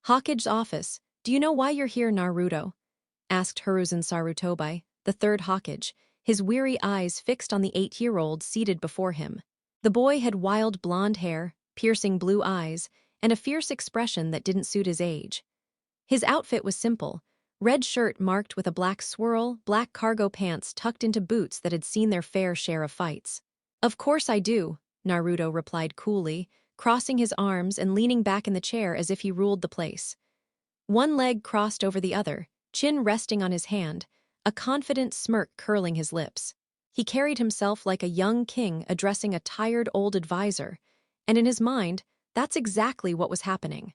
Hokage's office. Do you know why you're here, Naruto? Asked Hiruzen Sarutobi, the third Hokage, his weary eyes fixed on the 8-year-old seated before him. The boy had wild blonde hair, piercing blue eyes, and a fierce expression that didn't suit his age. His outfit was simple: red shirt marked with a black swirl, black cargo pants tucked into boots that had seen their fair share of fights. Of course I do, Naruto replied coolly, crossing his arms and leaning back in the chair as if he ruled the place. One leg crossed over the other, chin resting on his hand, a confident smirk curling his lips. He carried himself like a young king addressing a tired old advisor, and in his mind, that's exactly what was happening.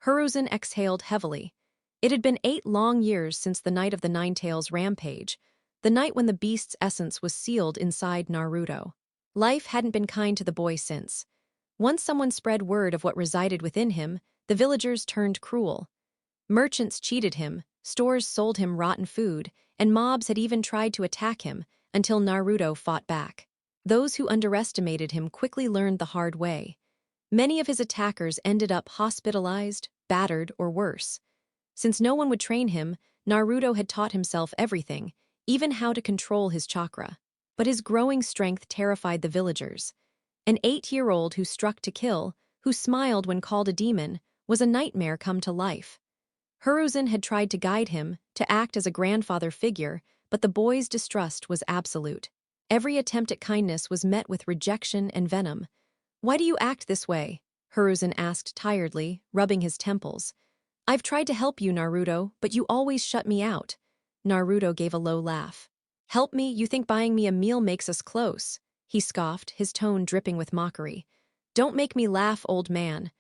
Hiruzen exhaled heavily. It had been 8 long years since the night of the Ninetales rampage, the night when the beast's essence was sealed inside Naruto. Life hadn't been kind to the boy since. Once someone spread word of what resided within him, the villagers turned cruel. Merchants cheated him, stores sold him rotten food, and mobs had even tried to attack him until Naruto fought back. Those who underestimated him quickly learned the hard way. Many of his attackers ended up hospitalized, battered, or worse. Since no one would train him, Naruto had taught himself everything, even how to control his chakra. But his growing strength terrified the villagers. An 8-year-old who struck to kill, who smiled when called a demon, was a nightmare come to life. Hiruzen had tried to guide him, to act as a grandfather figure, but the boy's distrust was absolute. Every attempt at kindness was met with rejection and venom. "Why do you act this way?" Hiruzen asked tiredly, rubbing his temples. "I've tried to help you, Naruto, but you always shut me out." Naruto gave a low laugh. "Help me? You think buying me a meal makes us close?" He scoffed, his tone dripping with mockery. "Don't make me laugh, old man.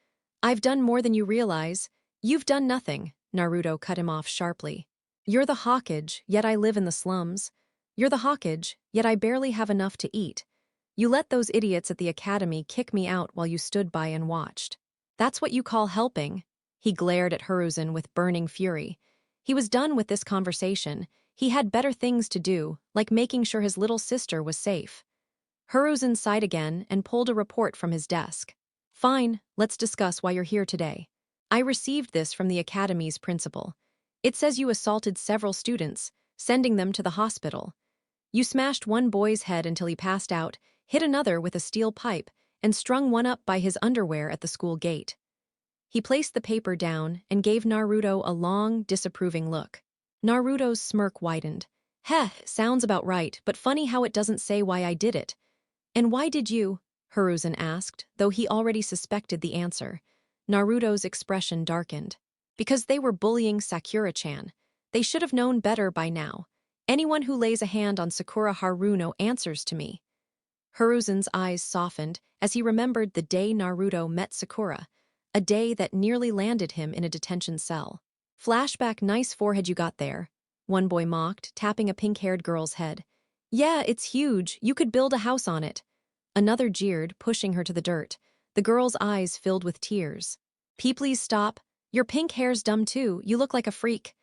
I've done more than you realize." "You've done nothing," Naruto cut him off sharply. "You're the Hokage, yet I live in the slums. You're the Hokage, yet I barely have enough to eat. You let those idiots at the academy kick me out while you stood by and watched. That's what you call helping?" He glared at Hiruzen with burning fury. He was done with this conversation. He had better things to do, like making sure his little sister was safe. Hiruzen sighed again and pulled a report from his desk. "Fine, let's discuss why you're here today. I received this from the academy's principal. It says you assaulted several students, sending them to the hospital. You smashed one boy's head until he passed out, hit another with a steel pipe, and strung one up by his underwear at the school gate." He placed the paper down and gave Naruto a long, disapproving look. Naruto's smirk widened. "Heh, sounds about right, but funny how it doesn't say why I did it." "And why did you?" Hiruzen asked, though he already suspected the answer. Naruto's expression darkened. "Because they were bullying Sakura-chan. They should have known better by now. Anyone who lays a hand on Sakura Haruno answers to me." Hiruzen's eyes softened as he remembered the day Naruto met Sakura, a day that nearly landed him in a detention cell. "Flashback, nice forehead you got there," one boy mocked, tapping a pink-haired girl's head. "Yeah, it's huge. You could build a house on it." Another jeered, pushing her to the dirt. The girl's eyes filled with tears. Please stop. Your pink hair's dumb too. You look like a freak."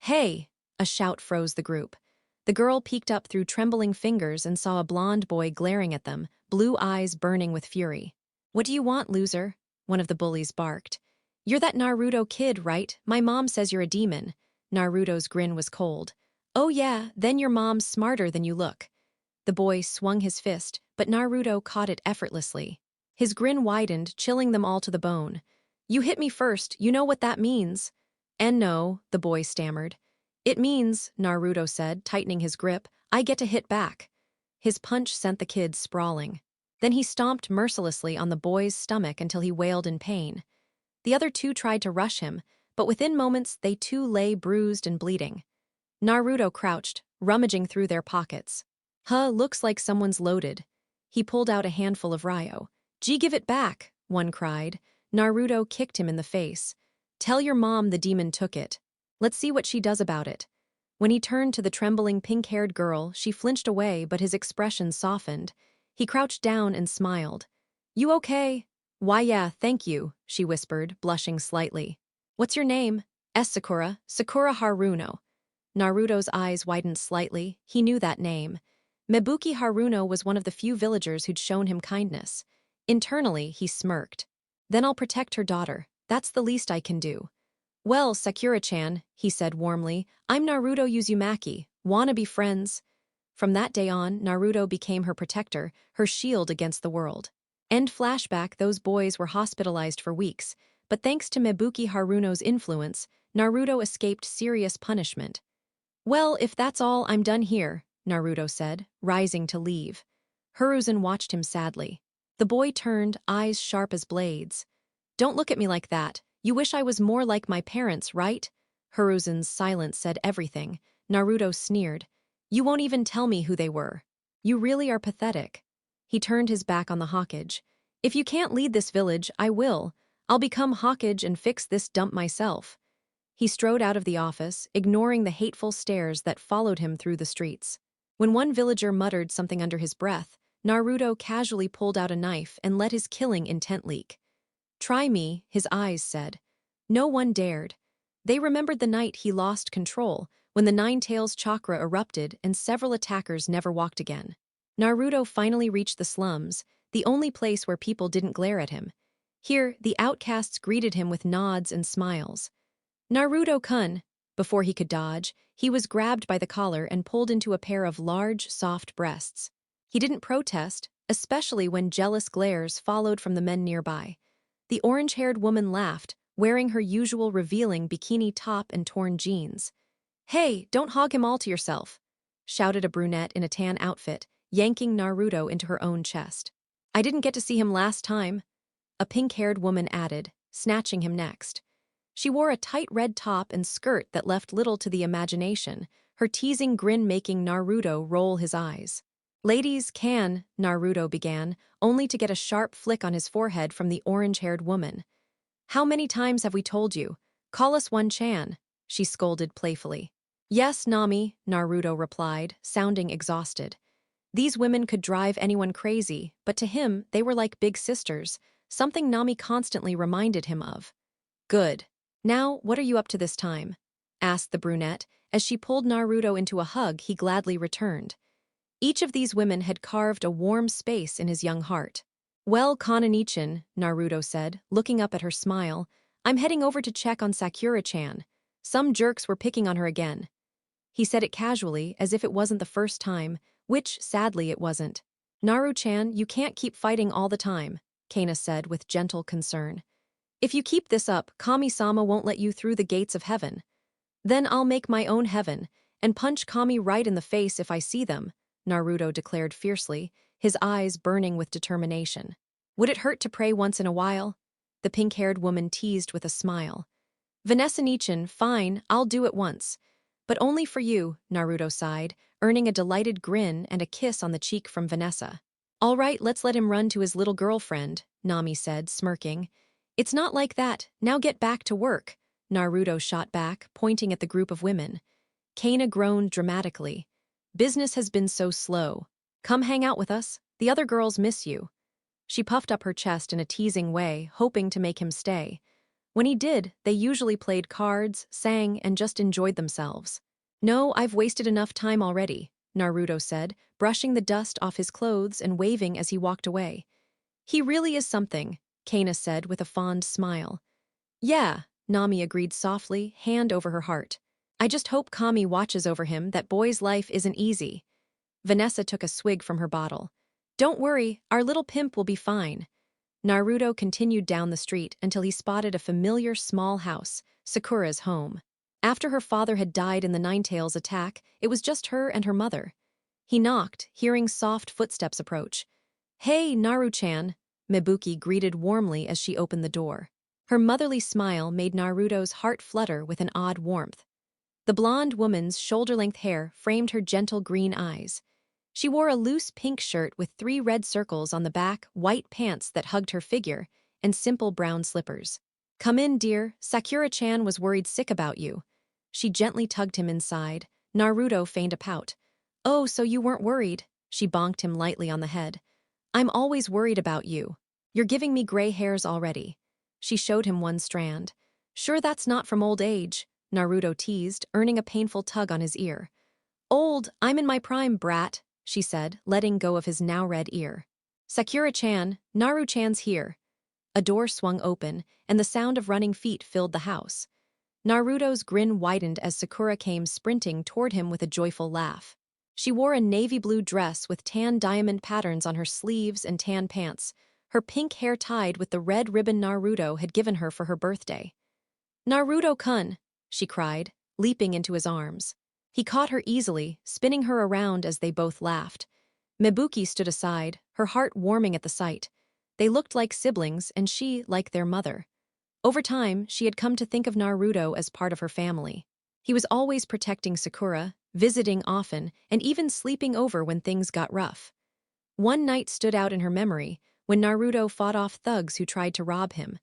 "Hey!" A shout froze the group. The girl peeked up through trembling fingers and saw a blonde boy glaring at them, blue eyes burning with fury. "What do you want, loser?" one of the bullies barked. "You're that Naruto kid, right? My mom says you're a demon." Naruto's grin was cold. "Oh yeah, then your mom's smarter than you look." The boy swung his fist, but Naruto caught it effortlessly. His grin widened, chilling them all to the bone. "You hit me first, you know what that means." "And no," the boy stammered. "It means," Naruto said, tightening his grip, "I get to hit back." His punch sent the kid sprawling. Then he stomped mercilessly on the boy's stomach until he wailed in pain. The other two tried to rush him, but within moments they too lay bruised and bleeding. Naruto crouched, rummaging through their pockets. "Huh, looks like someone's loaded." He pulled out a handful of ryo. "Gee, give it back," one cried. Naruto kicked him in the face. "Tell your mom the demon took it. Let's see what she does about it." When he turned to the trembling pink-haired girl, she flinched away, but his expression softened. He crouched down and smiled. "You okay?" "Why yeah, thank you," she whispered, blushing slightly. "What's your name?" Sakura Haruno." Naruto's eyes widened slightly. He knew that name. Mebuki Haruno was one of the few villagers who'd shown him kindness. Internally, he smirked. "Then I'll protect her daughter. That's the least I can do." Well, Sakura-chan, he said warmly, I'm Naruto Uzumaki. Wanna be friends? From that day on, Naruto became her protector, her shield against the world. End flashback, those boys were hospitalized for weeks, but thanks to Mebuki Haruno's influence, Naruto escaped serious punishment. Well, if that's all, I'm done here, Naruto said, rising to leave. Hiruzen watched him sadly. The boy turned, eyes sharp as blades. Don't look at me like that. You wish I was more like my parents, right? Hiruzen's silence said everything. Naruto sneered. You won't even tell me who they were. You really are pathetic. He turned his back on the Hokage. If you can't lead this village, I will. I'll become Hokage and fix this dump myself. He strode out of the office, ignoring the hateful stares that followed him through the streets. When one villager muttered something under his breath, Naruto casually pulled out a knife and let his killing intent leak. Try me, his eyes said. No one dared. They remembered the night he lost control, when the Nine-Tails chakra erupted and several attackers never walked again. Naruto finally reached the slums, the only place where people didn't glare at him. Here, the outcasts greeted him with nods and smiles. Naruto-kun! Before he could dodge, he was grabbed by the collar and pulled into a pair of large, soft breasts. He didn't protest, especially when jealous glares followed from the men nearby. The orange-haired woman laughed, wearing her usual revealing bikini top and torn jeans. Hey, don't hog him all to yourself, shouted a brunette in a tan outfit, yanking Naruto into her own chest. I didn't get to see him last time, a pink-haired woman added, snatching him next. She wore a tight red top and skirt that left little to the imagination, her teasing grin making Naruto roll his eyes. Ladies can, Naruto began, only to get a sharp flick on his forehead from the orange-haired woman. How many times have we told you? Call us one-chan, she scolded playfully. Yes, Nami, Naruto replied, sounding exhausted. These women could drive anyone crazy, but to him, they were like big sisters, something Nami constantly reminded him of. Good. Now, what are you up to this time? Asked the brunette, as she pulled Naruto into a hug he gladly returned. Each of these women had carved a warm space in his young heart. Well, Kananichan, Naruto said, looking up at her smile, I'm heading over to check on Sakura-chan. Some jerks were picking on her again. He said it casually, as if it wasn't the first time, which, sadly, it wasn't. Naru-chan, you can't keep fighting all the time, Kana said with gentle concern. If you keep this up, Kami-sama won't let you through the gates of heaven. Then I'll make my own heaven, and punch Kami right in the face if I see them, Naruto declared fiercely, his eyes burning with determination. Would it hurt to pray once in a while? The pink-haired woman teased with a smile. Vanessa-nichan, fine, I'll do it once. But only for you, Naruto sighed, earning a delighted grin and a kiss on the cheek from Vanessa. All right, let's let him run to his little girlfriend, Nami said, smirking. It's not like that, now get back to work, Naruto shot back, pointing at the group of women. Kana groaned dramatically. Business has been so slow. Come hang out with us, the other girls miss you. She puffed up her chest in a teasing way, hoping to make him stay. When he did, they usually played cards, sang, and just enjoyed themselves. No, I've wasted enough time already, Naruto said, brushing the dust off his clothes and waving as he walked away. He really is something, Kana said with a fond smile. Yeah, Nami agreed softly, hand over her heart. I just hope Kami watches over him, that boy's life isn't easy. Vanessa took a swig from her bottle. Don't worry, our little pimp will be fine. Naruto continued down the street until he spotted a familiar small house, Sakura's home. After her father had died in the Nine-Tails attack, it was just her and her mother. He knocked, hearing soft footsteps approach. Hey, Naru-chan, Mebuki greeted warmly as she opened the door. Her motherly smile made Naruto's heart flutter with an odd warmth. The blonde woman's shoulder-length hair framed her gentle green eyes. She wore a loose pink shirt with 3 red circles on the back, white pants that hugged her figure, and simple brown slippers. Come in, dear, Sakura-chan was worried sick about you. She gently tugged him inside. Naruto feigned a pout. Oh, so you weren't worried, she bonked him lightly on the head. I'm always worried about you. You're giving me gray hairs already. She showed him one strand. Sure that's not from old age, Naruto teased, earning a painful tug on his ear. Old, I'm in my prime, brat, she said, letting go of his now red ear. Sakura-chan, Naru-chan's here. A door swung open, and the sound of running feet filled the house. Naruto's grin widened as Sakura came sprinting toward him with a joyful laugh. She wore a navy blue dress with tan diamond patterns on her sleeves and tan pants, her pink hair tied with the red ribbon Naruto had given her for her birthday. "Naruto-kun!" she cried, leaping into his arms. He caught her easily, spinning her around as they both laughed. Mebuki stood aside, her heart warming at the sight. They looked like siblings, and she like their mother. Over time, she had come to think of Naruto as part of her family. He was always protecting Sakura, visiting often, and even sleeping over when things got rough. One night stood out in her memory, when Naruto fought off thugs who tried to rob him.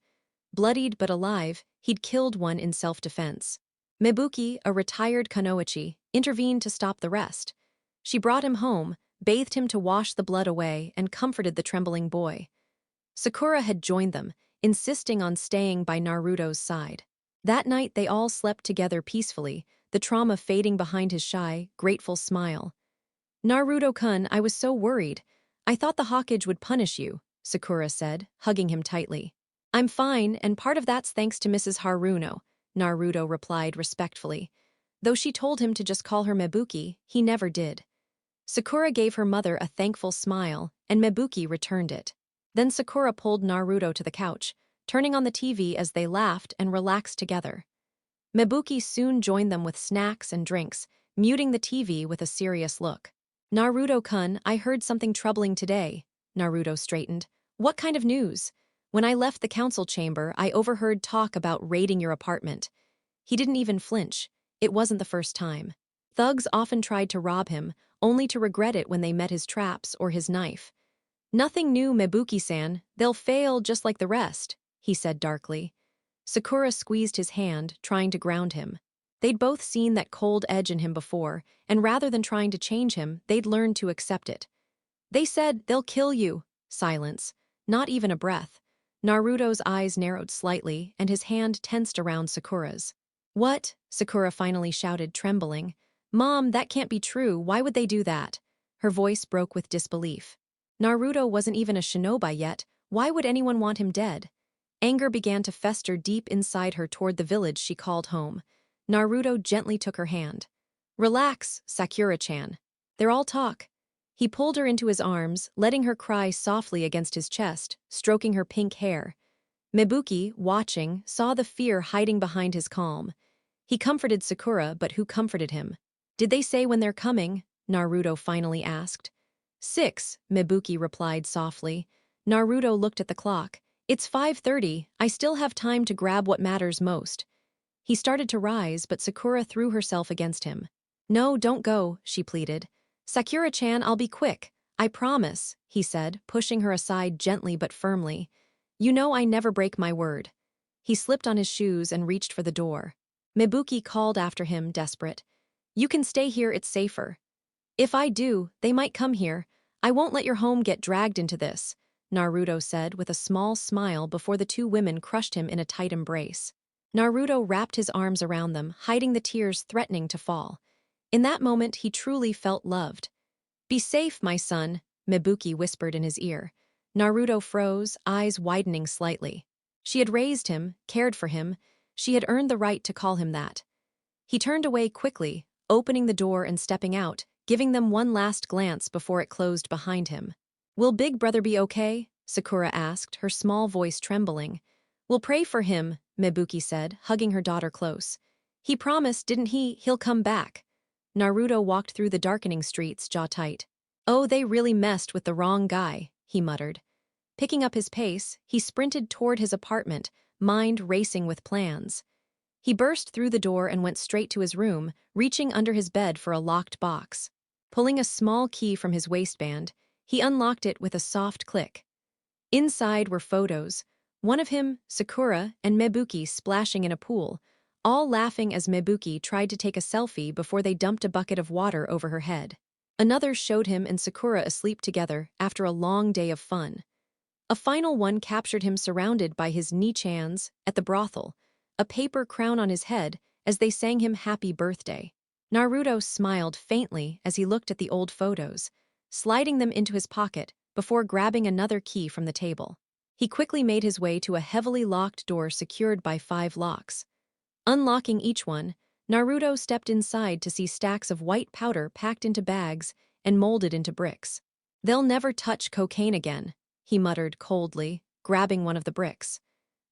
Bloodied but alive, he'd killed one in self-defense. Mebuki, a retired kunoichi, intervened to stop the rest. She brought him home, bathed him to wash the blood away, and comforted the trembling boy. Sakura had joined them, insisting on staying by Naruto's side. That night they all slept together peacefully, the trauma fading behind his shy, grateful smile. "Naruto-kun, I was so worried. I thought the Hokage would punish you," Sakura said, hugging him tightly. "I'm fine, and part of that's thanks to Mrs. Haruno," Naruto replied respectfully. Though she told him to just call her Mebuki, he never did. Sakura gave her mother a thankful smile, and Mebuki returned it. Then Sakura pulled Naruto to the couch, turning on the TV as they laughed and relaxed together. Mebuki soon joined them with snacks and drinks, muting the TV with a serious look. "Naruto-kun, I heard something troubling today," Naruto straightened. "What kind of news?" "When I left the council chamber, I overheard talk about raiding your apartment." He didn't even flinch. It wasn't the first time. Thugs often tried to rob him, only to regret it when they met his traps or his knife. "Nothing new, Mebuki-san. They'll fail just like the rest," he said darkly. Sakura squeezed his hand, trying to ground him. They'd both seen that cold edge in him before, and rather than trying to change him, they'd learned to accept it. "They said they'll kill you." Silence. Not even a breath. Naruto's eyes narrowed slightly, and his hand tensed around Sakura's. "What?" Sakura finally shouted, trembling. "Mom, that can't be true. Why would they do that?" Her voice broke with disbelief. Naruto wasn't even a shinobi yet. Why would anyone want him dead? Anger began to fester deep inside her toward the village she called home. Naruto gently took her hand. "Relax, Sakura-chan. They're all talk." He pulled her into his arms, letting her cry softly against his chest, stroking her pink hair. Mebuki, watching, saw the fear hiding behind his calm. He comforted Sakura, but who comforted him? "Did they say when they're coming?" Naruto finally asked. 6, Mebuki replied softly. Naruto looked at the clock. "It's 5:30. I still have time to grab what matters most." He started to rise, but Sakura threw herself against him. "No, don't go," she pleaded. "Sakura-chan, I'll be quick. I promise," he said, pushing her aside gently but firmly. "You know I never break my word." He slipped on his shoes and reached for the door. Mebuki called after him, desperate. "You can stay here, it's safer." "If I do, they might come here. I won't let your home get dragged into this," Naruto said with a small smile before the two women crushed him in a tight embrace. Naruto wrapped his arms around them, hiding the tears threatening to fall. In that moment, he truly felt loved. "Be safe, my son," Mebuki whispered in his ear. Naruto froze, eyes widening slightly. She had raised him, cared for him. She had earned the right to call him that. He turned away quickly, opening the door and stepping out, giving them one last glance before it closed behind him. "Will Big Brother be okay?" Sakura asked, her small voice trembling. "We'll pray for him," Mebuki said, hugging her daughter close. "He promised, didn't he? He'll come back." Naruto walked through the darkening streets, jaw tight. "Oh, they really messed with the wrong guy," he muttered. Picking up his pace, he sprinted toward his apartment, mind racing with plans. He burst through the door and went straight to his room, reaching under his bed for a locked box. Pulling a small key from his waistband, he unlocked it with a soft click. Inside were photos, one of him, Sakura, and Mebuki splashing in a pool, all laughing as Mebuki tried to take a selfie before they dumped a bucket of water over her head. Another showed him and Sakura asleep together after a long day of fun. A final one captured him surrounded by his Nichans at the brothel, a paper crown on his head as they sang him happy birthday. Naruto smiled faintly as he looked at the old photos, sliding them into his pocket before grabbing another key from the table. He quickly made his way to a heavily locked door secured by 5 locks. Unlocking each one, Naruto stepped inside to see stacks of white powder packed into bags and molded into bricks. "They'll never touch cocaine again," he muttered coldly, grabbing one of the bricks.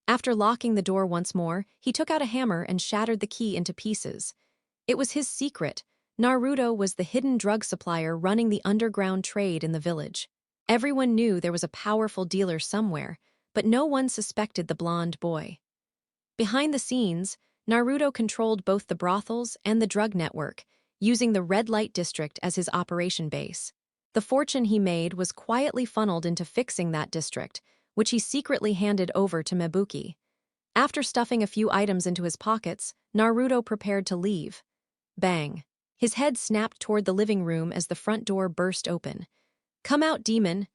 After locking the door once more, he took out a hammer and shattered the key into pieces. It was his secret. Naruto was the hidden drug supplier running the underground trade in the village. Everyone knew there was a powerful dealer somewhere, but no one suspected the blonde boy. Behind the scenes, Naruto controlled both the brothels and the drug network, using the red light district as his operation base. The fortune he made was quietly funneled into fixing that district, which he secretly handed over to Mebuki. After stuffing a few items into his pockets, Naruto prepared to leave. Bang! His head snapped toward the living room as the front door burst open. "Come out, demon!"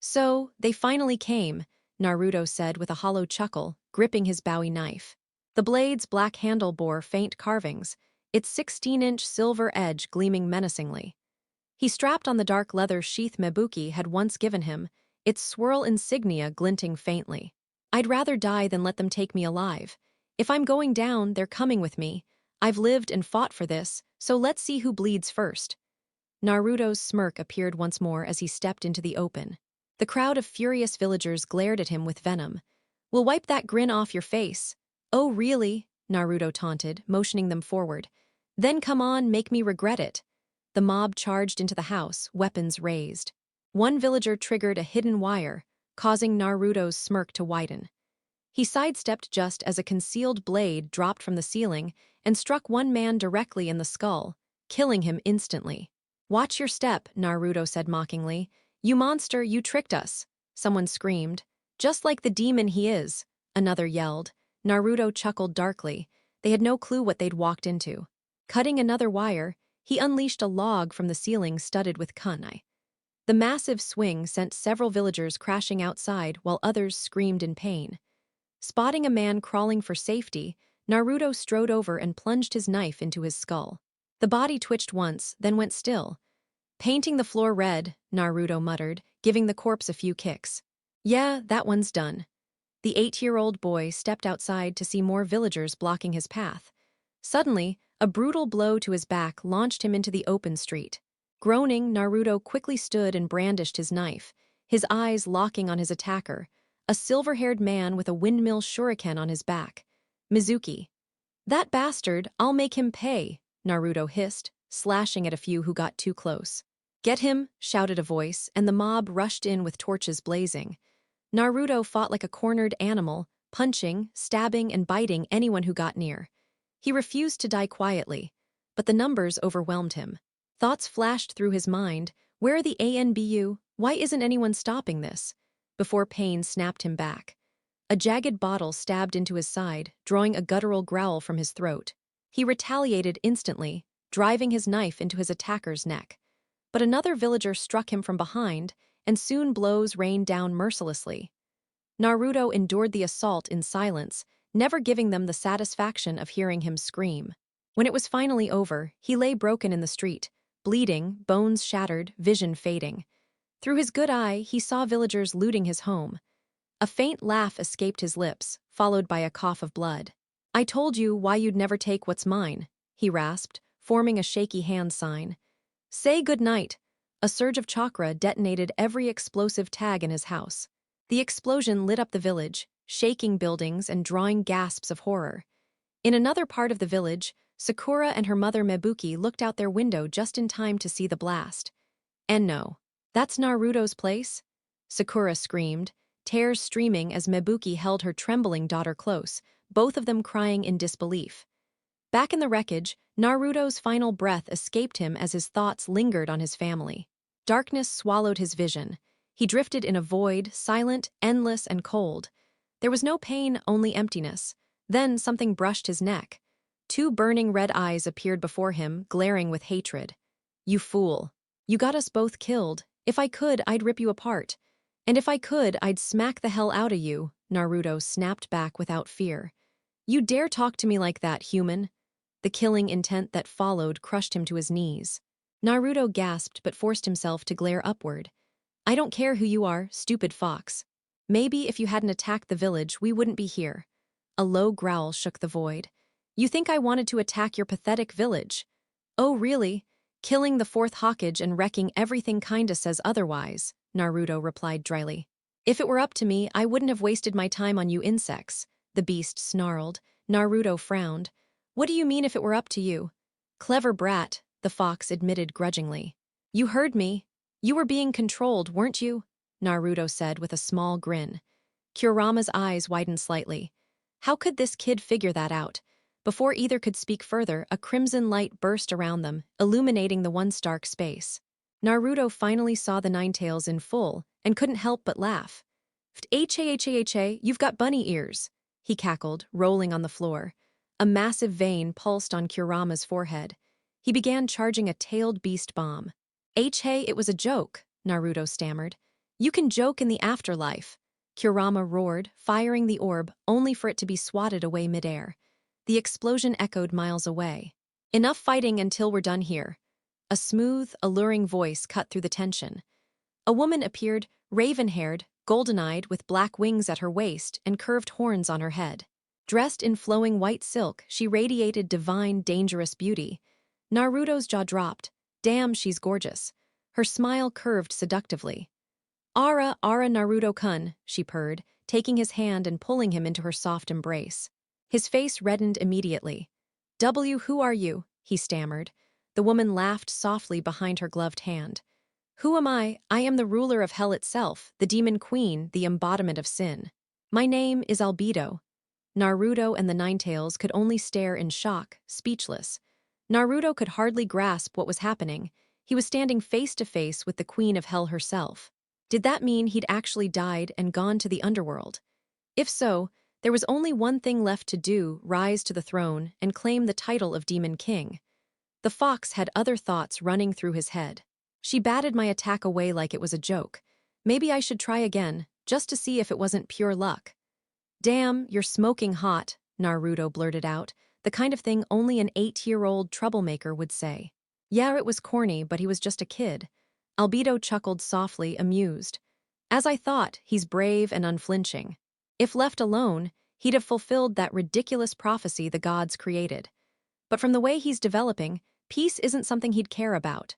"So, they finally came," Naruto said with a hollow chuckle, gripping his Bowie knife. The blade's black handle bore faint carvings, its 16-inch silver edge gleaming menacingly. He strapped on the dark leather sheath Mebuki had once given him, its swirl insignia glinting faintly. "I'd rather die than let them take me alive. If I'm going down, they're coming with me. I've lived and fought for this, so let's see who bleeds first." Naruto's smirk appeared once more as he stepped into the open. The crowd of furious villagers glared at him with venom. "We'll wipe that grin off your face." "Oh, really?" Naruto taunted, motioning them forward. "Then come on, make me regret it." The mob charged into the house, weapons raised. One villager triggered a hidden wire, causing Naruto's smirk to widen. He sidestepped just as a concealed blade dropped from the ceiling and struck one man directly in the skull, killing him instantly. "Watch your step," Naruto said mockingly. "You monster, you tricked us," someone screamed. "Just like the demon he is," another yelled. Naruto chuckled darkly. They had no clue what they'd walked into. Cutting another wire, he unleashed a log from the ceiling studded with kunai. The massive swing sent several villagers crashing outside while others screamed in pain. Spotting a man crawling for safety, Naruto strode over and plunged his knife into his skull. The body twitched once, then went still. "Painting the floor red," Naruto muttered, giving the corpse a few kicks. "Yeah, that one's done." The 8-year-old boy stepped outside to see more villagers blocking his path. Suddenly, a brutal blow to his back launched him into the open street. Groaning, Naruto quickly stood and brandished his knife, his eyes locking on his attacker, a silver-haired man with a windmill shuriken on his back. "Mizuki." "That bastard, I'll make him pay," Naruto hissed, slashing at a few who got too close. "Get him," shouted a voice, and the mob rushed in with torches blazing. Naruto fought like a cornered animal, punching, stabbing, and biting anyone who got near. He refused to die quietly, but the numbers overwhelmed him. Thoughts flashed through his mind. Where are the ANBU? Why isn't anyone stopping this? Before pain snapped him back. A jagged bottle stabbed into his side, drawing a guttural growl from his throat. He retaliated instantly, driving his knife into his attacker's neck. But another villager struck him from behind, and soon blows rained down mercilessly. Naruto endured the assault in silence, never giving them the satisfaction of hearing him scream. When it was finally over, he lay broken in the street, bleeding, bones shattered, vision fading. Through his good eye, he saw villagers looting his home. A faint laugh escaped his lips, followed by a cough of blood. "I told you why you'd never take what's mine," he rasped, forming a shaky hand sign. "Say good night." A surge of chakra detonated every explosive tag in his house. The explosion lit up the village, shaking buildings and drawing gasps of horror. In another part of the village, Sakura and her mother Mebuki looked out their window just in time to see the blast. "Enno, that's Naruto's place?" Sakura screamed, tears streaming as Mebuki held her trembling daughter close, both of them crying in disbelief. Back in the wreckage, Naruto's final breath escaped him as his thoughts lingered on his family. Darkness swallowed his vision. He drifted in a void, silent, endless, and cold. There was no pain, only emptiness. Then something brushed his neck. Two burning red eyes appeared before him, glaring with hatred. "You fool. You got us both killed. If I could, I'd rip you apart. And if I could, I'd smack the hell out of you," Naruto snapped back without fear. "You dare talk to me like that, human?" The killing intent that followed crushed him to his knees. Naruto gasped but forced himself to glare upward. "I don't care who you are, stupid fox. Maybe if you hadn't attacked the village, we wouldn't be here." A low growl shook the void. You think I wanted to attack your pathetic village? Oh, really? Killing the fourth Hokage and wrecking everything kinda says otherwise, Naruto replied dryly. If it were up to me, I wouldn't have wasted my time on you insects, the beast snarled. Naruto frowned. What do you mean if it were up to you? Clever brat, the fox admitted grudgingly. You heard me. You were being controlled, weren't you? Naruto said with a small grin. Kurama's eyes widened slightly. How could this kid figure that out? Before either could speak further, a crimson light burst around them, illuminating the once dark space. Naruto finally saw the Ninetales in full and couldn't help but laugh. H-A-H-A-H-A, you've got bunny ears, he cackled, rolling on the floor. A massive vein pulsed on Kurama's forehead. He began charging a tailed beast bomb. H-Hey, it was a joke, Naruto stammered. You can joke in the afterlife. Kurama roared, firing the orb, only for it to be swatted away midair. The explosion echoed miles away. Enough fighting until we're done here. A smooth, alluring voice cut through the tension. A woman appeared, raven-haired, golden-eyed, with black wings at her waist and curved horns on her head. Dressed in flowing white silk, she radiated divine, dangerous beauty. Naruto's jaw dropped. Damn, she's gorgeous. Her smile curved seductively. Ara, Ara Naruto-kun, she purred, taking his hand and pulling him into her soft embrace. His face reddened immediately. Who are you? He stammered. The woman laughed softly behind her gloved hand. Who am I? I am the ruler of hell itself, the demon queen, the embodiment of sin. My name is Albedo. Naruto and the Ninetales could only stare in shock, speechless. Naruto could hardly grasp what was happening. He was standing face to face with the queen of hell herself. Did that mean he'd actually died and gone to the underworld? If so, there was only one thing left to do: rise to the throne and claim the title of Demon King. The fox had other thoughts running through his head. She batted my attack away like it was a joke. Maybe I should try again, just to see if it wasn't pure luck. Damn, you're smoking hot, Naruto blurted out, the kind of thing only an 8-year-old troublemaker would say. Yeah, it was corny, but he was just a kid. Albedo chuckled softly, amused. As I thought, he's brave and unflinching. If left alone, he'd have fulfilled that ridiculous prophecy the gods created. But from the way he's developing, peace isn't something he'd care about.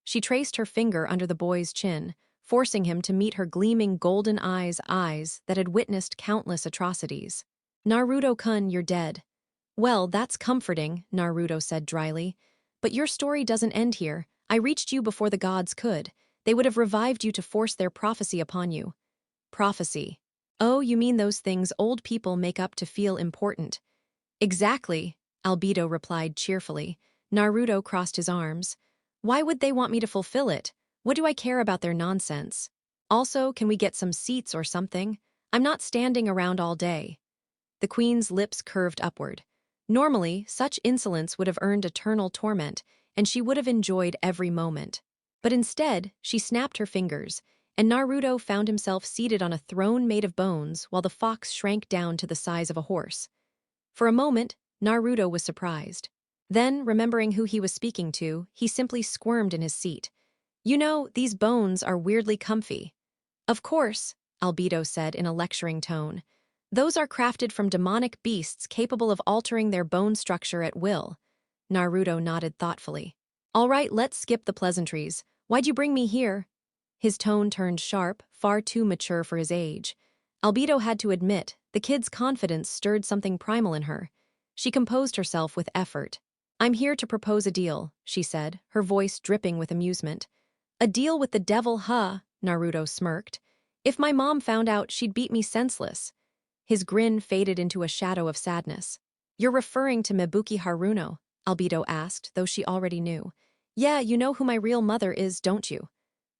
She traced her finger under the boy's chin, forcing him to meet her gleaming golden eyes that had witnessed countless atrocities. Naruto-kun, you're dead. Well, that's comforting, Naruto said dryly. But your story doesn't end here. I reached you before the gods could. They would have revived you to force their prophecy upon you. Prophecy. Oh, you mean those things old people make up to feel important. Exactly, Albedo replied cheerfully. Naruto crossed his arms. Why would they want me to fulfill it? What do I care about their nonsense? Also, can we get some seats or something? I'm not standing around all day. The queen's lips curved upward. Normally, such insolence would have earned eternal torment, and she would have enjoyed every moment. But instead, she snapped her fingers, and Naruto found himself seated on a throne made of bones while the fox shrank down to the size of a horse. For a moment, Naruto was surprised. Then, remembering who he was speaking to, he simply squirmed in his seat. You know, these bones are weirdly comfy. Of course, Albedo said in a lecturing tone. Those are crafted from demonic beasts capable of altering their bone structure at will. Naruto nodded thoughtfully. All right, let's skip the pleasantries. Why'd you bring me here? His tone turned sharp, far too mature for his age. Albedo had to admit, the kid's confidence stirred something primal in her. She composed herself with effort. I'm here to propose a deal, she said, her voice dripping with amusement. A deal with the devil, huh? Naruto smirked. If my mom found out, she'd beat me senseless. His grin faded into a shadow of sadness. You're referring to Mebuki Haruno? Albedo asked, though she already knew. Yeah, you know who my real mother is, don't you?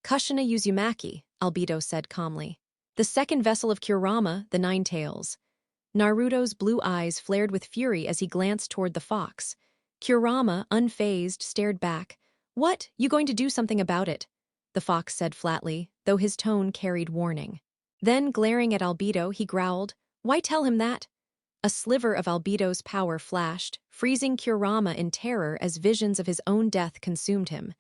Kushina Uzumaki, Albedo said calmly. The second vessel of Kurama, the Ninetales. Naruto's blue eyes flared with fury as he glanced toward the fox. Kurama, unfazed, stared back. What? You going to do something about it? The fox said flatly, though his tone carried warning. Then, glaring at Albedo, he growled, Why tell him that? A sliver of Albedo's power flashed, freezing Kurama in terror as visions of his own death consumed him.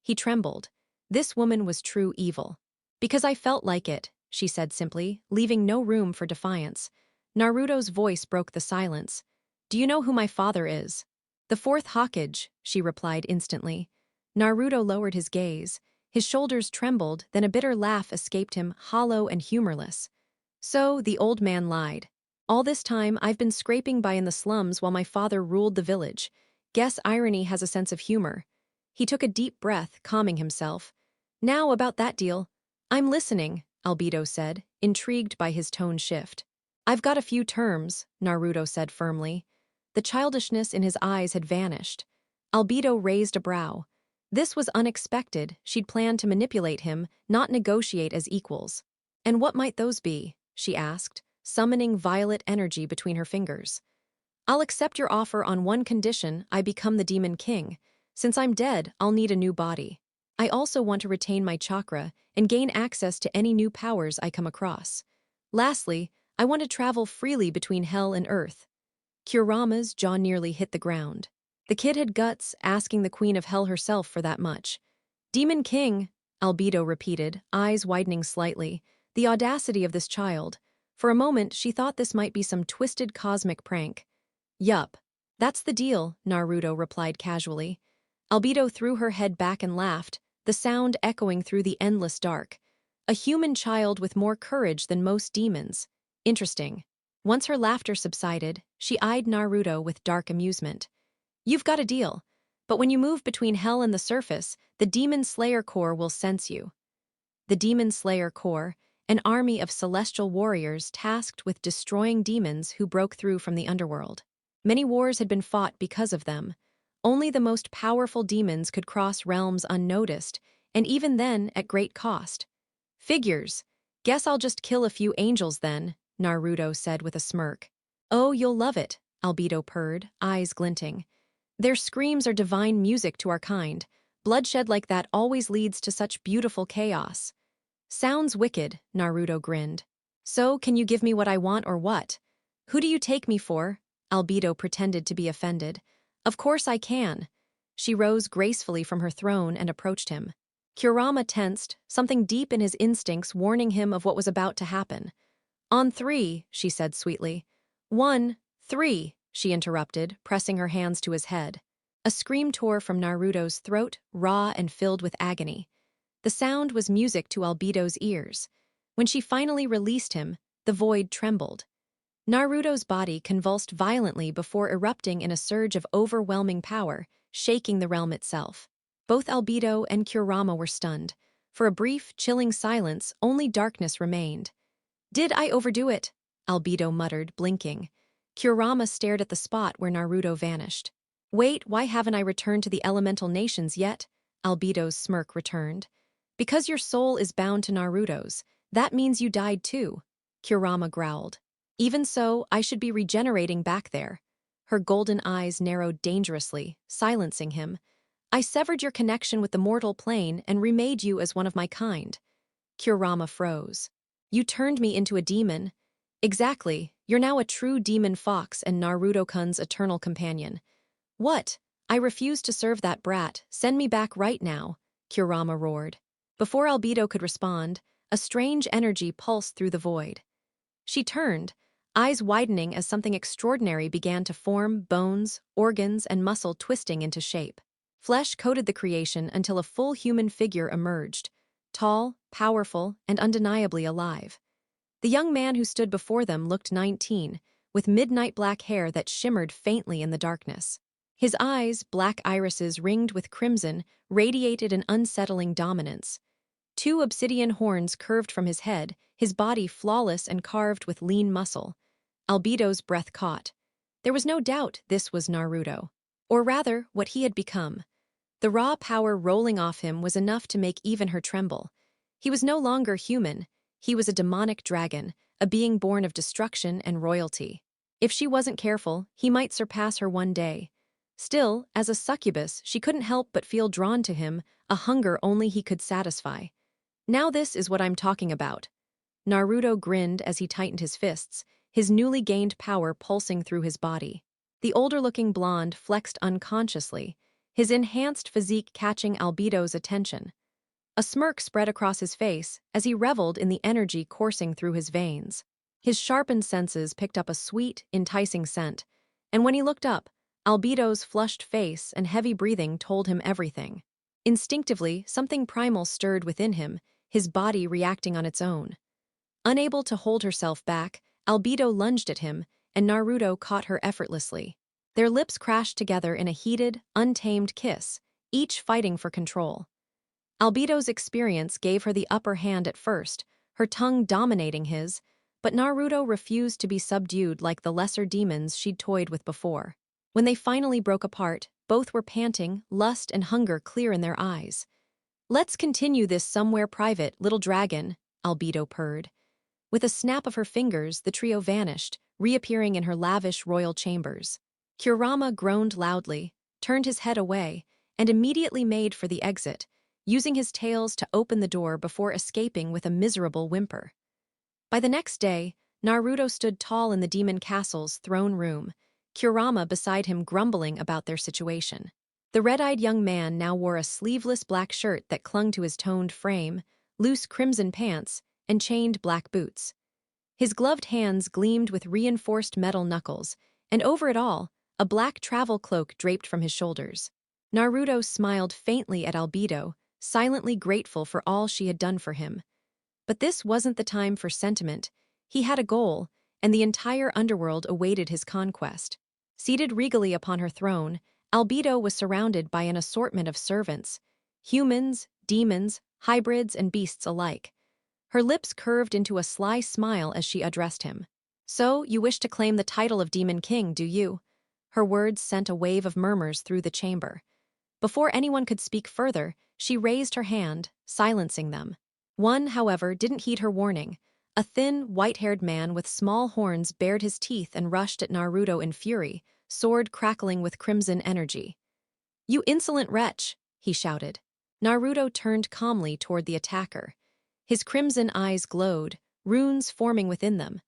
He trembled. This woman was true evil. Because I felt like it, she said simply, leaving no room for defiance. Naruto's voice broke the silence. Do you know who my father is? The fourth Hokage, she replied instantly. Naruto lowered his gaze. His shoulders trembled, then a bitter laugh escaped him, hollow and humorless. So, the old man lied. All this time, I've been scraping by in the slums while my father ruled the village. Guess irony has a sense of humor. He took a deep breath, calming himself. Now about that deal. I'm listening, Albedo said, intrigued by his tone shift. I've got a few terms, Naruto said firmly. The childishness in his eyes had vanished. Albedo raised a brow. This was unexpected. She'd planned to manipulate him, not negotiate as equals. And what might those be? She asked, summoning violet energy between her fingers. I'll accept your offer on one condition: I become the Demon King. Since I'm dead, I'll need a new body. I also want to retain my chakra and gain access to any new powers I come across. Lastly, I want to travel freely between hell and earth. Kurama's jaw nearly hit the ground. The kid had guts, asking the Queen of Hell herself for that much. Demon King, Albedo repeated, eyes widening slightly. The audacity of this child. For a moment, she thought this might be some twisted cosmic prank. Yup. That's the deal, Naruto replied casually. Albedo threw her head back and laughed, the sound echoing through the endless dark. A human child with more courage than most demons. Interesting. Once her laughter subsided, she eyed Naruto with dark amusement. You've got a deal. But when you move between hell and the surface, the Demon Slayer Corps will sense you. The Demon Slayer Corps, an army of celestial warriors tasked with destroying demons who broke through from the underworld. Many wars had been fought because of them. Only the most powerful demons could cross realms unnoticed, and even then at great cost. Figures. Guess I'll just kill a few angels then, Naruto said with a smirk. Oh, you'll love it, Albedo purred, eyes glinting. Their screams are divine music to our kind. Bloodshed like that always leads to such beautiful chaos. Sounds wicked, Naruto grinned. So, can you give me what I want or what? Who do you take me for? Albedo pretended to be offended. Of course I can. She rose gracefully from her throne and approached him. Kurama tensed, something deep in his instincts warning him of what was about to happen. On three, she said sweetly. 1, 3, she interrupted, pressing her hands to his head. A scream tore from Naruto's throat, raw and filled with agony. The sound was music to Albedo's ears. When she finally released him, the void trembled. Naruto's body convulsed violently before erupting in a surge of overwhelming power, shaking the realm itself. Both Albedo and Kurama were stunned. For a brief, chilling silence, only darkness remained. Did I overdo it? Albedo muttered, blinking. Kurama stared at the spot where Naruto vanished. Wait, why haven't I returned to the elemental nations yet? Albedo's smirk returned. Because your soul is bound to Naruto's, that means you died too, Kurama growled. Even so, I should be regenerating back there. Her golden eyes narrowed dangerously, silencing him. I severed your connection with the mortal plane and remade you as one of my kind. Kurama froze. You turned me into a demon. Exactly, you're now a true demon fox and Naruto-kun's eternal companion. What? I refuse to serve that brat. Send me back right now, Kurama roared. Before Albedo could respond, a strange energy pulsed through the void. She turned, eyes widening as something extraordinary began to form, bones, organs, and muscle twisting into shape. Flesh coated the creation until a full human figure emerged, tall, powerful, and undeniably alive. The young man who stood before them looked 19, with midnight black hair that shimmered faintly in the darkness. His eyes, black irises ringed with crimson, radiated an unsettling dominance. 2 obsidian horns curved from his head, his body flawless and carved with lean muscle. Albedo's breath caught. There was no doubt this was Naruto. Or rather, what he had become. The raw power rolling off him was enough to make even her tremble. He was no longer human. He was a demonic dragon, a being born of destruction and royalty. If she wasn't careful, he might surpass her one day. Still, as a succubus, she couldn't help but feel drawn to him, a hunger only he could satisfy. Now this is what I'm talking about. Naruto grinned as he tightened his fists, his newly gained power pulsing through his body. The older-looking blonde flexed unconsciously, his enhanced physique catching Albedo's attention. A smirk spread across his face as he reveled in the energy coursing through his veins. His sharpened senses picked up a sweet, enticing scent, And when he looked up, Albedo's flushed face and heavy breathing told him everything. Instinctively, something primal stirred within him, his body reacting on its own. Unable to hold herself back, Albedo lunged at him, and Naruto caught her effortlessly. Their lips crashed together in a heated, untamed kiss, each fighting for control. Albedo's experience gave her the upper hand at first, her tongue dominating his, but Naruto refused to be subdued like the lesser demons she'd toyed with before. When they finally broke apart, both were panting, lust and hunger clear in their eyes. "Let's continue this somewhere private, little dragon," Albedo purred. With a snap of her fingers, the trio vanished, reappearing in her lavish royal chambers. Kurama groaned loudly, turned his head away, and immediately made for the exit, using his tails to open the door before escaping with a miserable whimper. By the next day, Naruto stood tall in the demon castle's throne room, Kurama beside him grumbling about their situation. The red-eyed young man now wore a sleeveless black shirt that clung to his toned frame, loose crimson pants, and chained black boots. His gloved hands gleamed with reinforced metal knuckles, and over it all, a black travel cloak draped from his shoulders. Naruto smiled faintly at Albedo, silently grateful for all she had done for him. But this wasn't the time for sentiment. He had a goal, and the entire underworld awaited his conquest. Seated regally upon her throne, Albedo was surrounded by an assortment of servants, humans, demons, hybrids, and beasts alike. Her lips curved into a sly smile as she addressed him. "So, you wish to claim the title of Demon King, do you?" Her words sent a wave of murmurs through the chamber. Before anyone could speak further, she raised her hand, silencing them. One, however, didn't heed her warning. A thin, white-haired man with small horns bared his teeth and rushed at Naruto in fury, sword crackling with crimson energy. "You insolent wretch!" he shouted. Naruto turned calmly toward the attacker. His crimson eyes glowed, runes forming within them.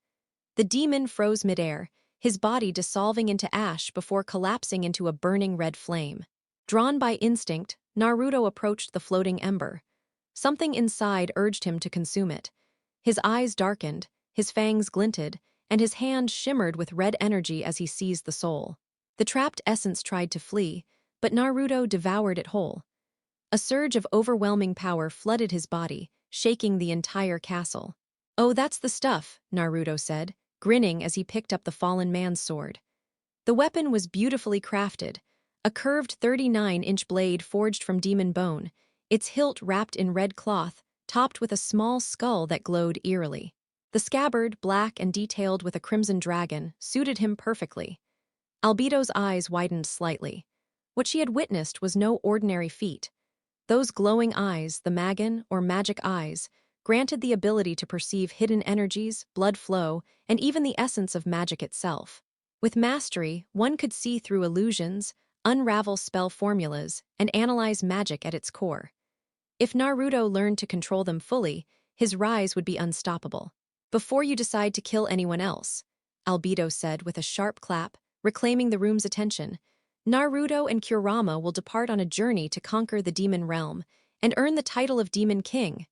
The demon froze midair, his body dissolving into ash before collapsing into a burning red flame. Drawn by instinct, Naruto approached the floating ember. Something inside urged him to consume it. His eyes darkened, his fangs glinted, and his hand shimmered with red energy as he seized the soul. The trapped essence tried to flee, but Naruto devoured it whole. A surge of overwhelming power flooded his body, shaking the entire castle. "Oh, that's the stuff," Naruto said, grinning as he picked up the fallen man's sword. The weapon was beautifully crafted, a curved 39-inch blade forged from demon bone, its hilt wrapped in red cloth, topped with a small skull that glowed eerily. The scabbard, black and detailed with a crimson dragon, suited him perfectly. Albedo's eyes widened slightly. What she had witnessed was no ordinary feat. Those glowing eyes, the Magan, or magic eyes, granted the ability to perceive hidden energies, blood flow, and even the essence of magic itself. With mastery, one could see through illusions, unravel spell formulas, and analyze magic at its core. If Naruto learned to control them fully, his rise would be unstoppable. "Before you decide to kill anyone else," Albedo said with a sharp clap, reclaiming the room's attention, "Naruto and Kurama will depart on a journey to conquer the demon realm and earn the title of Demon King."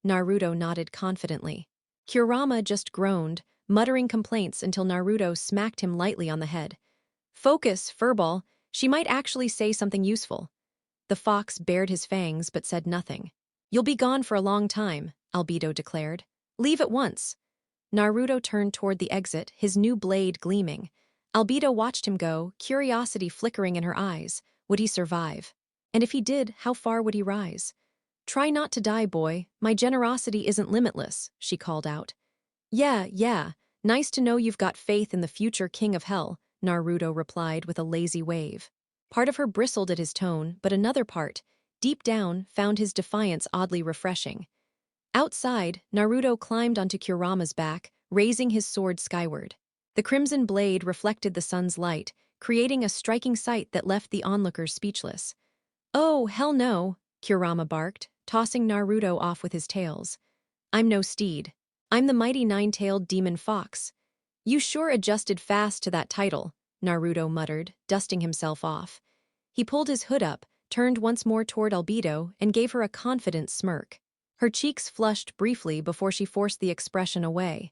Naruto nodded confidently. Kurama just groaned, muttering complaints until Naruto smacked him lightly on the head. "Focus, furball. She might actually say something useful." The fox bared his fangs but said nothing. "You'll be gone for a long time," Albedo declared. "Leave at once." Naruto turned toward the exit, his new blade gleaming. Albedo watched him go, curiosity flickering in her eyes. Would he survive? And if he did, how far would he rise? "Try not to die, boy. My generosity isn't limitless," she called out. Yeah. Nice to know you've got faith in the future king of hell," Naruto replied with a lazy wave. Part of her bristled at his tone, but another part, deep down, found his defiance oddly refreshing. Outside, Naruto climbed onto Kurama's back, raising his sword skyward. The crimson blade reflected the sun's light, creating a striking sight that left the onlookers speechless. "Oh, hell no," Kurama barked, tossing Naruto off with his tails. "I'm no steed. I'm the mighty nine-tailed demon fox." "You sure adjusted fast to that title," Naruto muttered, dusting himself off. He pulled his hood up, turned once more toward Albedo, and gave her a confident smirk. Her cheeks flushed briefly before she forced the expression away.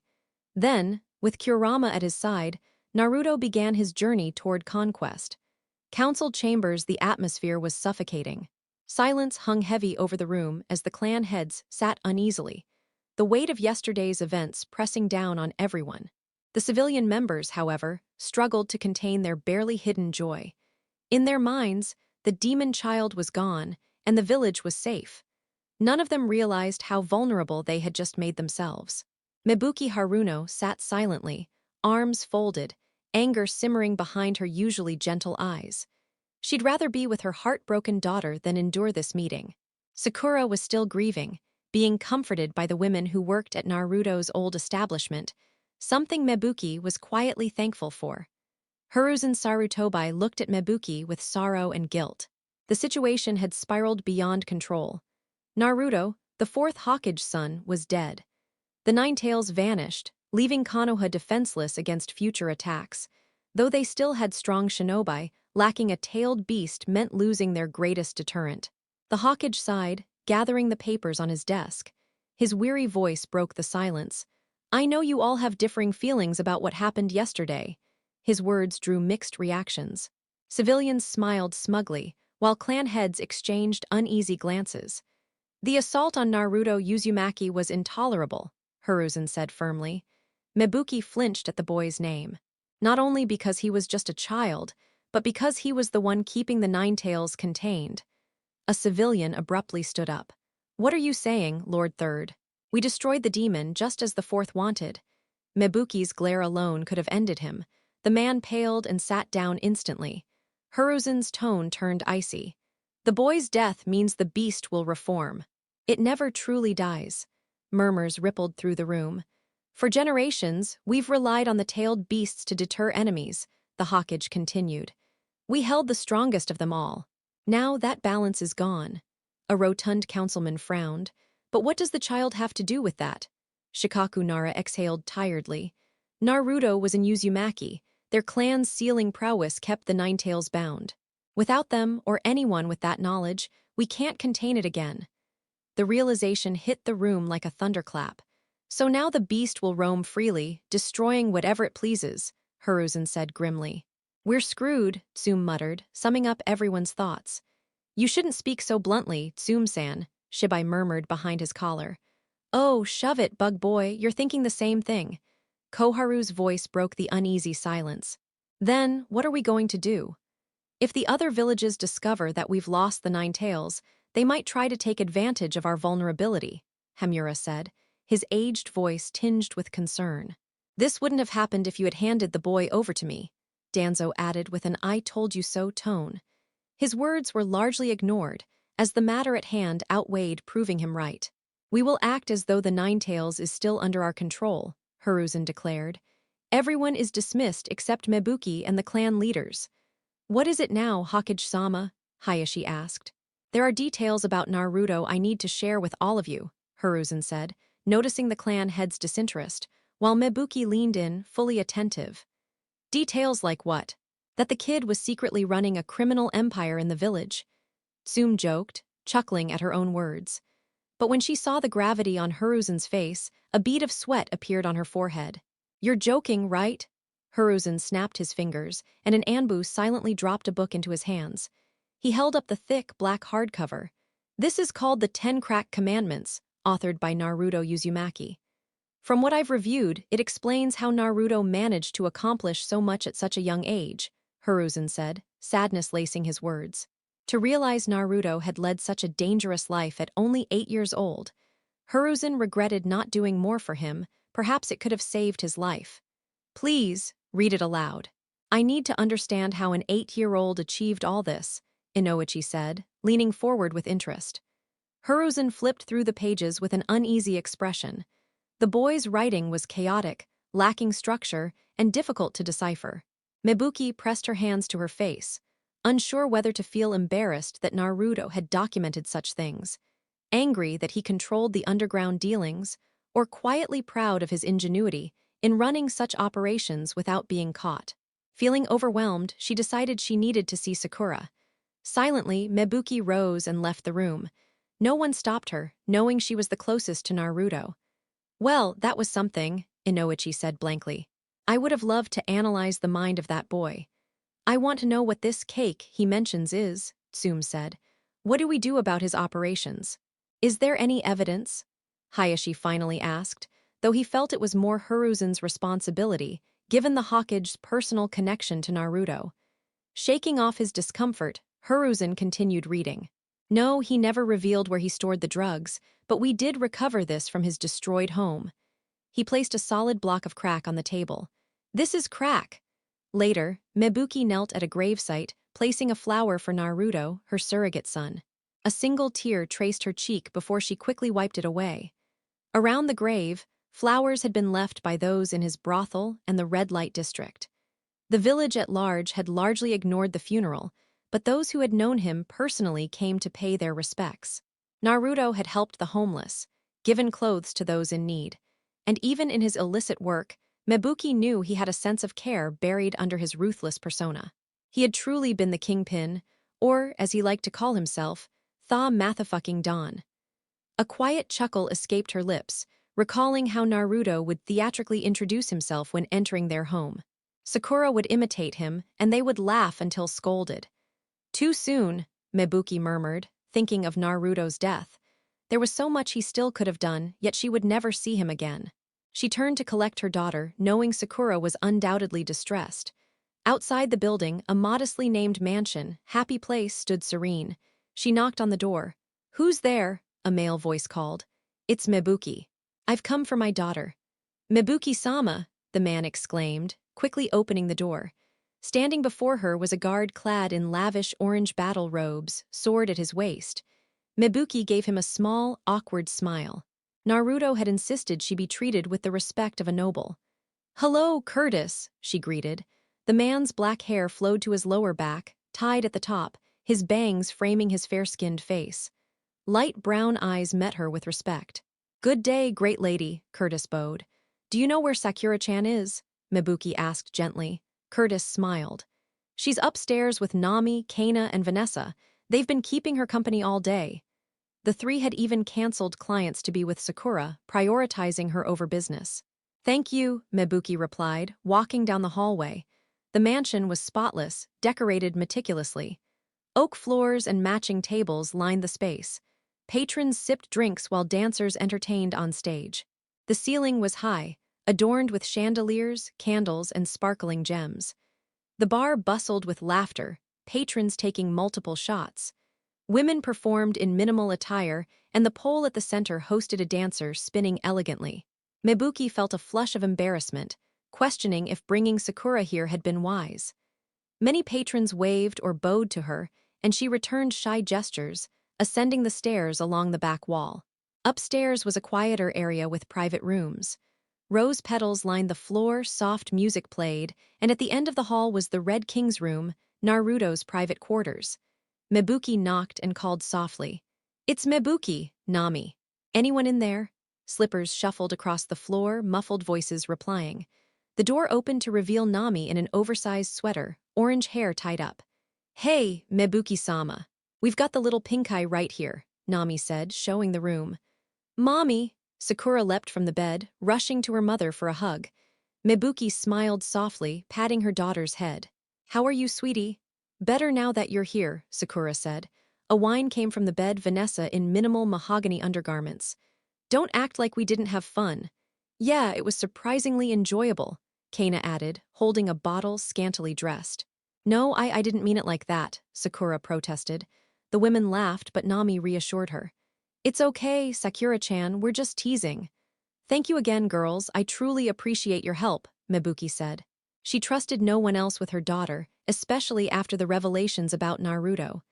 Then, with Kurama at his side, Naruto began his journey toward conquest. Council chambers, the atmosphere was suffocating. Silence hung heavy over the room as the clan heads sat uneasily, the weight of yesterday's events pressing down on everyone. The civilian members, however, struggled to contain their barely hidden joy. In their minds, the demon child was gone, and the village was safe. None of them realized how vulnerable they had just made themselves. Mebuki Haruno sat silently, arms folded, anger simmering behind her usually gentle eyes. She'd rather be with her heartbroken daughter than endure this meeting. Sakura was still grieving, being comforted by the women who worked at Naruto's old establishment, something Mebuki was quietly thankful for. Hiruzen Sarutobi looked at Mebuki with sorrow and guilt. The situation had spiraled beyond control. Naruto, the fourth Hokage son, was dead. The Nine Tails vanished, leaving Konoha defenseless against future attacks. Though they still had strong shinobi, lacking a tailed beast meant losing their greatest deterrent. The Hokage sighed, gathering the papers on his desk. His weary voice broke the silence. "I know you all have differing feelings about what happened yesterday." His words drew mixed reactions. Civilians smiled smugly, while clan heads exchanged uneasy glances. "The assault on Naruto Uzumaki was intolerable," Hiruzen said firmly. Mebuki flinched at the boy's name. Not only because he was just a child, but because he was the one keeping the Nine Tails contained. A civilian abruptly stood up. "What are you saying, Lord Third? We destroyed the demon just as the fourth wanted." Mebuki's glare alone could have ended him. The man paled and sat down instantly. Hiruzen's tone turned icy. "The boy's death means the beast will reform. It never truly dies." Murmurs rippled through the room. "For generations, we've relied on the tailed beasts to deter enemies," the Hokage continued. "We held the strongest of them all. Now that balance is gone." A rotund councilman frowned. "But what does the child have to do with that?" Shikaku Nara exhaled tiredly. "Naruto was in Uzumaki. Their clan's sealing prowess kept the Nine Tails bound. Without them, or anyone with that knowledge, we can't contain it again." The realization hit the room like a thunderclap. "So now the beast will roam freely, destroying whatever it pleases," Hiruzen said grimly. "We're screwed," Tsume muttered, summing up everyone's thoughts. "You shouldn't speak so bluntly, Tsume-san," Shibai murmured behind his collar. "Oh, shove it, bug boy, you're thinking the same thing." Koharu's voice broke the uneasy silence. "Then, what are we going to do? If the other villages discover that we've lost the Nine Tails, they might try to take advantage of our vulnerability," Hamura said, his aged voice tinged with concern. "This wouldn't have happened if you had handed the boy over to me," Danzo added with an "I told you so" tone. His words were largely ignored, as the matter at hand outweighed proving him right. "We will act as though the Nine Tails is still under our control," Hiruzen declared. "Everyone is dismissed except Mebuki and the clan leaders." "What is it now, Hokage-sama?" Hayashi asked. "There are details about Naruto I need to share with all of you," Hiruzen said, noticing the clan head's disinterest, while Mebuki leaned in, fully attentive. "Details like what?" "That the kid was secretly running a criminal empire in the village." Tsume joked, chuckling at her own words. But when she saw the gravity on Hiruzen's face, a bead of sweat appeared on her forehead. "You're joking, right?" Hiruzen snapped his fingers, and an Anbu silently dropped a book into his hands. He held up the thick, black hardcover. "This is called the 10 Crack Commandments, authored by Naruto Uzumaki. From what I've reviewed, it explains how Naruto managed to accomplish so much at such a young age," Hiruzen said, sadness lacing his words. To realize Naruto had led such a dangerous life at only 8 years old, Hiruzen regretted not doing more for him. Perhaps it could have saved his life. "Please, read it aloud. I need to understand how an 8-year-old achieved all this," Inoichi said, leaning forward with interest. Hiruzen flipped through the pages with an uneasy expression. The boy's writing was chaotic, lacking structure, and difficult to decipher. Mebuki pressed her hands to her face, unsure whether to feel embarrassed that Naruto had documented such things, angry that he controlled the underground dealings, or quietly proud of his ingenuity in running such operations without being caught. Feeling overwhelmed, she decided she needed to see Sakura. Silently, Mebuki rose and left the room. No one stopped her, knowing she was the closest to Naruto. "Well, that was something," Inoichi said blankly. I would have loved to analyze the mind of that boy. I want to know what this cake he mentions is, Tsume said. What do we do about his operations? Is there any evidence? Hayashi finally asked, though he felt it was more Hiruzen's responsibility, given the Hokage's personal connection to Naruto. Shaking off his discomfort, Hiruzen continued reading. No, he never revealed where he stored the drugs, but we did recover this from his destroyed home. He placed a solid block of crack on the table. This is crack. Later, Mebuki knelt at a gravesite, placing a flower for Naruto, her surrogate son. A single tear traced her cheek before she quickly wiped it away. Around the grave, flowers had been left by those in his brothel and the red light district. The village at large had largely ignored the funeral, but those who had known him personally came to pay their respects. Naruto had helped the homeless, given clothes to those in need, and even in his illicit work, Mebuki knew he had a sense of care buried under his ruthless persona. He had truly been the kingpin, or, as he liked to call himself, Tha Mathafucking Don. A quiet chuckle escaped her lips, recalling how Naruto would theatrically introduce himself when entering their home. Sakura would imitate him, and they would laugh until scolded. Too soon, Mebuki murmured, thinking of Naruto's death. There was so much he still could have done, yet she would never see him again. She turned to collect her daughter, knowing Sakura was undoubtedly distressed. Outside the building, a modestly named mansion, Happy Place, stood serene. She knocked on the door. "Who's there?" a male voice called. "It's Mebuki. I've come for my daughter." "Mebuki-sama," the man exclaimed, quickly opening the door. Standing before her was a guard clad in lavish orange battle robes, sword at his waist. Mebuki gave him a small, awkward smile. Naruto had insisted she be treated with the respect of a noble. "Hello, Curtis," she greeted. The man's black hair flowed to his lower back, tied at the top, his bangs framing his fair-skinned face. Light brown eyes met her with respect. "Good day, great lady," Curtis bowed. "Do you know where Sakura-chan is?" Mebuki asked gently. Curtis smiled. "She's upstairs with Nami, Kana, and Vanessa. They've been keeping her company all day." The three had even canceled clients to be with Sakura, prioritizing her over business. "Thank you," Mebuki replied, walking down the hallway. The mansion was spotless, decorated meticulously. Oak floors and matching tables lined the space. Patrons sipped drinks while dancers entertained on stage. The ceiling was high, adorned with chandeliers, candles, and sparkling gems. The bar bustled with laughter, patrons taking multiple shots. Women performed in minimal attire, and the pole at the center hosted a dancer spinning elegantly. Mebuki felt a flush of embarrassment, questioning if bringing Sakura here had been wise. Many patrons waved or bowed to her, and she returned shy gestures, ascending the stairs along the back wall. Upstairs was a quieter area with private rooms. Rose petals lined the floor, soft music played, and at the end of the hall was the Red King's room, Naruto's private quarters. Mebuki knocked and called softly. "It's Mebuki, Nami. Anyone in there?" Slippers shuffled across the floor, muffled voices replying. The door opened to reveal Nami in an oversized sweater, orange hair tied up. "Hey, Mebuki-sama. We've got the little pinkai right here," Nami said, showing the room. "Mommy!" Sakura leapt from the bed, rushing to her mother for a hug. Mebuki smiled softly, patting her daughter's head. "How are you, sweetie?" "Better now that you're here," Sakura said. A whine came from the bed, Vanessa in minimal mahogany undergarments. "Don't act like we didn't have fun." "Yeah, it was surprisingly enjoyable," Kana added, holding a bottle scantily dressed. "No, I didn't mean it like that," Sakura protested. The women laughed, but Nami reassured her. "It's okay, Sakura-chan, we're just teasing." "Thank you again, girls, I truly appreciate your help," Mebuki said. She trusted no one else with her daughter, especially after the revelations about Naruto.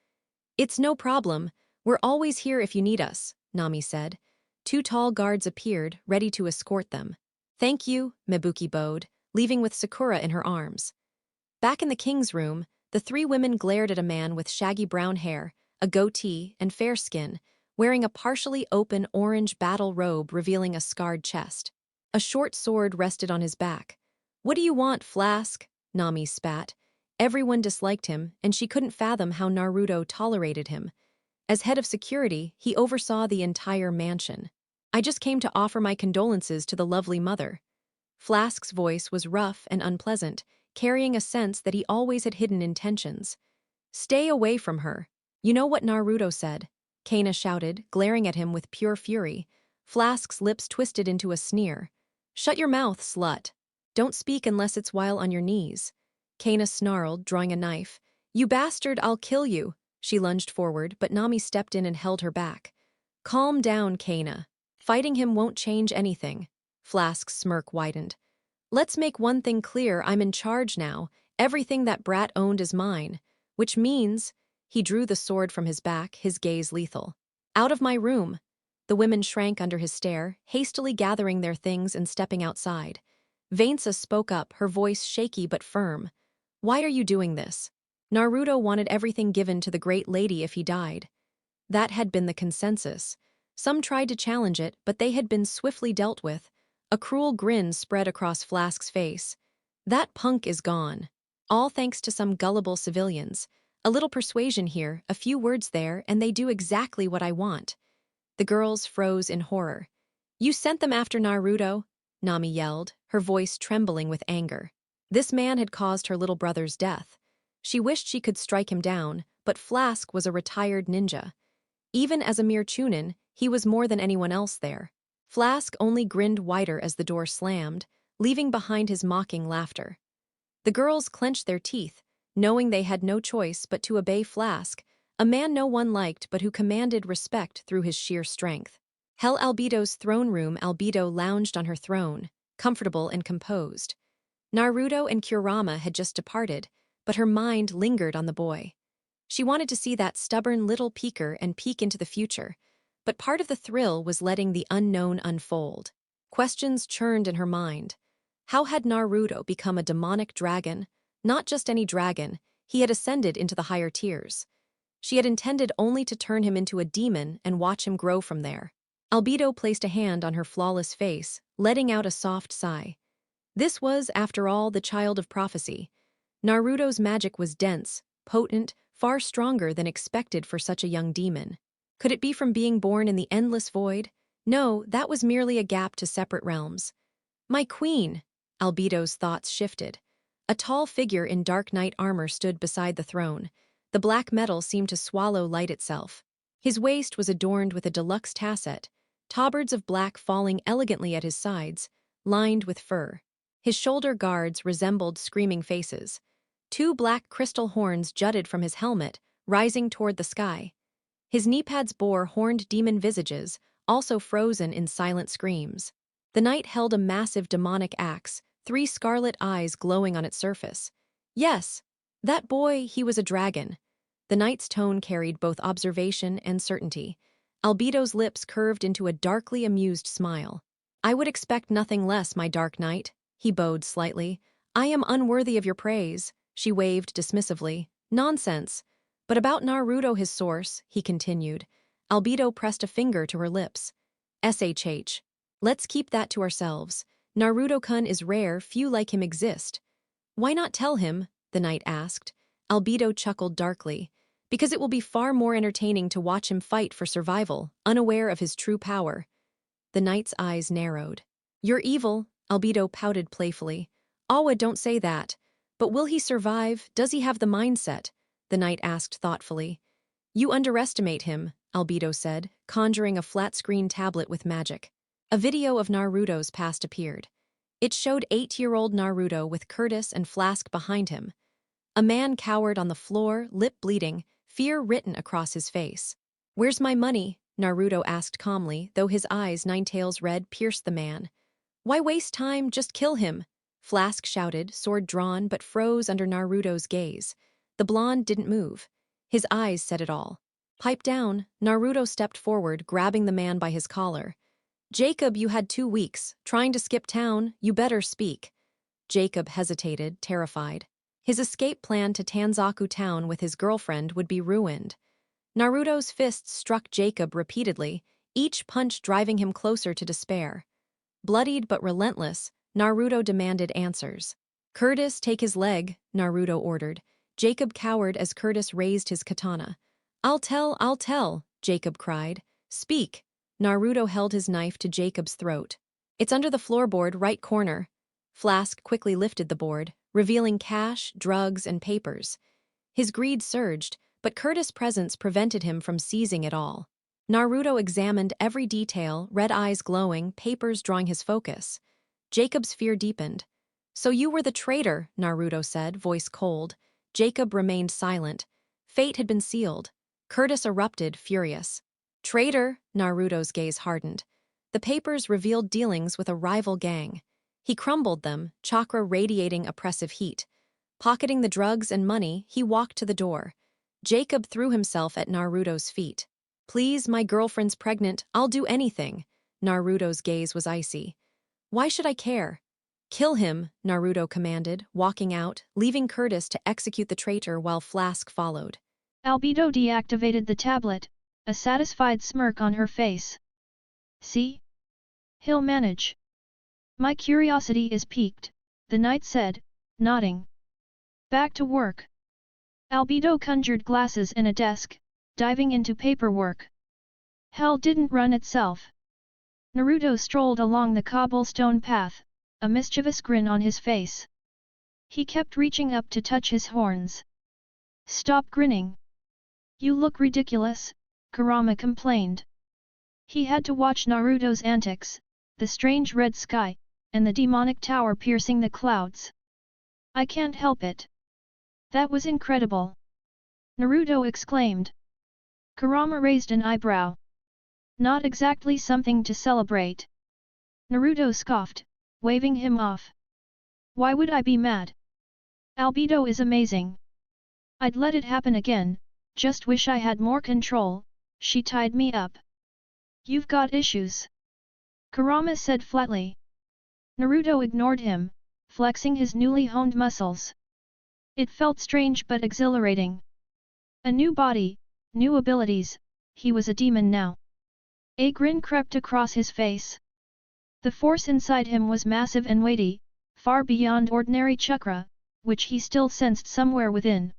"It's no problem, we're always here if you need us," Nami said. Two tall guards appeared, ready to escort them. "Thank you," Mebuki bowed, leaving with Sakura in her arms. Back in the king's room, the three women glared at a man with shaggy brown hair, a goatee, and fair skin, wearing a partially open orange battle robe revealing a scarred chest. A short sword rested on his back. "What do you want, Flask?" Nami spat. Everyone disliked him, and she couldn't fathom how Naruto tolerated him. As head of security, he oversaw the entire mansion. "I just came to offer my condolences to the lovely mother." Flask's voice was rough and unpleasant, carrying a sense that he always had hidden intentions. "Stay away from her. You know what Naruto said," Kana shouted, glaring at him with pure fury. Flask's lips twisted into a sneer. "Shut your mouth, slut. Don't speak unless it's while on your knees." Kana snarled, drawing a knife. "You bastard, I'll kill you." She lunged forward, but Nami stepped in and held her back. "Calm down, Kana. Fighting him won't change anything." Flask's smirk widened. "Let's make one thing clear, I'm in charge now. Everything that brat owned is mine. Which means," he drew the sword from his back, his gaze lethal. "Out of my room." The women shrank under his stare, hastily gathering their things and stepping outside. Vainsa spoke up, her voice shaky but firm. "Why are you doing this?" Naruto wanted everything given to the great lady if he died. That had been the consensus. Some tried to challenge it, but they had been swiftly dealt with. A cruel grin spread across Flask's face. "That punk is gone. All thanks to some gullible civilians. A little persuasion here, a few words there, and they do exactly what I want." The girls froze in horror. "You sent them after Naruto?" Nami yelled, her voice trembling with anger. This man had caused her little brother's death. She wished she could strike him down, but Flask was a retired ninja. Even as a mere chunin, he was more than anyone else there. Flask only grinned wider as the door slammed, leaving behind his mocking laughter. The girls clenched their teeth, knowing they had no choice but to obey Flask, a man no one liked but who commanded respect through his sheer strength. Hell Albedo's throne room. Albedo lounged on her throne, comfortable and composed. Naruto and Kurama had just departed, but her mind lingered on the boy. She wanted to see that stubborn little peeker and peek into the future, but part of the thrill was letting the unknown unfold. Questions churned in her mind. How had Naruto become a demonic dragon? Not just any dragon, he had ascended into the higher tiers. She had intended only to turn him into a demon and watch him grow from there. Albedo placed a hand on her flawless face, letting out a soft sigh. This was, after all, the child of prophecy. Naruto's magic was dense, potent, far stronger than expected for such a young demon. Could it be from being born in the endless void? No, that was merely a gap to separate realms. "My queen!" Albedo's thoughts shifted. A tall figure in dark knight armor stood beside the throne. The black metal seemed to swallow light itself. His waist was adorned with a deluxe tasset, tabards of black falling elegantly at his sides, lined with fur. His shoulder guards resembled screaming faces. Two black crystal horns jutted from his helmet, rising toward the sky. His knee pads bore horned demon visages, also frozen in silent screams. The knight held a massive demonic axe, 3 scarlet eyes glowing on its surface. "Yes, that boy, he was a dragon." The knight's tone carried both observation and certainty. Albedo's lips curved into a darkly amused smile. "I would expect nothing less, my dark knight," he bowed slightly. "I am unworthy of your praise," she waved dismissively. "Nonsense. But about Naruto, his source," he continued. Albedo pressed a finger to her lips. "SHH. Let's keep that to ourselves. Naruto-kun is rare, few like him exist." "Why not tell him?" the knight asked. Albedo chuckled darkly. "Because it will be far more entertaining to watch him fight for survival, unaware of his true power." The knight's eyes narrowed. "You're evil," Albedo pouted playfully. "Awa, don't say that. But will he survive? Does he have the mindset?" the knight asked thoughtfully. "You underestimate him," Albedo said, conjuring a flat-screen tablet with magic. A video of Naruto's past appeared. It showed 8-year-old Naruto with Curtis and Flask behind him. A man cowered on the floor, lip bleeding, fear written across his face. "Where's my money?" Naruto asked calmly, though his eyes, 9-tails red, pierced the man. "Why waste time? Just kill him!" Flask shouted, sword drawn, but froze under Naruto's gaze. The blonde didn't move. His eyes said it all. "Pipe down." Naruto stepped forward, grabbing the man by his collar. "Jacob, you had 2 weeks. Trying to skip town, you better speak." Jacob hesitated, terrified. His escape plan to Tanzaku town with his girlfriend would be ruined. Naruto's fists struck Jacob repeatedly, each punch driving him closer to despair. Bloodied but relentless, Naruto demanded answers. "Curtis, take his leg," Naruto ordered. Jacob cowered as Curtis raised his katana. I'll tell," Jacob cried. "Speak." Naruto held his knife to Jacob's throat. "It's under the floorboard, right corner." Flask quickly lifted the board, revealing cash, drugs, and papers. His greed surged, but Curtis' presence prevented him from seizing it all. Naruto examined every detail, red eyes glowing, papers drawing his focus. Jacob's fear deepened. "So you were the traitor," Naruto said, voice cold. Jacob remained silent. Fate had been sealed. Curtis erupted, furious. "Traitor?" Naruto's gaze hardened. The papers revealed dealings with a rival gang. He crumbled them, chakra radiating oppressive heat. Pocketing the drugs and money, he walked to the door. Jacob threw himself at Naruto's feet. "Please, my girlfriend's pregnant. I'll do anything." Naruto's gaze was icy. "Why should I care?" "Kill him," Naruto commanded, walking out, leaving Curtis to execute the traitor while Flask followed. Albedo deactivated the tablet, a satisfied smirk on her face. "See? He'll manage. My curiosity is piqued," the knight said, nodding. "Back to work." Albedo conjured glasses and a desk, diving into paperwork. Hell didn't run itself. Naruto strolled along the cobblestone path, a mischievous grin on his face. He kept reaching up to touch his horns. "Stop grinning. You look ridiculous," Kurama complained. He had to watch Naruto's antics, the strange red sky, and the demonic tower piercing the clouds. "I can't help it. That was incredible!" Naruto exclaimed. Kurama raised an eyebrow. "Not exactly something to celebrate." Naruto scoffed, waving him off. "Why would I be mad? Albedo is amazing. I'd let it happen again, just wish I had more control. She tied me up." "You've got issues," Kurama said flatly. Naruto ignored him, flexing his newly honed muscles. It felt strange but exhilarating. A new body, new abilities, he was a demon now. A grin crept across his face. The force inside him was massive and weighty, far beyond ordinary chakra, which he still sensed somewhere within.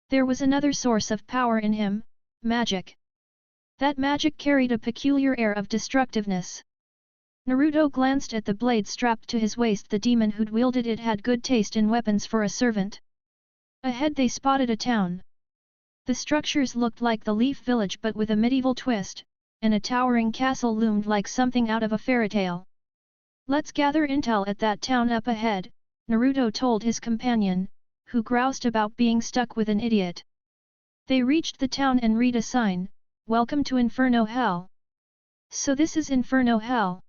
There was another source of power in him, magic. That magic carried a peculiar air of destructiveness. Naruto glanced at the blade strapped to his waist. The demon who'd wielded it had good taste in weapons for a servant. Ahead they spotted a town. The structures looked like the Leaf Village but with a medieval twist, and a towering castle loomed like something out of a fairy tale. "Let's gather intel at that town up ahead," Naruto told his companion, who groused about being stuck with an idiot. They reached the town and read a sign, "Welcome to Inferno Hell." "So this is Inferno Hell?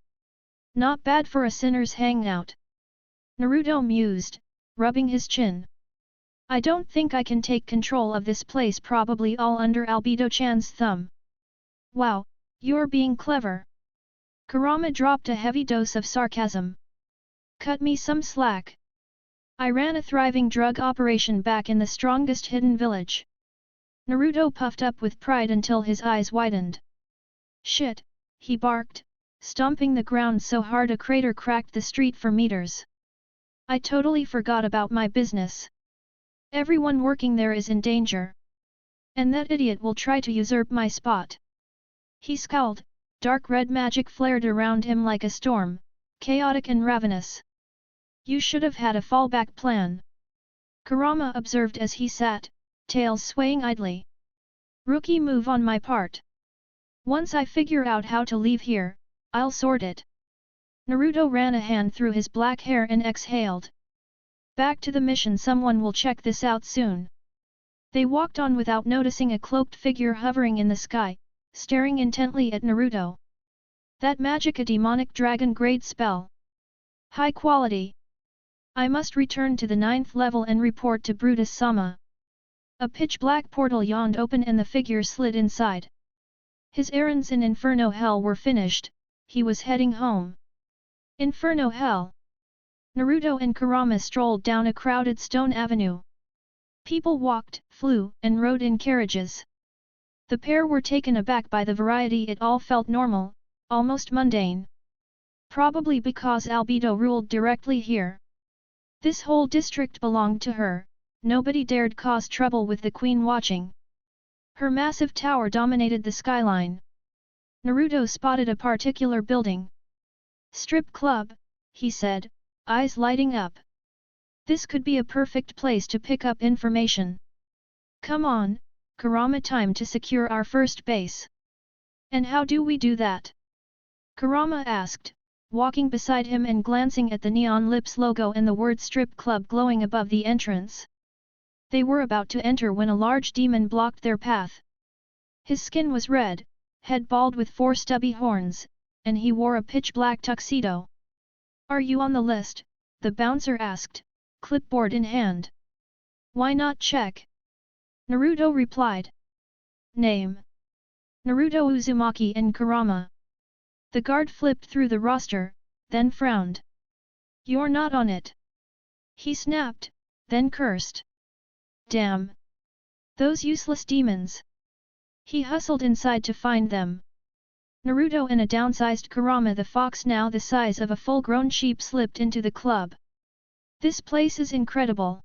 Not bad for a sinner's hangout." Naruto mused, rubbing his chin. "I don't think I can take control of this place, probably all under Albedo-chan's thumb." "Wow, you're being clever." Kurama dropped a heavy dose of sarcasm. "Cut me some slack. I ran a thriving drug operation back in the strongest hidden village." Naruto puffed up with pride until his eyes widened. "Shit," he barked, stomping the ground so hard a crater cracked the street for meters. "I totally forgot about my business. Everyone working there is in danger. And that idiot will try to usurp my spot." He scowled, dark red magic flared around him like a storm, chaotic and ravenous. "You should have had a fallback plan," Kurama observed as he sat, tail swaying idly. "Rookie move on my part. Once I figure out how to leave here, I'll sort it." Naruto ran a hand through his black hair and exhaled. "Back to the mission, someone will check this out soon." They walked on without noticing a cloaked figure hovering in the sky, staring intently at Naruto. "That magic, a demonic dragon-grade spell. High quality. I must return to the 9th level and report to Brutus-sama." A pitch-black portal yawned open and the figure slid inside. His errands in Inferno Hell were finished, he was heading home. Inferno Hell. Naruto and Kurama strolled down a crowded stone avenue. People walked, flew, and rode in carriages. The pair were taken aback by the variety. It all felt normal, almost mundane. Probably because Albedo ruled directly here. This whole district belonged to her, nobody dared cause trouble with the queen watching. Her massive tower dominated the skyline. Naruto spotted a particular building. "Strip club," he said, eyes lighting up. This could be a perfect place to pick up information. Come on, Kurama, time to secure our first base. And how do we do that? Kurama asked, walking beside him and glancing at the Neon Lips logo and the word Strip Club glowing above the entrance. They were about to enter when a large demon blocked their path. His skin was red, head bald with 4 stubby horns, and he wore a pitch-black tuxedo. Are you on the list? The bouncer asked, clipboard in hand. Why not check? Naruto replied. Name: Naruto Uzumaki and Kurama. The guard flipped through the roster, then frowned. You're not on it. He snapped, then cursed. Damn! Those useless demons! He hustled inside to find them. Naruto and a downsized Kurama the fox now the size of a full-grown sheep slipped into the club. This place is incredible.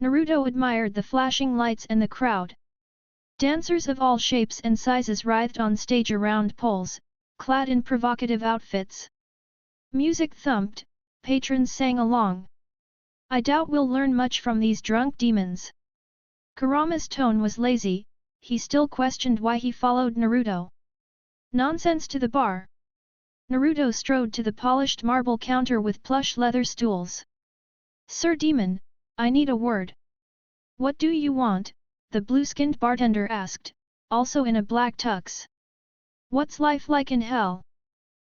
Naruto admired the flashing lights and the crowd. Dancers of all shapes and sizes writhed on stage around poles, clad in provocative outfits. Music thumped, patrons sang along. I doubt we'll learn much from these drunk demons. Kurama's tone was lazy, he still questioned why he followed Naruto. Nonsense to the bar. Naruto strode to the polished marble counter with plush leather stools. Sir Demon, I need a word. What do you want? The blue-skinned bartender asked, also in a black tux. What's life like in hell?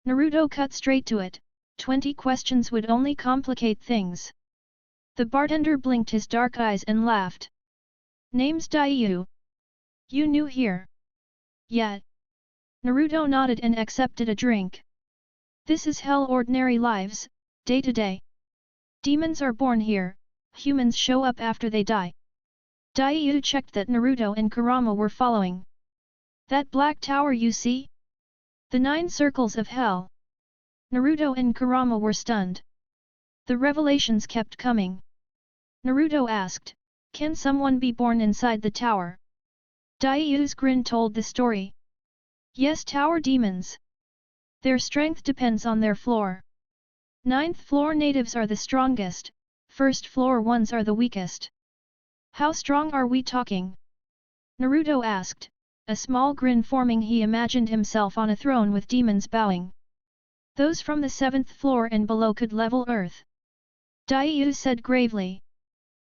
Naruto cut straight to it, 20 questions would only complicate things. The bartender blinked his dark eyes and laughed. Name's Daiyu. You new here? Yeah. Naruto nodded and accepted a drink. This is hell, ordinary lives, day to day. Demons are born here, humans show up after they die. Daiyu checked that Naruto and Kurama were following. That black tower you see? The 9 circles of hell. Naruto and Kurama were stunned. The revelations kept coming. Naruto asked, can someone be born inside the tower? Daiyu's grin told the story. Yes, tower demons. Their strength depends on their floor. 9th floor natives are the strongest, 1st floor ones are the weakest. How strong are we talking? Naruto asked, a small grin forming. He imagined himself on a throne with demons bowing. Those from the 7th floor and below could level earth. Daiyu said gravely.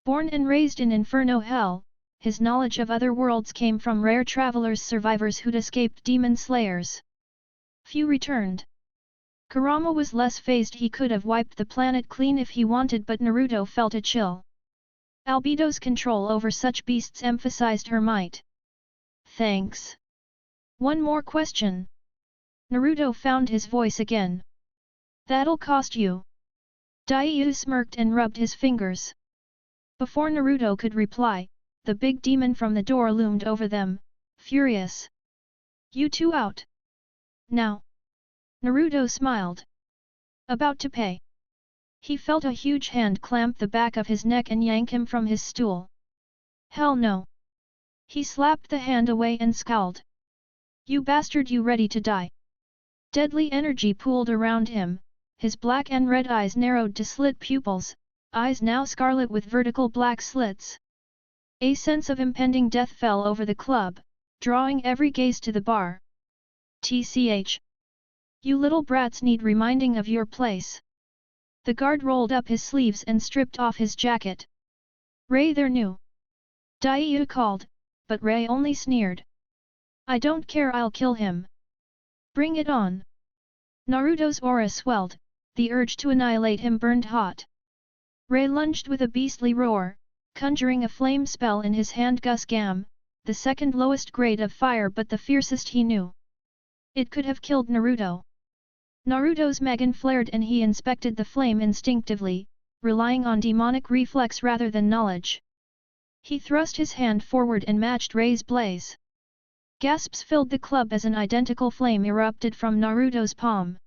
Born and raised in Inferno Hell, his knowledge of other worlds came from rare travelers, survivors who'd escaped demon slayers. Few returned. Kurama was less phased. He could have wiped the planet clean if he wanted, but Naruto felt a chill. Albedo's control over such beasts emphasized her might. Thanks. One more question. Naruto found his voice again. That'll cost you. Daiyu smirked and rubbed his fingers. Before Naruto could reply, the big demon from the door loomed over them, furious. You two out. Now. Naruto smiled. About to pay. He felt a huge hand clamp the back of his neck and yank him from his stool. Hell no. He slapped the hand away and scowled. You bastard, you ready to die? Deadly energy pooled around him, his black and red eyes narrowed to slit pupils, eyes now scarlet with vertical black slits. A sense of impending death fell over the club, drawing every gaze to the bar. TCH. You little brats need reminding of your place. The guard rolled up his sleeves and stripped off his jacket. Ray, they're new. Daiyu called, but Ray only sneered. I don't care, I'll kill him. Bring it on. Naruto's aura swelled, the urge to annihilate him burned hot. Ray lunged with a beastly roar, conjuring a flame spell in his hand. Gam, the second lowest grade of fire but the fiercest he knew. It could have killed Naruto. Naruto's Magen flared and he inspected the flame instinctively, relying on demonic reflex rather than knowledge. He thrust his hand forward and matched Ray's blaze. Gasps filled the club as an identical flame erupted from Naruto's palm.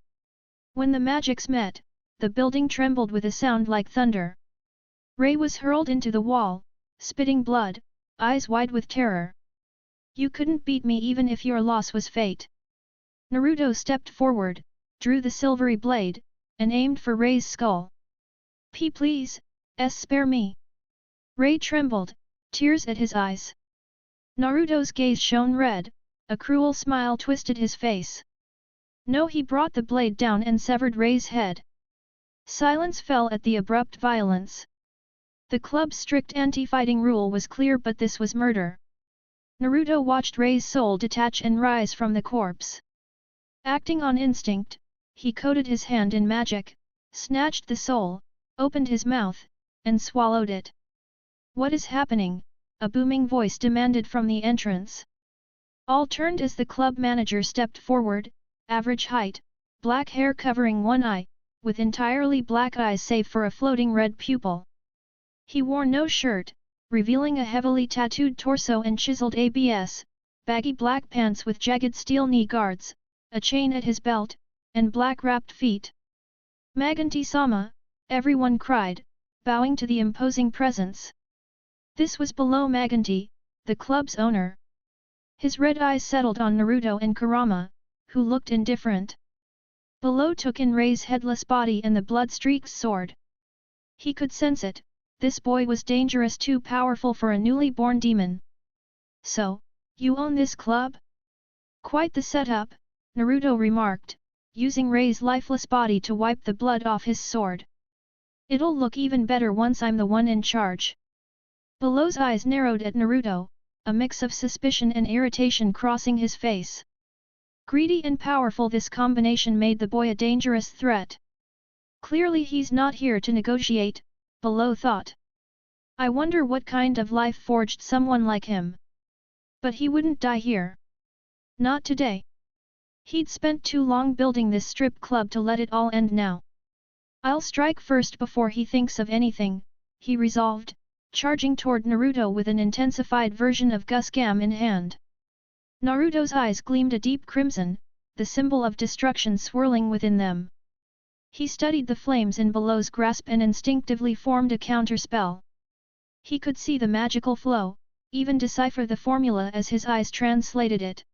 When the magics met, the building trembled with a sound like thunder. Ray was hurled into the wall, spitting blood, eyes wide with terror. You couldn't beat me even if your loss was fate. Naruto stepped forward, drew the silvery blade, and aimed for Ray's skull. Please, spare me. Ray trembled, tears at his eyes. Naruto's gaze shone red, a cruel smile twisted his face. No, he brought the blade down and severed Ray's head. Silence fell at the abrupt violence. The club's strict anti-fighting rule was clear, but this was murder. Naruto watched Ray's soul detach and rise from the corpse. Acting on instinct, he coated his hand in magic, snatched the soul, opened his mouth, and swallowed it. What is happening? A booming voice demanded from the entrance. All turned as the club manager stepped forward, average height, black hair covering one eye, with entirely black eyes save for a floating red pupil. He wore no shirt, revealing a heavily tattooed torso and chiseled abs, baggy black pants with jagged steel knee guards, a chain at his belt, and black wrapped feet. Maganti-sama, everyone cried, bowing to the imposing presence. This was below Maganti, the club's owner. His red eyes settled on Naruto and Kurama, who looked indifferent. Below took in Ray's headless body and the blood-streaked sword. He could sense it, this boy was dangerous, too powerful for a newly born demon. So, you own this club? Quite the setup, Naruto remarked, using Ray's lifeless body to wipe the blood off his sword. It'll look even better once I'm the one in charge. Below's eyes narrowed at Naruto, a mix of suspicion and irritation crossing his face. Greedy and powerful, this combination made the boy a dangerous threat. Clearly he's not here to negotiate, Below thought. I wonder what kind of life forged someone like him. But he wouldn't die here. Not today. He'd spent too long building this strip club to let it all end now. I'll strike first before he thinks of anything, he resolved, charging toward Naruto with an intensified version of Gusgam in hand. Naruto's eyes gleamed a deep crimson, the symbol of destruction swirling within them. He studied the flames in Below's grasp and instinctively formed a counterspell. He could see the magical flow, even decipher the formula as his eyes translated it.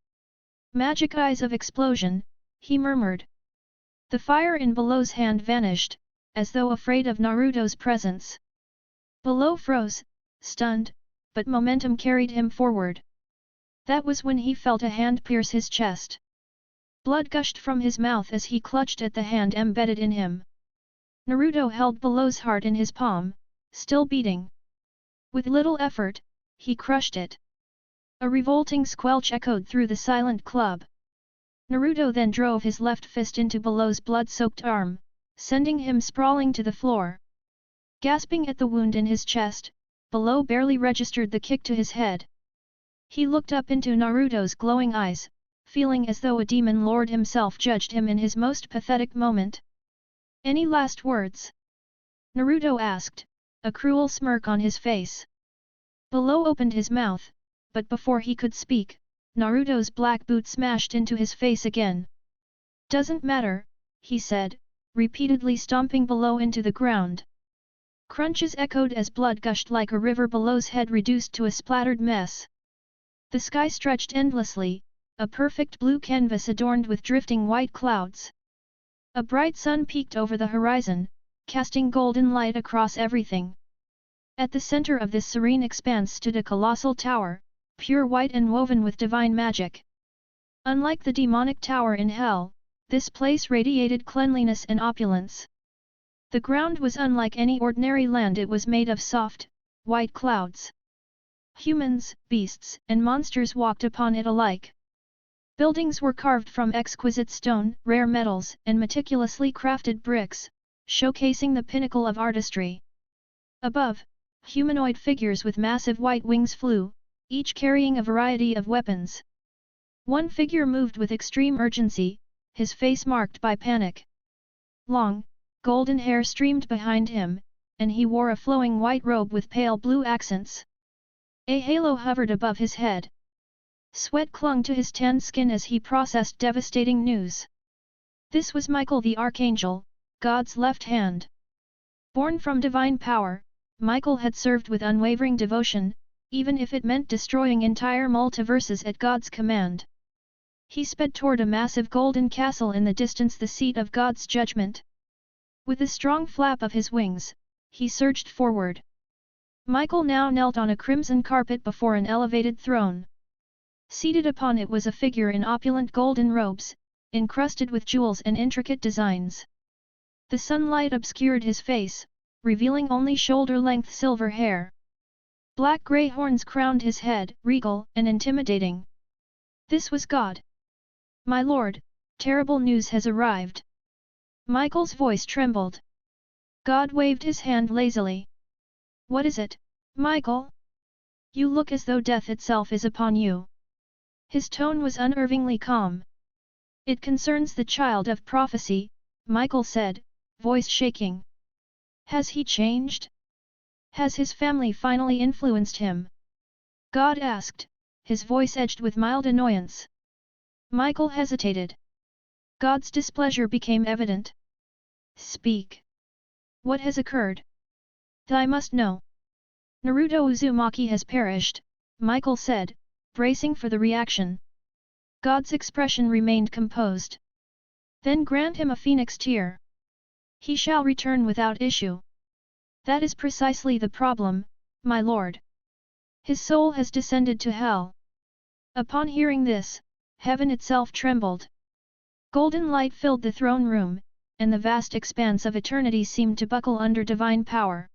Magic eyes of explosion, he murmured. The fire in Below's hand vanished, as though afraid of Naruto's presence. Below froze, stunned, but momentum carried him forward. That was when he felt a hand pierce his chest. Blood gushed from his mouth as he clutched at the hand embedded in him. Naruto held Below's heart in his palm, still beating. With little effort, he crushed it. A revolting squelch echoed through the silent club. Naruto then drove his left fist into Below's blood-soaked arm, sending him sprawling to the floor. Gasping at the wound in his chest, Below barely registered the kick to his head. He looked up into Naruto's glowing eyes, feeling as though a demon lord himself judged him in his most pathetic moment. Any last words? Naruto asked, a cruel smirk on his face. Below opened his mouth, but before he could speak, Naruto's black boot smashed into his face again. Doesn't matter, he said, repeatedly stomping Below into the ground. Crunches echoed as blood gushed like a river. Below's head reduced to a splattered mess. The sky stretched endlessly, a perfect blue canvas adorned with drifting white clouds. A bright sun peeked over the horizon, casting golden light across everything. At the center of this serene expanse stood a colossal tower, pure white and woven with divine magic. Unlike the demonic tower in hell, this place radiated cleanliness and opulence. The ground was unlike any ordinary land. It was made of soft, white clouds. Humans, beasts, and monsters walked upon it alike. Buildings were carved from exquisite stone, rare metals, and meticulously crafted bricks, showcasing the pinnacle of artistry. Above, humanoid figures with massive white wings flew, each carrying a variety of weapons. One figure moved with extreme urgency, his face marked by panic. Long, golden hair streamed behind him, and he wore a flowing white robe with pale blue accents. A halo hovered above his head. Sweat clung to his tanned skin as he processed devastating news. This was Michael the Archangel, God's left hand. Born from divine power, Michael had served with unwavering devotion, even if it meant destroying entire multiverses at God's command. He sped toward a massive golden castle in the distance, the seat of God's judgment. With the strong flap of his wings, he surged forward. Michael now knelt on a crimson carpet before an elevated throne. Seated upon it was a figure in opulent golden robes, encrusted with jewels and intricate designs. The sunlight obscured his face, revealing only shoulder-length silver hair. Black-grey horns crowned his head, regal and intimidating. This was God. My lord, terrible news has arrived. Michael's voice trembled. God waved his hand lazily. What is it, Michael? You look as though death itself is upon you. His tone was unnervingly calm. It concerns the child of prophecy, Michael said, voice shaking. Has he changed? Has his family finally influenced him? God asked, his voice edged with mild annoyance. Michael hesitated. God's displeasure became evident. Speak. What has occurred? I must know. Naruto Uzumaki has perished, Michael said, bracing for the reaction. God's expression remained composed. Then grant him a phoenix tear. He shall return without issue. That is precisely the problem, my lord. His soul has descended to hell. Upon hearing this, heaven itself trembled. Golden light filled the throne room, and the vast expanse of eternity seemed to buckle under divine power.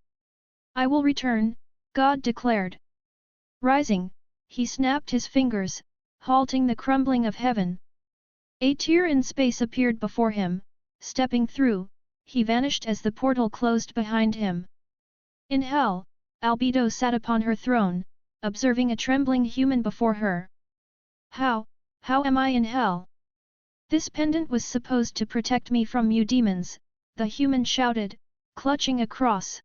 I will return, God declared. Rising, he snapped his fingers, halting the crumbling of heaven. A tear in space appeared before him, stepping through, he vanished as the portal closed behind him. In hell, Albedo sat upon her throne, observing a trembling human before her. How am I in hell? This pendant was supposed to protect me from you demons, the human shouted, clutching a cross.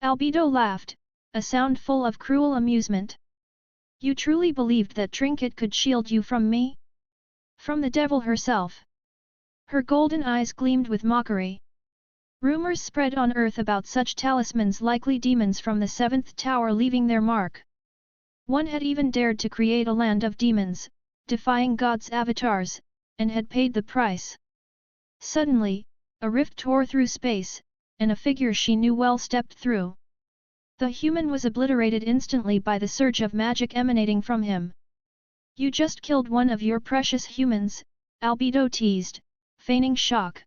Albedo laughed, a sound full of cruel amusement. You truly believed that trinket could shield you from me? From the devil herself. Her golden eyes gleamed with mockery. Rumors spread on earth about such talismans, likely demons from the seventh tower leaving their mark. One had even dared to create a land of demons, defying God's avatars, and had paid the price. Suddenly, a rift tore through space, and a figure she knew well stepped through. The human was obliterated instantly by the surge of magic emanating from him. You just killed one of your precious humans, Albedo teased, feigning shock.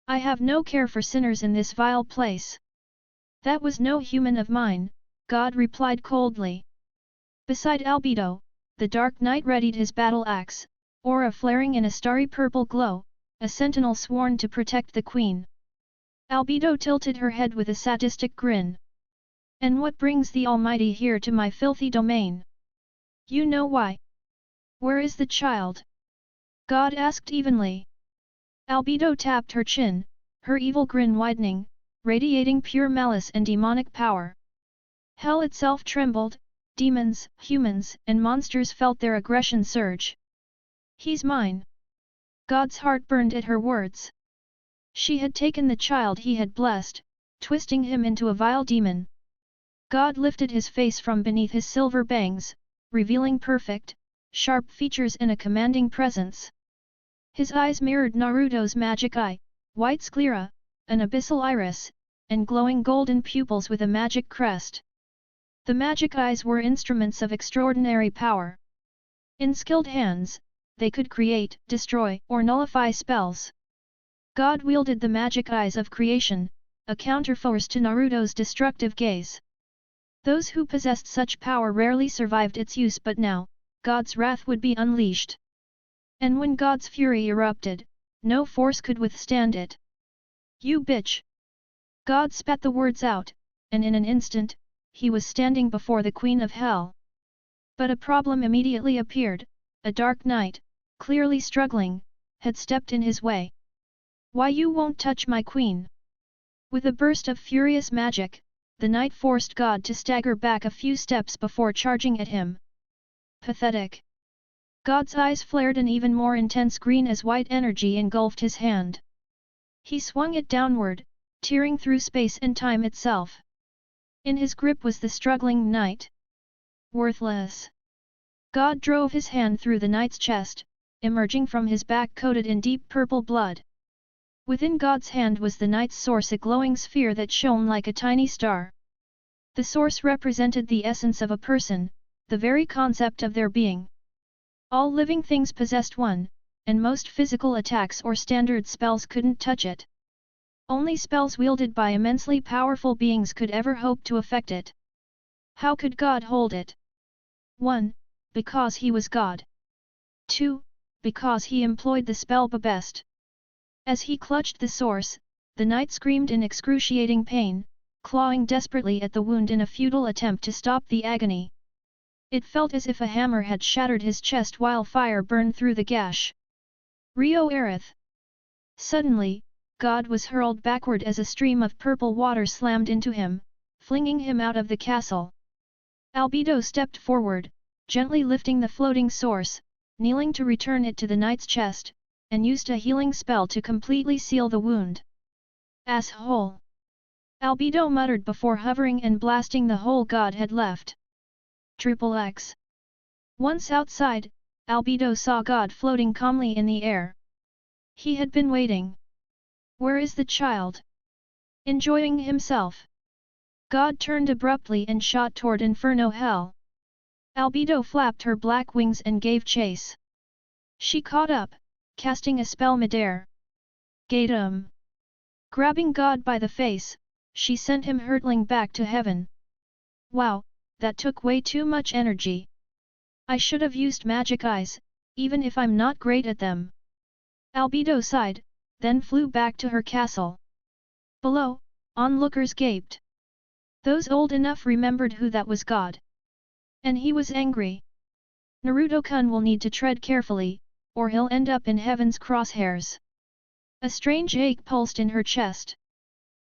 I have no care for sinners in this vile place. That was no human of mine, God replied coldly. Beside Albedo, the Dark Knight readied his battle axe, aura flaring in a starry purple glow, a sentinel sworn to protect the queen. Albedo tilted her head with a sadistic grin. And what brings the Almighty here to my filthy domain? You know why? Where is the child? God asked evenly. Albedo tapped her chin, her evil grin widening, radiating pure malice and demonic power. Hell itself trembled, demons, humans, and monsters felt their aggression surge. He's mine. God's heart burned at her words. She had taken the child he had blessed, twisting him into a vile demon. God lifted his face from beneath his silver bangs, revealing perfect, sharp features and a commanding presence. His eyes mirrored Naruto's magic eye, white sclera, an abyssal iris, and glowing golden pupils with a magic crest. The magic eyes were instruments of extraordinary power. In skilled hands, they could create, destroy, or nullify spells. God wielded the magic eyes of creation, a counterforce to Naruto's destructive gaze. Those who possessed such power rarely survived its use, but now, God's wrath would be unleashed. And when God's fury erupted, no force could withstand it. You bitch! God spat the words out, and in an instant, he was standing before the Queen of Hell. But a problem immediately appeared. A Dark Knight, clearly struggling, had stepped in his way. Why you won't touch my queen? With a burst of furious magic, the knight forced God to stagger back a few steps before charging at him. Pathetic. God's eyes flared an even more intense green as white energy engulfed his hand. He swung it downward, tearing through space and time itself. In his grip was the struggling knight. Worthless. God drove his hand through the knight's chest, emerging from his back coated in deep purple blood. Within God's hand was the Knight's source, a glowing sphere that shone like a tiny star. The source represented the essence of a person, the very concept of their being. All living things possessed one, and most physical attacks or standard spells couldn't touch it. Only spells wielded by immensely powerful beings could ever hope to affect it. How could God hold it? 1. Because he was God. 2. Because he employed the spell best. As he clutched the source, the Knight screamed in excruciating pain, clawing desperately at the wound in a futile attempt to stop the agony. It felt as if a hammer had shattered his chest while fire burned through the gash. Rio Aerith! Suddenly, God was hurled backward as a stream of purple water slammed into him, flinging him out of the castle. Albedo stepped forward, gently lifting the floating source, kneeling to return it to the Knight's chest, and used a healing spell to completely seal the wound. Asshole! Albedo muttered before hovering and blasting the hole God had left. XXX. Once outside, Albedo saw God floating calmly in the air. He had been waiting. Where is the child? Enjoying himself. God turned abruptly and shot toward Inferno Hell. Albedo flapped her black wings and gave chase. She caught up, casting a spell midair. Gatum! Grabbing God by the face, she sent him hurtling back to heaven. Wow, that took way too much energy. I should have used magic eyes, even if I'm not great at them. Albedo sighed, then flew back to her castle. Below, onlookers gaped. Those old enough remembered who that was God. And he was angry. Naruto-kun will need to tread carefully, or he'll end up in heaven's crosshairs. A strange ache pulsed in her chest.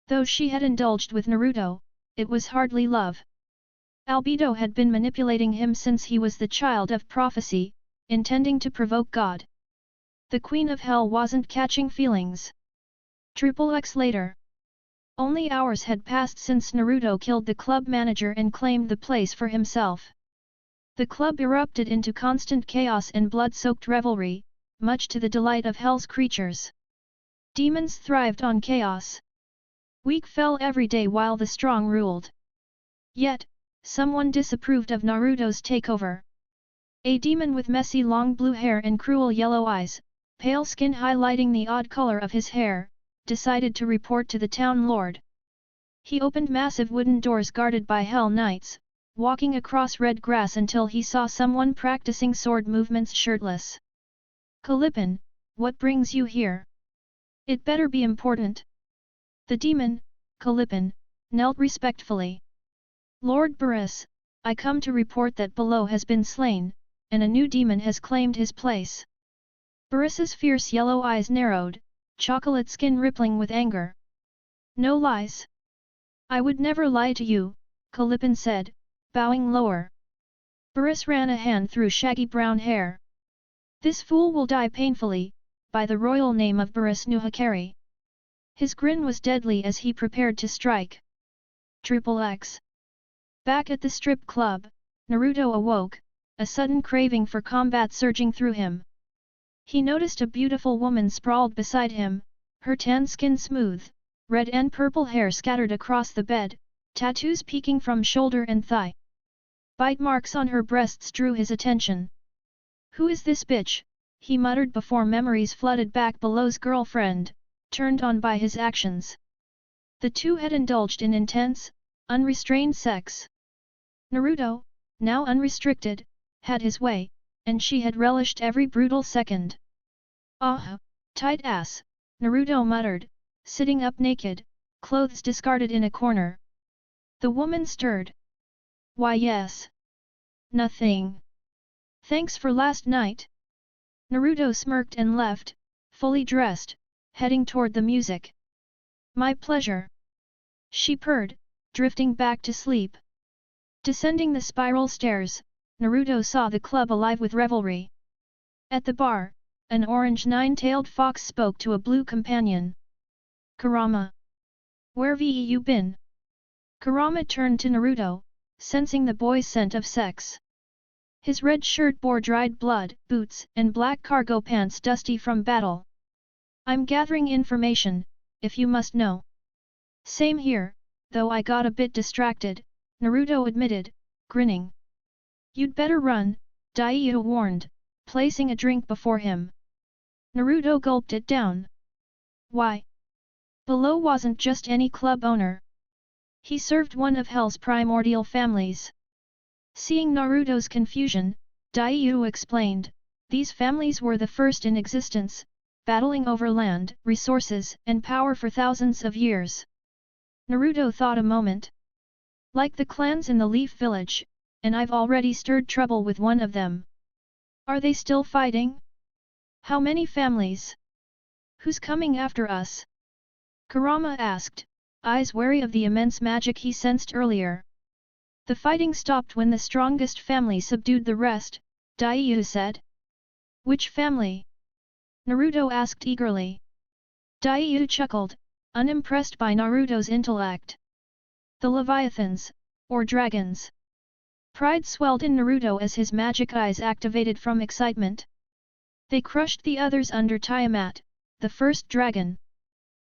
Though she had indulged with Naruto, it was hardly love. Albedo had been manipulating him since he was the child of prophecy, intending to provoke God. The Queen of Hell wasn't catching feelings. XXX later. Only hours had passed since Naruto killed the club manager and claimed the place for himself. The club erupted into constant chaos and blood-soaked revelry, much to the delight of Hell's creatures. Demons thrived on chaos. Weak fell every day while the strong ruled. Yet, someone disapproved of Naruto's takeover. A demon with messy long blue hair and cruel yellow eyes, pale skin highlighting the odd color of his hair, decided to report to the town lord. He opened massive wooden doors guarded by Hell Knights, walking across red grass until he saw someone practicing sword movements shirtless. Kalipin, what brings you here? It better be important. The demon, Kalipin, knelt respectfully. Lord Beerus, I come to report that below has been slain, and a new demon has claimed his place. Beerus's fierce yellow eyes narrowed, chocolate skin rippling with anger. No lies. I would never lie to you, Kalipin said, bowing lower. Beerus ran a hand through shaggy brown hair. This fool will die painfully, by the royal name of Beerus Nuhakari. His grin was deadly as he prepared to strike. XXX. Back at the strip club, Naruto awoke, a sudden craving for combat surging through him. He noticed a beautiful woman sprawled beside him, her tan skin smooth, red and purple hair scattered across the bed, tattoos peeking from shoulder and thigh. Bite marks on her breasts drew his attention. Who is this bitch? He muttered before memories flooded back Below's girlfriend, turned on by his actions. The two had indulged in intense, unrestrained sex. Naruto, now unrestricted, had his way, and she had relished every brutal second. Ah, tight ass, Naruto muttered, sitting up naked, clothes discarded in a corner. The woman stirred. Why yes. Nothing. Thanks for last night. Naruto smirked and left, fully dressed, heading toward the music. My pleasure. She purred, drifting back to sleep. Descending the spiral stairs, Naruto saw the club alive with revelry. At the bar, an orange nine-tailed fox spoke to a blue companion. Kurama. Where've you been? Kurama turned to Naruto, sensing the boy's scent of sex. His red shirt bore dried blood, boots and black cargo pants dusty from battle. I'm gathering information, if you must know. Same here, though I got a bit distracted, Naruto admitted, grinning. You'd better run, Daiyu warned, placing a drink before him. Naruto gulped it down. Why? Below wasn't just any club owner. He served one of Hell's primordial families. Seeing Naruto's confusion, Daiyu explained, these families were the first in existence, battling over land, resources, and power for thousands of years. Naruto thought a moment. Like the clans in the Leaf Village, and I've already stirred trouble with one of them. Are they still fighting? How many families? Who's coming after us? Kurama asked, eyes wary of the immense magic he sensed earlier. The fighting stopped when the strongest family subdued the rest, Daiyu said. Which family? Naruto asked eagerly. Daiyu chuckled, unimpressed by Naruto's intellect. The Leviathans, or dragons. Pride swelled in Naruto as his magic eyes activated from excitement. They crushed the others under Tiamat, the first dragon.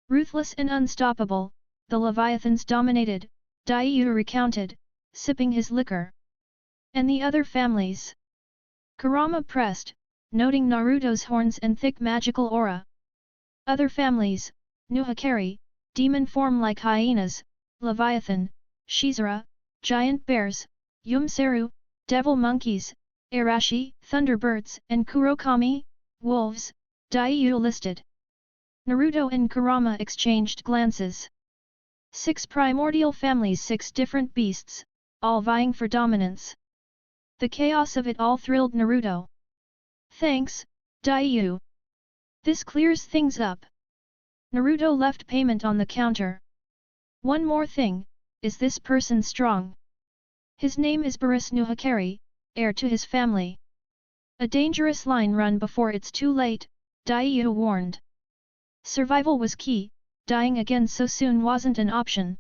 Ruthless and unstoppable, the Leviathans dominated, Daiyu recounted, sipping his liquor. And the other families? Kurama pressed, noting Naruto's horns and thick magical aura. Other families, Nuhakari, demon form like hyenas, Leviathan, Shizura, giant bears, Yumseru, devil monkeys, Arashi, thunderbirds, and Kurokami, wolves, Daiyu listed. Naruto and Kurama exchanged glances. 6 primordial families, 6 different beasts, all vying for dominance. The chaos of it all thrilled Naruto. Thanks, Daiyu. This clears things up. Naruto left payment on the counter. One more thing, is this person strong? His name is Boris Nuhakari, heir to his family. A dangerous line run before it's too late, Daiyu warned. Survival was key, dying again so soon wasn't an option.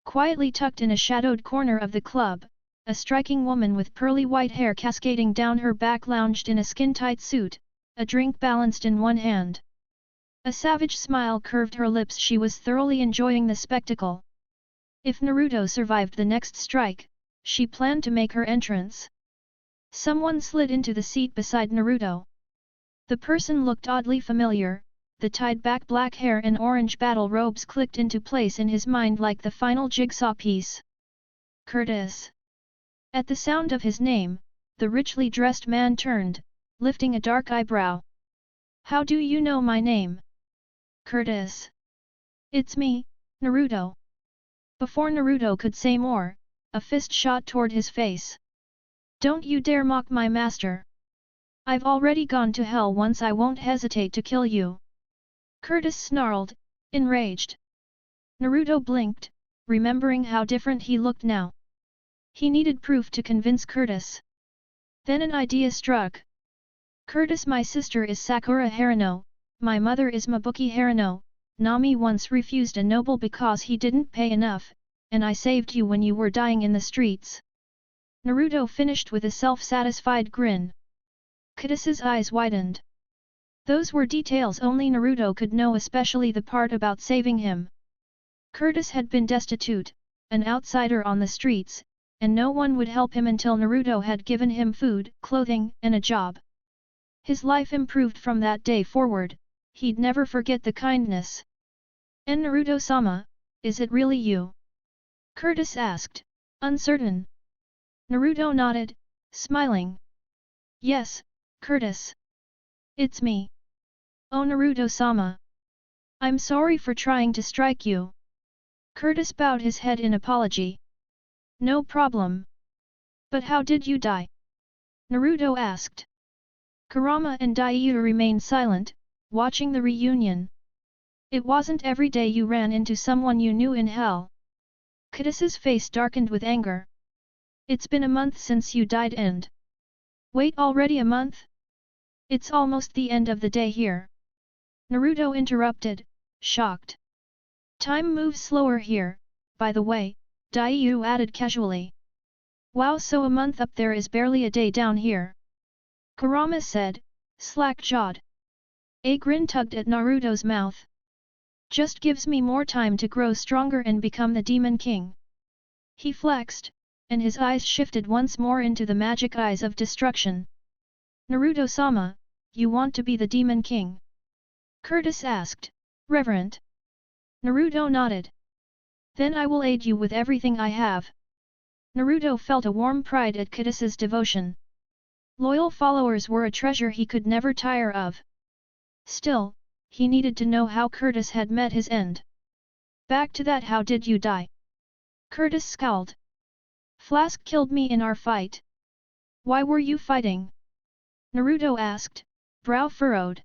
Quietly tucked in a shadowed corner of the club, a striking woman with pearly white hair cascading down her back lounged in a skin-tight suit, a drink balanced in one hand. A savage smile curved her lips. She was thoroughly enjoying the spectacle. If Naruto survived the next strike, she planned to make her entrance. Someone slid into the seat beside Naruto. The person looked oddly familiar, the tied-back black hair and orange battle robes clicked into place in his mind like the final jigsaw piece. Curtis. At the sound of his name, the richly dressed man turned, lifting a dark eyebrow. How do you know my name? Curtis. It's me, Naruto. Before Naruto could say more, a fist shot toward his face. Don't you dare mock my master. I've already gone to hell once. I won't hesitate to kill you. Curtis snarled, enraged. Naruto blinked, remembering how different he looked now. He needed proof to convince Curtis. Then an idea struck. Curtis, my sister is Sakura Harano, my mother is Mabuki Harano. Nami once refused a noble because he didn't pay enough, and I saved you when you were dying in the streets. Naruto finished with a self-satisfied grin. Curtis's eyes widened. Those were details only Naruto could know, especially the part about saving him. Curtis had been destitute, an outsider on the streets, and no one would help him until Naruto had given him food, clothing, and a job. His life improved from that day forward. He'd never forget the kindness. And Naruto-sama, is it really you? Curtis asked, uncertain. Naruto nodded, smiling. Yes, Curtis. It's me. Oh Naruto-sama. I'm sorry for trying to strike you. Curtis bowed his head in apology. No problem. But how did you die? Naruto asked. Kurama and Daiyu remained silent, watching the reunion. It wasn't every day you ran into someone you knew in hell. Curtis's face darkened with anger. It's been a month since you died and... Wait, already a month? It's almost the end of the day here. Naruto interrupted, shocked. Time moves slower here, by the way, Daiyu added casually. Wow, so a month up there is barely a day down here. Kurama said, slack-jawed. A grin tugged at Naruto's mouth. Just gives me more time to grow stronger and become the Demon King. He flexed, and his eyes shifted once more into the magic eyes of destruction. Naruto-sama, you want to be the Demon King? Curtis asked, reverent. Naruto nodded. Then I will aid you with everything I have. Naruto felt a warm pride at Curtis's devotion. Loyal followers were a treasure he could never tire of. Still, he needed to know how Curtis had met his end. Back to that, how did you die? Curtis scowled. Flask killed me in our fight. Why were you fighting? Naruto asked, brow furrowed.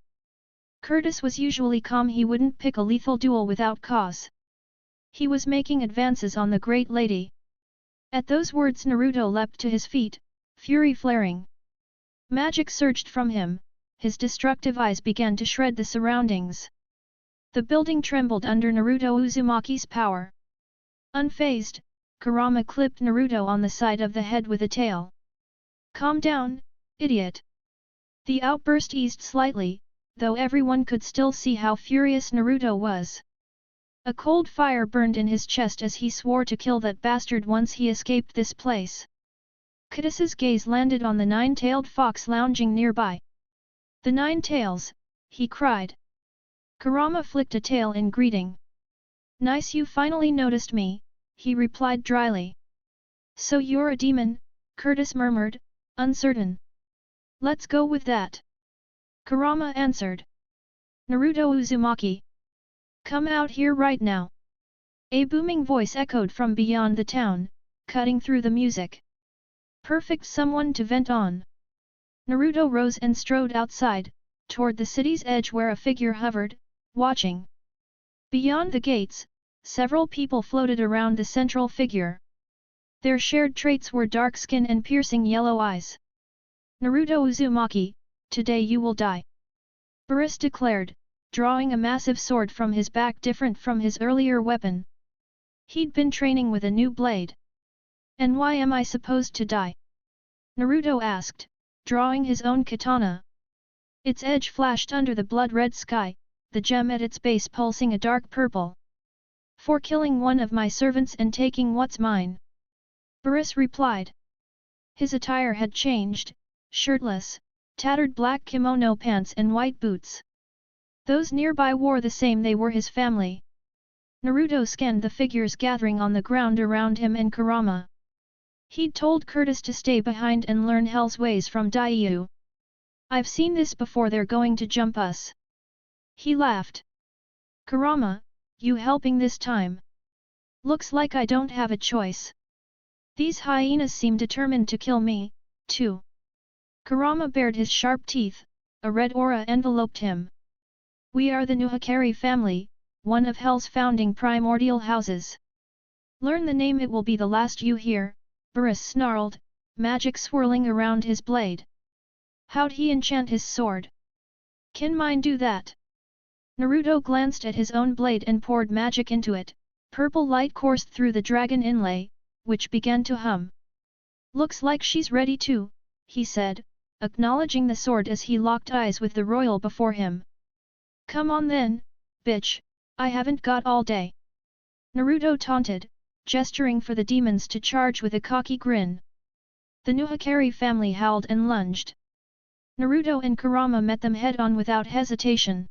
Curtis was usually calm, he wouldn't pick a lethal duel without cause. He was making advances on the great lady. At those words Naruto leapt to his feet, fury flaring. Magic surged from him, his destructive eyes began to shred the surroundings. The building trembled under Naruto Uzumaki's power. Unfazed, Kurama clipped Naruto on the side of the head with a tail. Calm down, idiot. The outburst eased slightly, though everyone could still see how furious Naruto was. A cold fire burned in his chest as he swore to kill that bastard once he escaped this place. Curtis's gaze landed on the nine-tailed fox lounging nearby. The nine tails, he cried. Kurama flicked a tail in greeting. Nice, you finally noticed me, he replied dryly. So you're a demon, Curtis murmured, uncertain. Let's go with that. Kurama answered. Naruto Uzumaki. Come out here right now. A booming voice echoed from beyond the town, cutting through the music. Perfect someone to vent on. Naruto rose and strode outside, toward the city's edge where a figure hovered, watching. Beyond the gates, several people floated around the central figure. Their shared traits were dark skin and piercing yellow eyes. Naruto Uzumaki, today you will die. Beerus declared, drawing a massive sword from his back different from his earlier weapon. He'd been training with a new blade. And why am I supposed to die? Naruto asked, drawing his own katana. Its edge flashed under the blood-red sky, the gem at its base pulsing a dark purple. For killing one of my servants and taking what's mine. Beerus replied. His attire had changed, shirtless, tattered black kimono pants and white boots. Those nearby wore the same, they were his family. Naruto scanned the figures gathering on the ground around him and Kurama. He'd told Curtis to stay behind and learn Hell's ways from Daiyu. I've seen this before, they're going to jump us. He laughed. Kurama, you helping this time? Looks like I don't have a choice. These hyenas seem determined to kill me, too. Kurama bared his sharp teeth, a red aura enveloped him. We are the Nuhakari family, one of Hell's founding primordial houses. Learn the name, it will be the last you hear, Beerus snarled, magic swirling around his blade. How'd he enchant his sword? Can mine do that? Naruto glanced at his own blade and poured magic into it. Purple light coursed through the dragon inlay, which began to hum. Looks like she's ready too, he said, acknowledging the sword as he locked eyes with the royal before him. Come on then, bitch, I haven't got all day. Naruto taunted, gesturing for the demons to charge with a cocky grin. The Nuhakari family howled and lunged. Naruto and Kurama met them head-on without hesitation.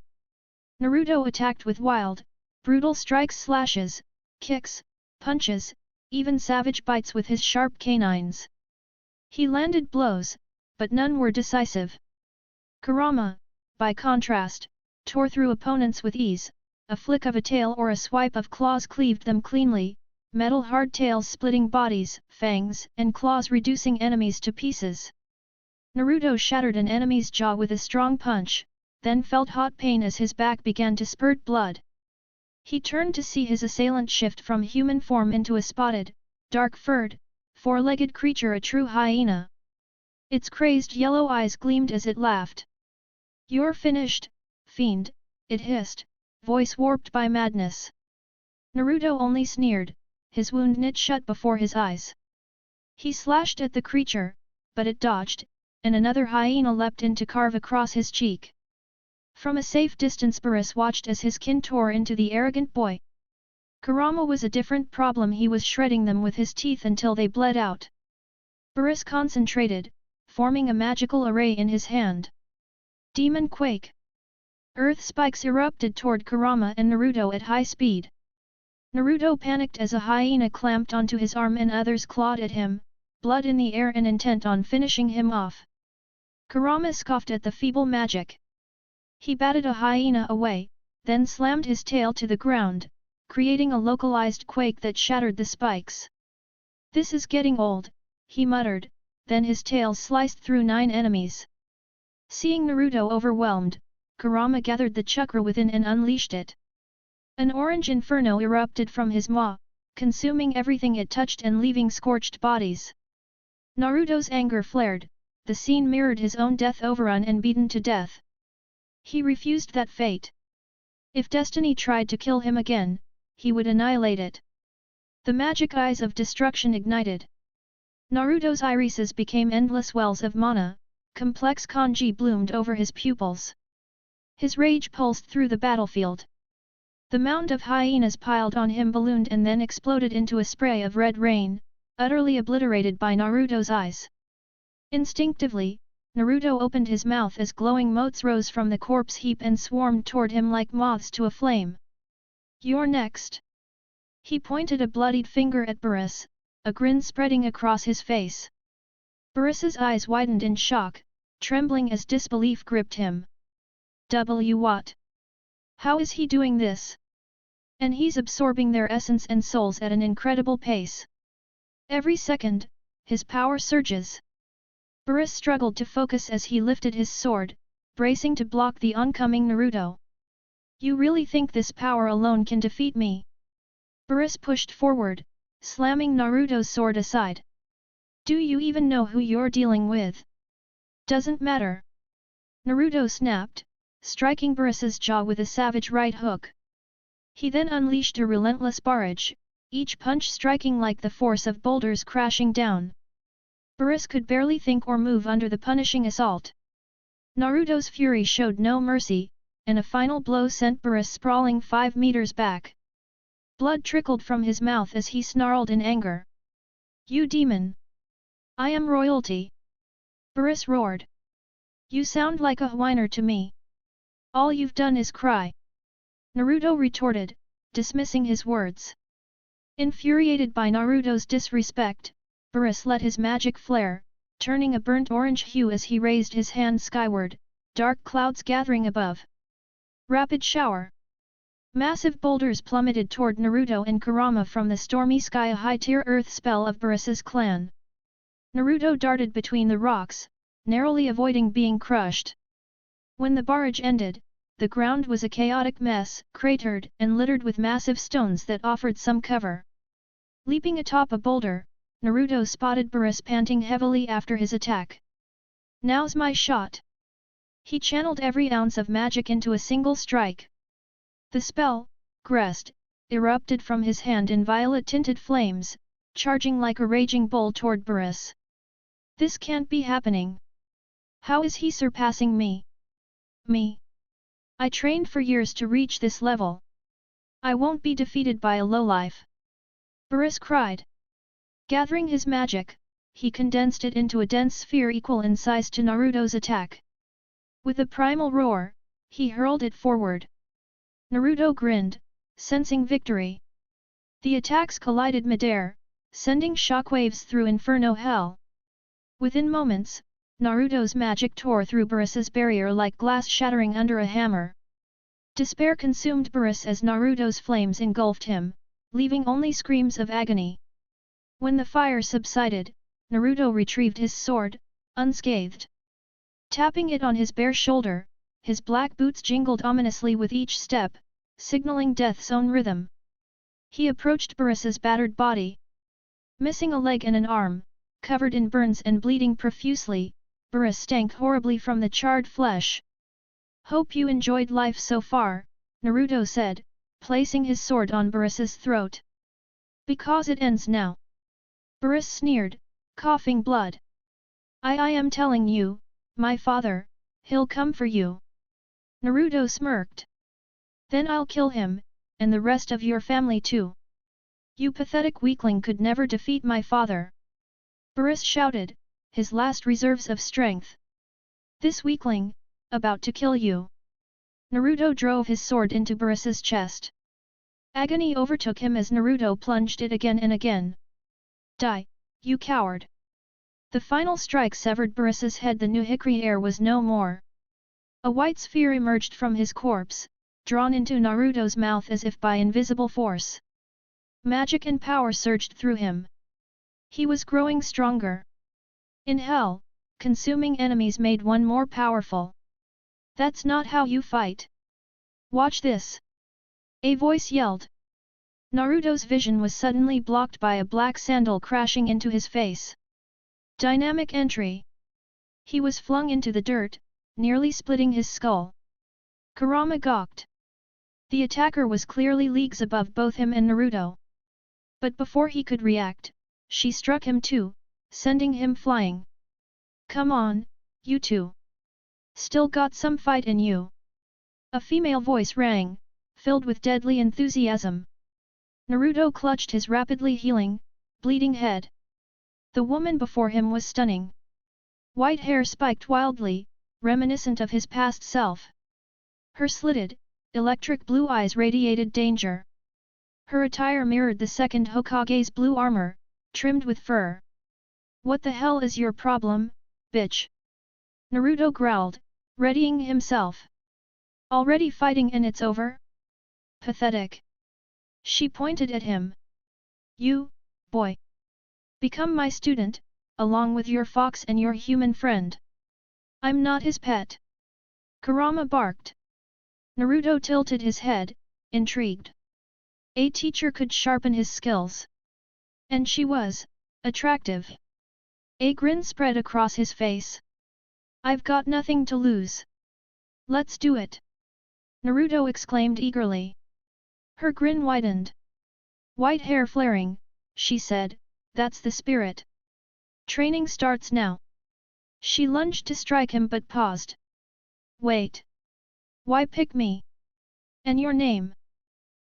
Naruto attacked with wild, brutal strikes, slashes, kicks, punches, even savage bites with his sharp canines. He landed blows, but none were decisive. Kurama, by contrast, tore through opponents with ease. A flick of a tail or a swipe of claws cleaved them cleanly, metal hardtails splitting bodies, fangs and claws reducing enemies to pieces. Naruto shattered an enemy's jaw with a strong punch, then felt hot pain as his back began to spurt blood. He turned to see his assailant shift from human form into a spotted, dark-furred, four-legged creature, a true hyena. Its crazed yellow eyes gleamed as it laughed. You're finished, fiend, it hissed, voice warped by madness. Naruto only sneered, his wound knit shut before his eyes. He slashed at the creature, but it dodged, and another hyena leapt in to carve across his cheek. From a safe distance Boris watched as his kin tore into the arrogant boy. Kurama was a different problem, he was shredding them with his teeth until they bled out. Boris concentrated, forming a magical array in his hand. Demon Quake. Earth spikes erupted toward Kurama and Naruto at high speed. Naruto panicked as a hyena clamped onto his arm and others clawed at him, blood in the air and intent on finishing him off. Kurama scoffed at the feeble magic. He batted a hyena away, then slammed his tail to the ground, creating a localized quake that shattered the spikes. "This is getting old," he muttered, then his tail sliced through 9 enemies. Seeing Naruto overwhelmed, Kurama gathered the chakra within and unleashed it. An orange inferno erupted from his maw, consuming everything it touched and leaving scorched bodies. Naruto's anger flared, the scene mirrored his own death, overrun and beaten to death. He refused that fate. If destiny tried to kill him again, he would annihilate it. The magic eyes of destruction ignited. Naruto's irises became endless wells of mana, complex kanji bloomed over his pupils. His rage pulsed through the battlefield. The mound of hyenas piled on him ballooned and then exploded into a spray of red rain, utterly obliterated by Naruto's eyes. Instinctively, Naruto opened his mouth as glowing motes rose from the corpse heap and swarmed toward him like moths to a flame. "You're next." He pointed a bloodied finger at Boris, a grin spreading across his face. Boris's eyes widened in shock, trembling as disbelief gripped him. What? How is he doing this? And he's absorbing their essence and souls at an incredible pace. Every second, his power surges. Boris struggled to focus as he lifted his sword, bracing to block the oncoming Naruto. "You really think this power alone can defeat me?" Boris pushed forward, slamming Naruto's sword aside. "Do you even know who you're dealing with?" "Doesn't matter." Naruto snapped, striking Boris's jaw with a savage right hook. He then unleashed a relentless barrage, each punch striking like the force of boulders crashing down. Boris could barely think or move under the punishing assault. Naruto's fury showed no mercy, and a final blow sent Boris sprawling 5 meters back. Blood trickled from his mouth as he snarled in anger. "You demon! I am royalty!" Boris roared. "You sound like a whiner to me. All you've done is cry." Naruto retorted, dismissing his words. Infuriated by Naruto's disrespect, Boris let his magic flare, turning a burnt orange hue as he raised his hand skyward, dark clouds gathering above. Rapid shower. Massive boulders plummeted toward Naruto and Kurama from the stormy sky, a high-tier earth spell of Boris's clan. Naruto darted between the rocks, narrowly avoiding being crushed. When the barrage ended, the ground was a chaotic mess, cratered and littered with massive stones that offered some cover. Leaping atop a boulder, Naruto spotted Boris panting heavily after his attack. "Now's my shot." He channeled every ounce of magic into a single strike. The spell, Grest, erupted from his hand in violet-tinted flames, charging like a raging bull toward Boris. "This can't be happening. How is he surpassing me? Me? I trained for years to reach this level. I won't be defeated by a lowlife." Boris cried. Gathering his magic, he condensed it into a dense sphere equal in size to Naruto's attack. With a primal roar, he hurled it forward. Naruto grinned, sensing victory. The attacks collided midair, sending shockwaves through Inferno Hell. Within moments, Naruto's magic tore through Boris's barrier like glass shattering under a hammer. Despair consumed Boris as Naruto's flames engulfed him, leaving only screams of agony. When the fire subsided, Naruto retrieved his sword, unscathed. Tapping it on his bare shoulder, his black boots jingled ominously with each step, signaling death's own rhythm. He approached Boris's battered body. Missing a leg and an arm, covered in burns and bleeding profusely, Boris stank horribly from the charred flesh. "Hope you enjoyed life so far," Naruto said, placing his sword on Boris's throat. "Because it ends now." Boris sneered, coughing blood. I am telling you, my father, he'll come for you." Naruto smirked. Then I'll kill him, and the rest of your family too. You pathetic weakling could never defeat my father. Beerus shouted, his last reserves of strength. This weakling, about to kill you. Naruto drove his sword into Beerus's chest. Agony overtook him as Naruto plunged it again and again. Die, you coward! The final strike severed Beerus's head. The new hickory air was no more. A white sphere emerged from his corpse, drawn into Naruto's mouth as if by invisible force. Magic and power surged through him. He was growing stronger. In hell, consuming enemies made one more powerful. That's not how you fight. Watch this! A voice yelled. Naruto's vision was suddenly blocked by a black sandal crashing into his face. Dynamic entry. He was flung into the dirt, nearly splitting his skull. Kurama gawked. The attacker was clearly leagues above both him and Naruto. But before he could react, she struck him too, sending him flying. Come on, you two. Still got some fight in you. A female voice rang, filled with deadly enthusiasm. Naruto clutched his rapidly healing, bleeding head. The woman before him was stunning. White hair spiked wildly, reminiscent of his past self. Her slitted, electric blue eyes radiated danger. Her attire mirrored the second Hokage's blue armor, trimmed with fur. What the hell is your problem, bitch? Naruto growled, readying himself. Already fighting and it's over? Pathetic. She pointed at him. You, boy. Become my student, along with your fox and your human friend. I'm not his pet. Kurama barked. Naruto tilted his head, intrigued. A teacher could sharpen his skills. And she was attractive. A grin spread across his face. I've got nothing to lose. Let's do it! Naruto exclaimed eagerly. Her grin widened. White hair flaring, she said, that's the spirit. Training starts now. She lunged to strike him but paused. Wait. Why pick me? And your name?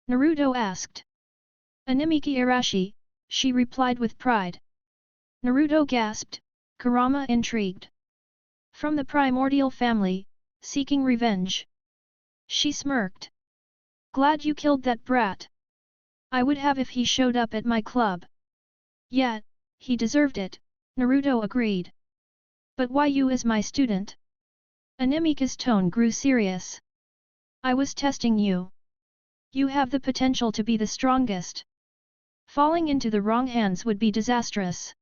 Naruto asked. Anemiki Arashi, she replied with pride. Naruto gasped, Kurama intrigued. From the primordial family, seeking revenge. She smirked. Glad you killed that brat. I would have if he showed up at my club. Yeah, he deserved it, Naruto agreed. But why you as my student? Anemika's tone grew serious. I was testing you. You have the potential to be the strongest. Falling into the wrong hands would be disastrous.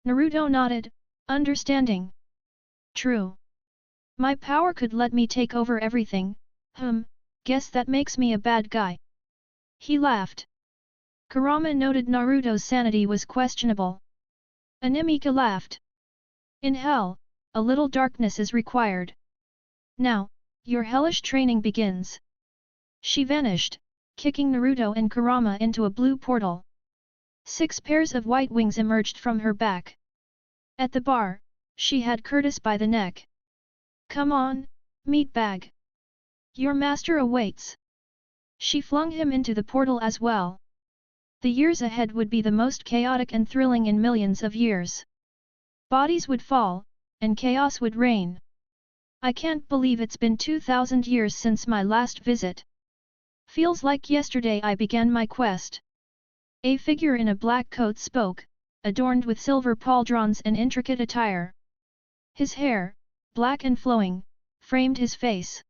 Naruto nodded, understanding. True. My power could let me take over everything, guess that makes me a bad guy. He laughed. Kurama noted Naruto's sanity was questionable. Anemika laughed. In hell, a little darkness is required. Now, your hellish training begins. She vanished, kicking Naruto and Kurama into a blue portal. 6 pairs of white wings emerged from her back. At the bar, she had Curtis by the neck. Come on, meatbag. Your master awaits. She flung him into the portal as well. The years ahead would be the most chaotic and thrilling in millions of years. Bodies would fall, and chaos would reign. I can't believe it's been 2,000 years since my last visit. Feels like yesterday I began my quest. A figure in a black coat spoke, adorned with silver pauldrons and intricate attire. His hair, black and flowing, framed his face.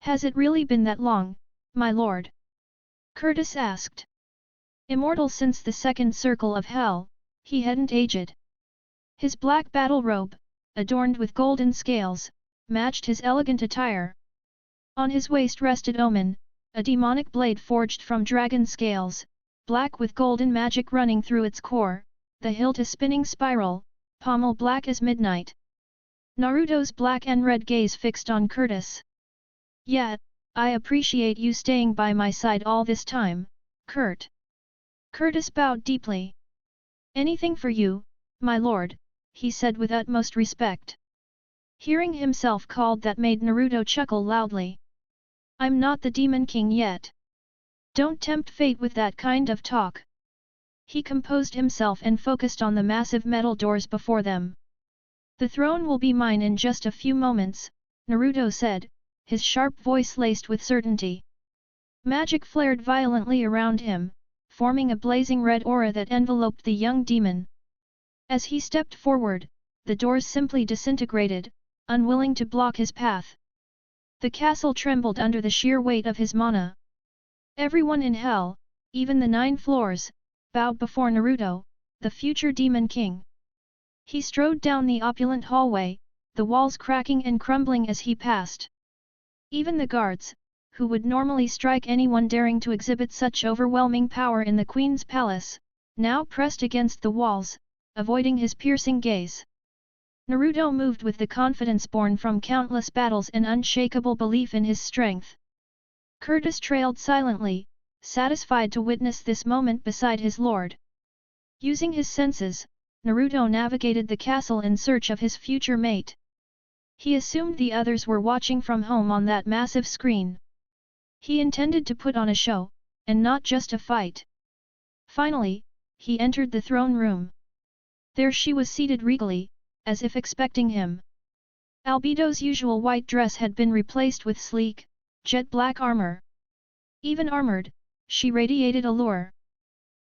Has it really been that long, my lord? Curtis asked. Immortal since the second circle of hell, he hadn't aged. His black battle robe, adorned with golden scales, matched his elegant attire. On his waist rested Omen, a demonic blade forged from dragon scales, black with golden magic running through its core, the hilt a spinning spiral, pommel black as midnight. Naruto's black and red gaze fixed on Curtis. Yeah, I appreciate you staying by my side all this time, Kurt. Curtis bowed deeply. Anything for you, my lord, he said with utmost respect. Hearing himself called that made Naruto chuckle loudly. I'm not the Demon King yet. Don't tempt fate with that kind of talk. He composed himself and focused on the massive metal doors before them. The throne will be mine in just a few moments, Naruto said, his sharp voice laced with certainty. Magic flared violently around him, forming a blazing red aura that enveloped the young demon. As he stepped forward, the doors simply disintegrated, unwilling to block his path. The castle trembled under the sheer weight of his mana. Everyone in hell, even the 9 floors, bowed before Naruto, the future Demon King. He strode down the opulent hallway, the walls cracking and crumbling as he passed. Even the guards, who would normally strike anyone daring to exhibit such overwhelming power in the Queen's palace, now pressed against the walls, avoiding his piercing gaze. Naruto moved with the confidence born from countless battles and unshakable belief in his strength. Curtis trailed silently, satisfied to witness this moment beside his lord. Using his senses, Naruto navigated the castle in search of his future mate. He assumed the others were watching from home on that massive screen. He intended to put on a show, and not just a fight. Finally, he entered the throne room. There she was seated regally, as if expecting him. Albedo's usual white dress had been replaced with sleek, jet-black armor. Even armored, she radiated allure.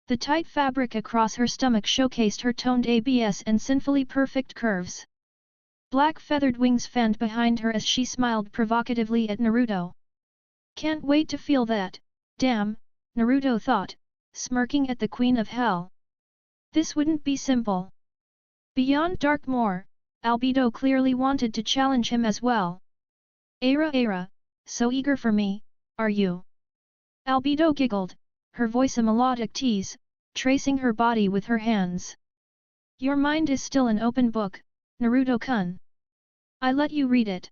The tight fabric across her stomach showcased her toned abs and sinfully perfect curves. Black feathered wings fanned behind her as she smiled provocatively at Naruto. Can't wait to feel that, damn, Naruto thought, smirking at the Queen of Hell. This wouldn't be simple. Beyond Darkmoor, Albedo clearly wanted to challenge him as well. Era, so eager for me, are you? Albedo giggled, her voice a melodic tease, tracing her body with her hands. Your mind is still an open book, Naruto-kun. I let you read it.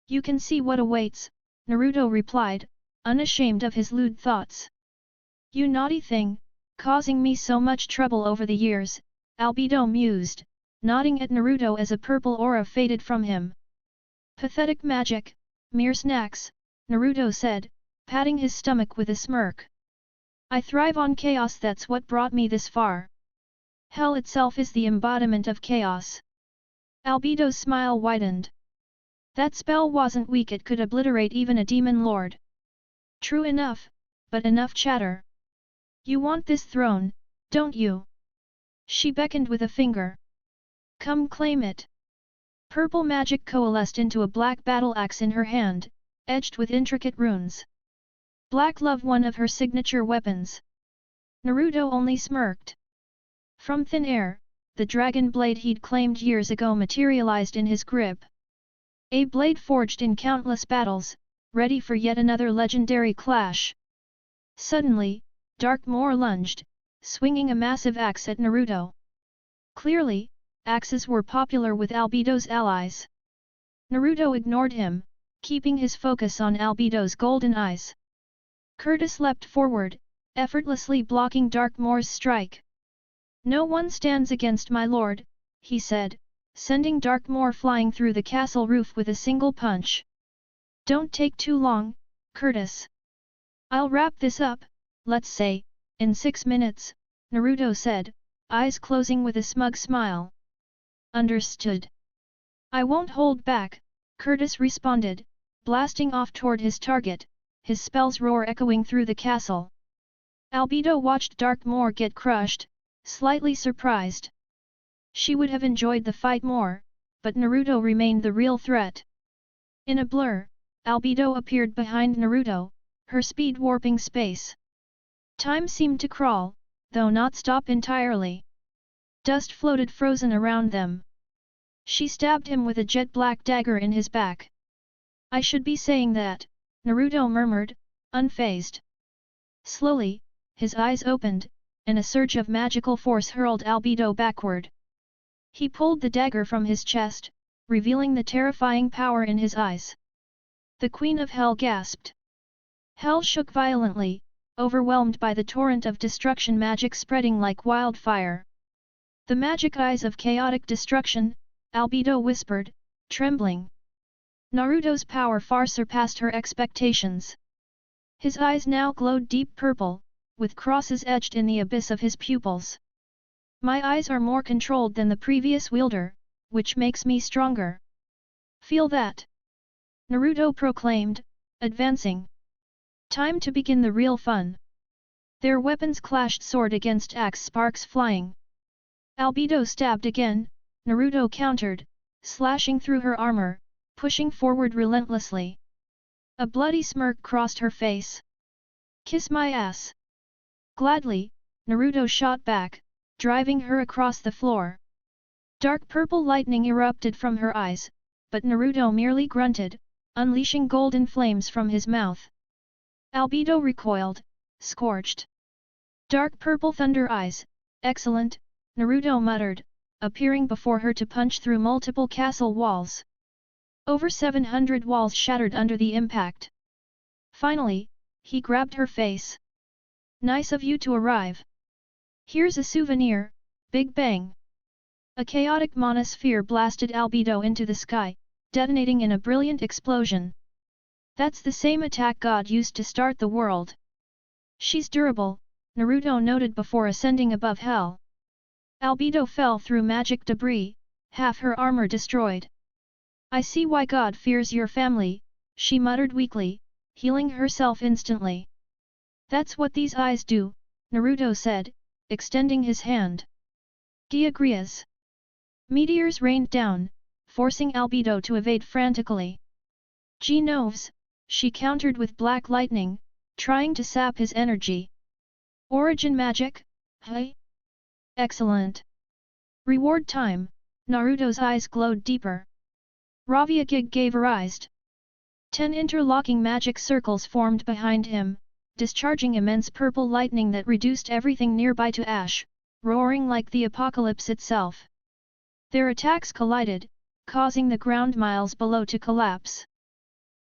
You can see what awaits, Naruto replied, unashamed of his lewd thoughts. You naughty thing, causing me so much trouble over the years, Albedo mused, nodding at Naruto as a purple aura faded from him. Pathetic magic, mere snacks, Naruto said, patting his stomach with a smirk. I thrive on chaos, that's what brought me this far. Hell itself is the embodiment of chaos. Albedo's smile widened. That spell wasn't weak, it could obliterate even a demon lord. True enough, but enough chatter. You want this throne, don't you? She beckoned with a finger. Come claim it. Purple magic coalesced into a black battle axe in her hand, edged with intricate runes. Black love, one of her signature weapons. Naruto only smirked. From thin air, the dragon blade he'd claimed years ago materialized in his grip. A blade forged in countless battles, ready for yet another legendary clash. Suddenly, Darkmoor lunged, swinging a massive axe at Naruto. Clearly, axes were popular with Albedo's allies. Naruto ignored him, keeping his focus on Albedo's golden eyes. Curtis leapt forward, effortlessly blocking Darkmoor's strike. No one stands against my lord, he said, sending Darkmoor flying through the castle roof with a single punch. Don't take too long, Curtis. I'll wrap this up, let's say, in 6 minutes, Naruto said, eyes closing with a smug smile. Understood. I won't hold back, Curtis responded, blasting off toward his target, his spell's roar echoing through the castle. Albedo watched Darkmoor get crushed, slightly surprised. She would have enjoyed the fight more, but Naruto remained the real threat. In a blur, Albedo appeared behind Naruto, her speed warping space. Time seemed to crawl, though not stop entirely. Dust floated frozen around them. She stabbed him with a jet-black dagger in his back. I should be saying that, Naruto murmured, unfazed. Slowly, his eyes opened, and a surge of magical force hurled Albedo backward. He pulled the dagger from his chest, revealing the terrifying power in his eyes. The Queen of Hell gasped. Hell shook violently, overwhelmed by the torrent of destruction magic spreading like wildfire. The magic eyes of chaotic destruction, Albedo whispered, trembling. Naruto's power far surpassed her expectations. His eyes now glowed deep purple, with crosses etched in the abyss of his pupils. My eyes are more controlled than the previous wielder, which makes me stronger. Feel that? Naruto proclaimed, advancing. Time to begin the real fun. Their weapons clashed, sword against axe, sparks flying. Albedo stabbed again, Naruto countered, slashing through her armor, pushing forward relentlessly. A bloody smirk crossed her face. Kiss my ass. Gladly, Naruto shot back, driving her across the floor. Dark purple lightning erupted from her eyes, but Naruto merely grunted, unleashing golden flames from his mouth. Albedo recoiled, scorched. Dark purple thunder eyes, excellent, Naruto muttered, appearing before her to punch through multiple castle walls. Over 700 walls shattered under the impact. Finally, he grabbed her face. Nice of you to arrive. Here's a souvenir, Big Bang. A chaotic monosphere blasted Albedo into the sky, detonating in a brilliant explosion. That's the same attack God used to start the world. She's durable, Naruto noted before ascending above hell. Albedo fell through magic debris, half her armor destroyed. I see why God fears your family, she muttered weakly, healing herself instantly. That's what these eyes do, Naruto said, extending his hand. Diagrias. Meteors rained down, forcing Albedo to evade frantically. G-Noves, she countered with black lightning, trying to sap his energy. Origin magic? Hey? Excellent. Reward time, Naruto's eyes glowed deeper. Ravia Gig gave a rise. 10 interlocking magic circles formed behind him, discharging immense purple lightning that reduced everything nearby to ash, roaring like the apocalypse itself. Their attacks collided, causing the ground miles below to collapse.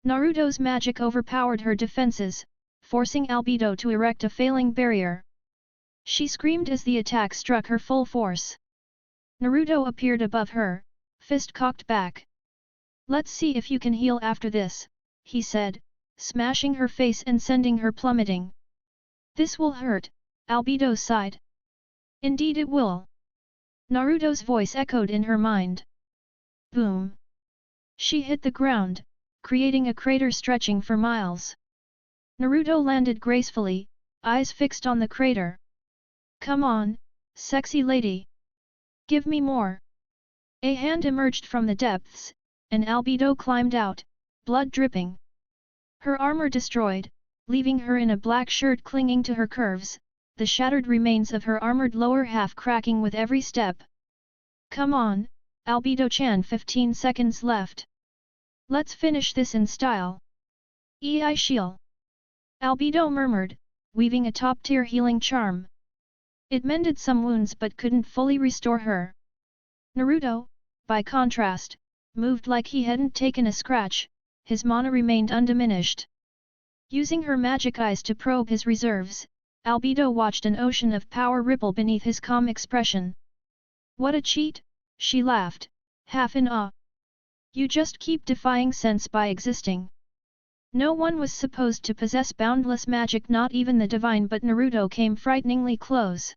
Naruto's magic overpowered her defenses, forcing Albedo to erect a failing barrier. She screamed as the attack struck her full force. Naruto appeared above her, fist cocked back. Let's see if you can heal after this, he said, smashing her face and sending her plummeting. This will hurt, Albedo sighed. Indeed it will. Naruto's voice echoed in her mind. Boom. She hit the ground, creating a crater stretching for miles. Naruto landed gracefully, eyes fixed on the crater. Come on, sexy lady. Give me more. A hand emerged from the depths, and Albedo climbed out, blood dripping. Her armor destroyed, leaving her in a black shirt clinging to her curves, the shattered remains of her armored lower half cracking with every step. Come on, Albedo-chan, 15 seconds left. Let's finish this in style. Ei Shield. Albedo murmured, weaving a top-tier healing charm. It mended some wounds but couldn't fully restore her. Naruto, by contrast, moved like he hadn't taken a scratch, his mana remained undiminished. Using her magic eyes to probe his reserves, Albedo watched an ocean of power ripple beneath his calm expression. What a cheat, she laughed, half in awe. You just keep defying sense by existing. No one was supposed to possess boundless magic, not even the divine, but Naruto came frighteningly close.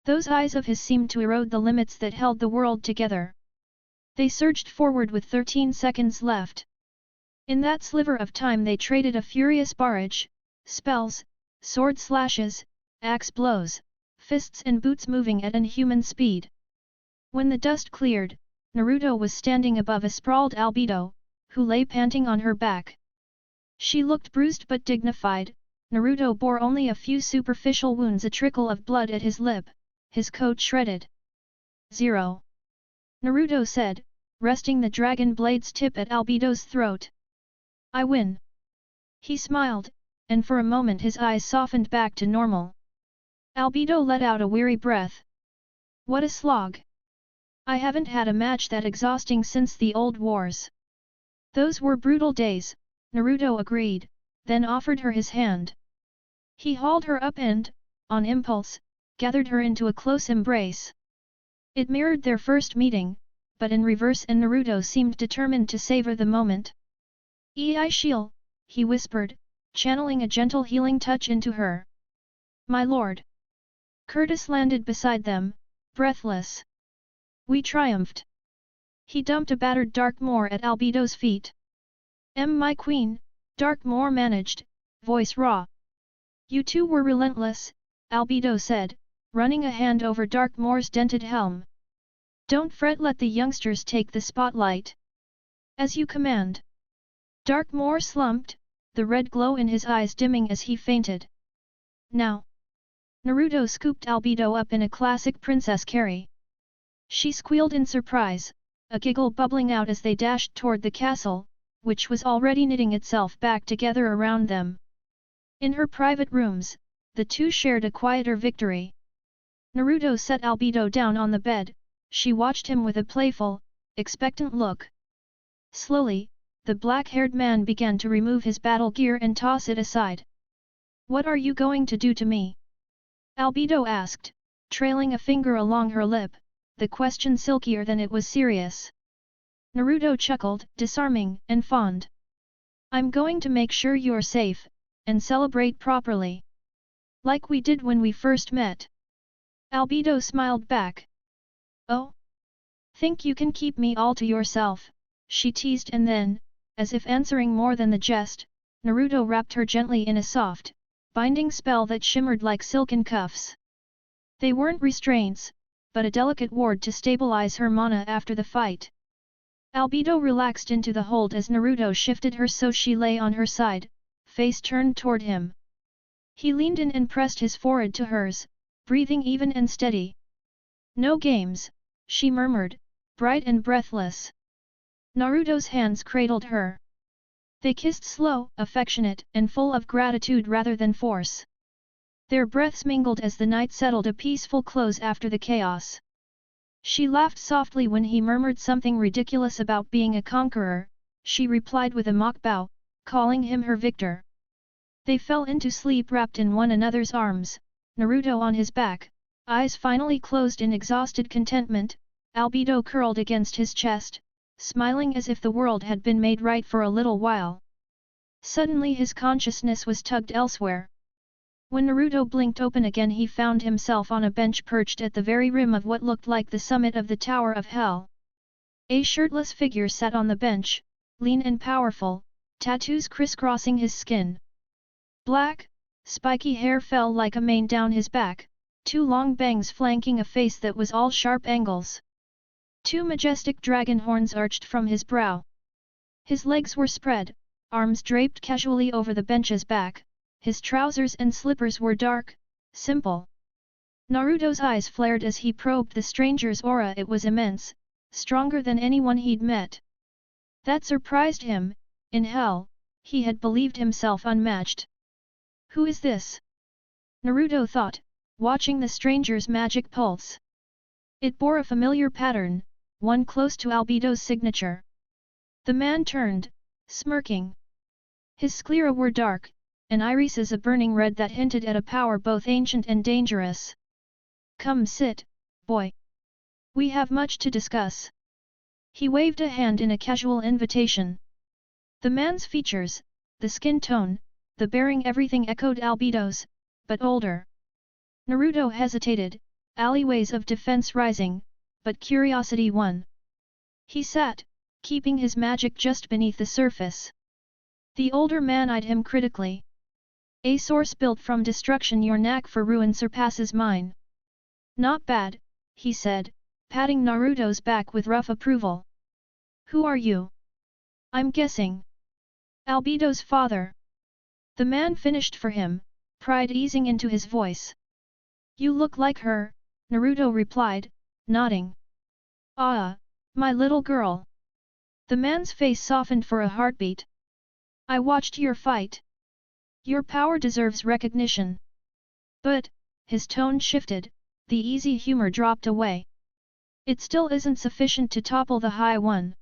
Those eyes of his seemed to erode the limits that held the world together. They surged forward with 13 seconds left. In that sliver of time they traded a furious barrage, spells, sword slashes, axe blows, fists and boots moving at inhuman speed. When the dust cleared, Naruto was standing above a sprawled Albedo, who lay panting on her back. She looked bruised but dignified. Naruto bore only a few superficial wounds, a trickle of blood at his lip, his coat shredded. 0. Naruto said, resting the dragon blade's tip at Albedo's throat. I win. He smiled, and for a moment his eyes softened back to normal. Albedo let out a weary breath. What a slog! I haven't had a match that exhausting since the old wars. Those were brutal days, Naruto agreed, then offered her his hand. He hauled her up and, on impulse, gathered her into a close embrace. It mirrored their first meeting, but in reverse, and Naruto seemed determined to savor the moment. "Ei Shield," he whispered, channeling a gentle healing touch into her. "My lord." Curtis landed beside them, breathless. "We triumphed." He dumped a battered Dark Moor at Albedo's feet. My queen," Dark Moor managed, voice raw. "You two were relentless," Albedo said, running a hand over Dark Moor's dented helm. "Don't fret, let the youngsters take the spotlight. As you command." Dark Moor slumped, the red glow in his eyes dimming as he fainted. "Now." Naruto scooped Albedo up in a classic princess carry. She squealed in surprise, a giggle bubbling out as they dashed toward the castle, which was already knitting itself back together around them. In her private rooms, the two shared a quieter victory. Naruto set Albedo down on the bed, she watched him with a playful, expectant look. Slowly, the black-haired man began to remove his battle gear and toss it aside. "What are you going to do to me?" Albedo asked, trailing a finger along her lip, the question silkier than it was serious. Naruto chuckled, disarming and fond. "I'm going to make sure you're safe, and celebrate properly. Like we did when we first met." Albedo smiled back. "Oh? Think you can keep me all to yourself?" she teased, and then, as if answering more than the jest, Naruto wrapped her gently in a soft, binding spell that shimmered like silken cuffs. They weren't restraints, but a delicate ward to stabilize her mana after the fight. Albedo relaxed into the hold as Naruto shifted her so she lay on her side, face turned toward him. He leaned in and pressed his forehead to hers, breathing even and steady. "No games," she murmured, bright and breathless. Naruto's hands cradled her. They kissed slow, affectionate, and full of gratitude rather than force. Their breaths mingled as the night settled a peaceful close after the chaos. She laughed softly when he murmured something ridiculous about being a conqueror. She replied with a mock bow, calling him her victor. They fell into sleep wrapped in one another's arms, Naruto on his back, eyes finally closed in exhausted contentment, Albedo curled against his chest, smiling as if the world had been made right for a little while. Suddenly his consciousness was tugged elsewhere. When Naruto blinked open again, he found himself on a bench perched at the very rim of what looked like the summit of the Tower of Hell. A shirtless figure sat on the bench, lean and powerful, tattoos crisscrossing his skin. Black, spiky hair fell like a mane down his back, two long bangs flanking a face that was all sharp angles. Two majestic dragon horns arched from his brow. His legs were spread, arms draped casually over the bench's back. His trousers and slippers were dark, simple. Naruto's eyes flared as he probed the stranger's aura. It was immense, stronger than anyone he'd met. That surprised him. In hell, he had believed himself unmatched. Who is this? Naruto thought, watching the stranger's magic pulse. It bore a familiar pattern, one close to Albedo's signature. The man turned, smirking. His sclera were dark, and irises a burning red that hinted at a power both ancient and dangerous. "Come sit, boy. We have much to discuss." He waved a hand in a casual invitation. The man's features, the skin tone, the bearing, everything echoed Albedo's, but older. Naruto hesitated, alleyways of defense rising, but curiosity won. He sat, keeping his magic just beneath the surface. The older man eyed him critically. "A source built from destruction, your knack for ruin surpasses mine." "Not bad," he said, patting Naruto's back with rough approval. "Who are you?" "I'm guessing. Albedo's father." The man finished for him, pride easing into his voice. "You look like her," Naruto replied, nodding. "Ah, my little girl." The man's face softened for a heartbeat. "I watched your fight. Your power deserves recognition." "But," his tone shifted, the easy humor dropped away. "It still isn't sufficient to topple the High One."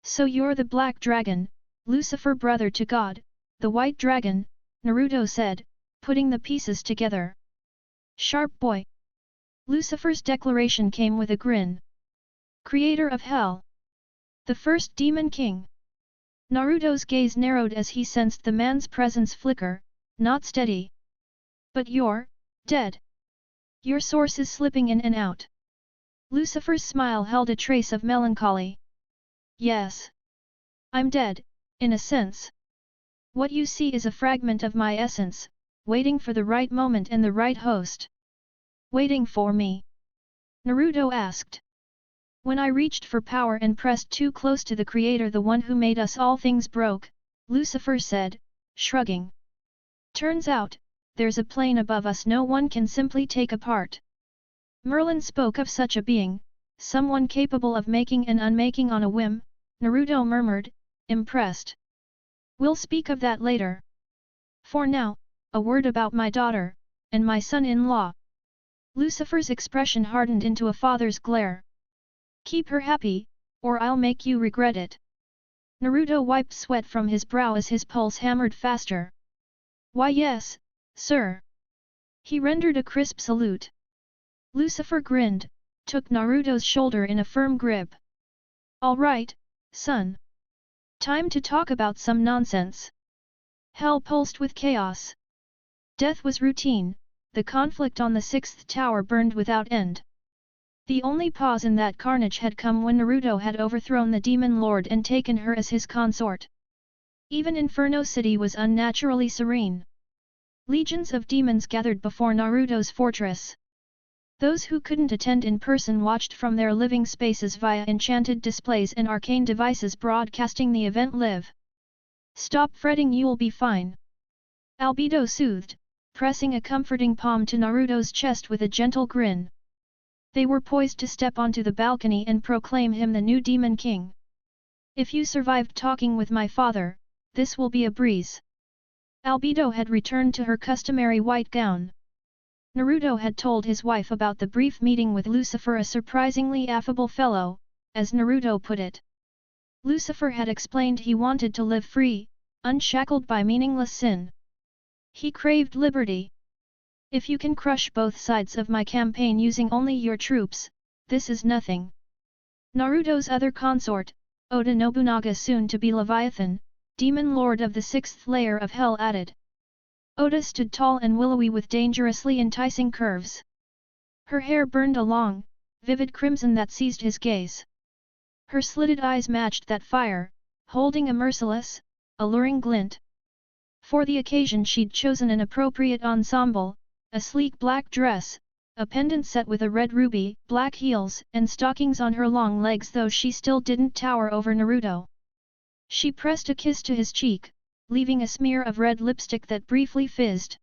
"So you're the Black Dragon, Lucifer brother to God, the White Dragon," Naruto said, putting the pieces together. "Sharp boy." Lucifer's declaration came with a grin. Creator of Hell. The first Demon King. Naruto's gaze narrowed as he sensed the man's presence flicker, not steady. But you're dead. Your source is slipping in and out. Lucifer's smile held a trace of melancholy. Yes. I'm dead, in a sense. What you see is a fragment of my essence, waiting for the right moment and the right host. Waiting for me? Naruto asked. When I reached for power and pressed too close to the Creator, the one who made us all, things broke, Lucifer said, shrugging. Turns out, there's a plane above us no one can simply take apart. Merlin spoke of such a being, someone capable of making and unmaking on a whim, Naruto murmured, impressed. We'll speak of that later. For now, a word about my daughter, and my son-in-law. Lucifer's expression hardened into a father's glare. Keep her happy, or I'll make you regret it. Naruto wiped sweat from his brow as his pulse hammered faster. Why yes, sir. He rendered a crisp salute. Lucifer grinned, took Naruto's shoulder in a firm grip. All right, son. Time to talk about some nonsense. Hell pulsed with chaos. Death was routine, the conflict on the sixth tower burned without end. The only pause in that carnage had come when Naruto had overthrown the Demon Lord and taken her as his consort. Even Inferno City was unnaturally serene. Legions of demons gathered before Naruto's fortress. Those who couldn't attend in person watched from their living spaces via enchanted displays and arcane devices broadcasting the event live. Stop fretting, you'll be fine. Albedo soothed, pressing a comforting palm to Naruto's chest with a gentle grin. They were poised to step onto the balcony and proclaim him the new Demon King. If you survived talking with my father, this will be a breeze. Albedo had returned to her customary white gown. Naruto had told his wife about the brief meeting with Lucifer, a surprisingly affable fellow, as Naruto put it. Lucifer had explained he wanted to live free, unshackled by meaningless sin. He craved liberty. If you can crush both sides of my campaign using only your troops, this is nothing. Naruto's other consort, Oda Nobunaga, soon to be Leviathan, Demon Lord of the sixth layer of Hell, added. Oda stood tall and willowy with dangerously enticing curves. Her hair burned a long, vivid crimson that seized his gaze. Her slitted eyes matched that fire, holding a merciless, alluring glint. For the occasion she'd chosen an appropriate ensemble, a sleek black dress, a pendant set with a red ruby, black heels, and stockings on her long legs, though she still didn't tower over Naruto. She pressed a kiss to his cheek, leaving a smear of red lipstick that briefly fizzed.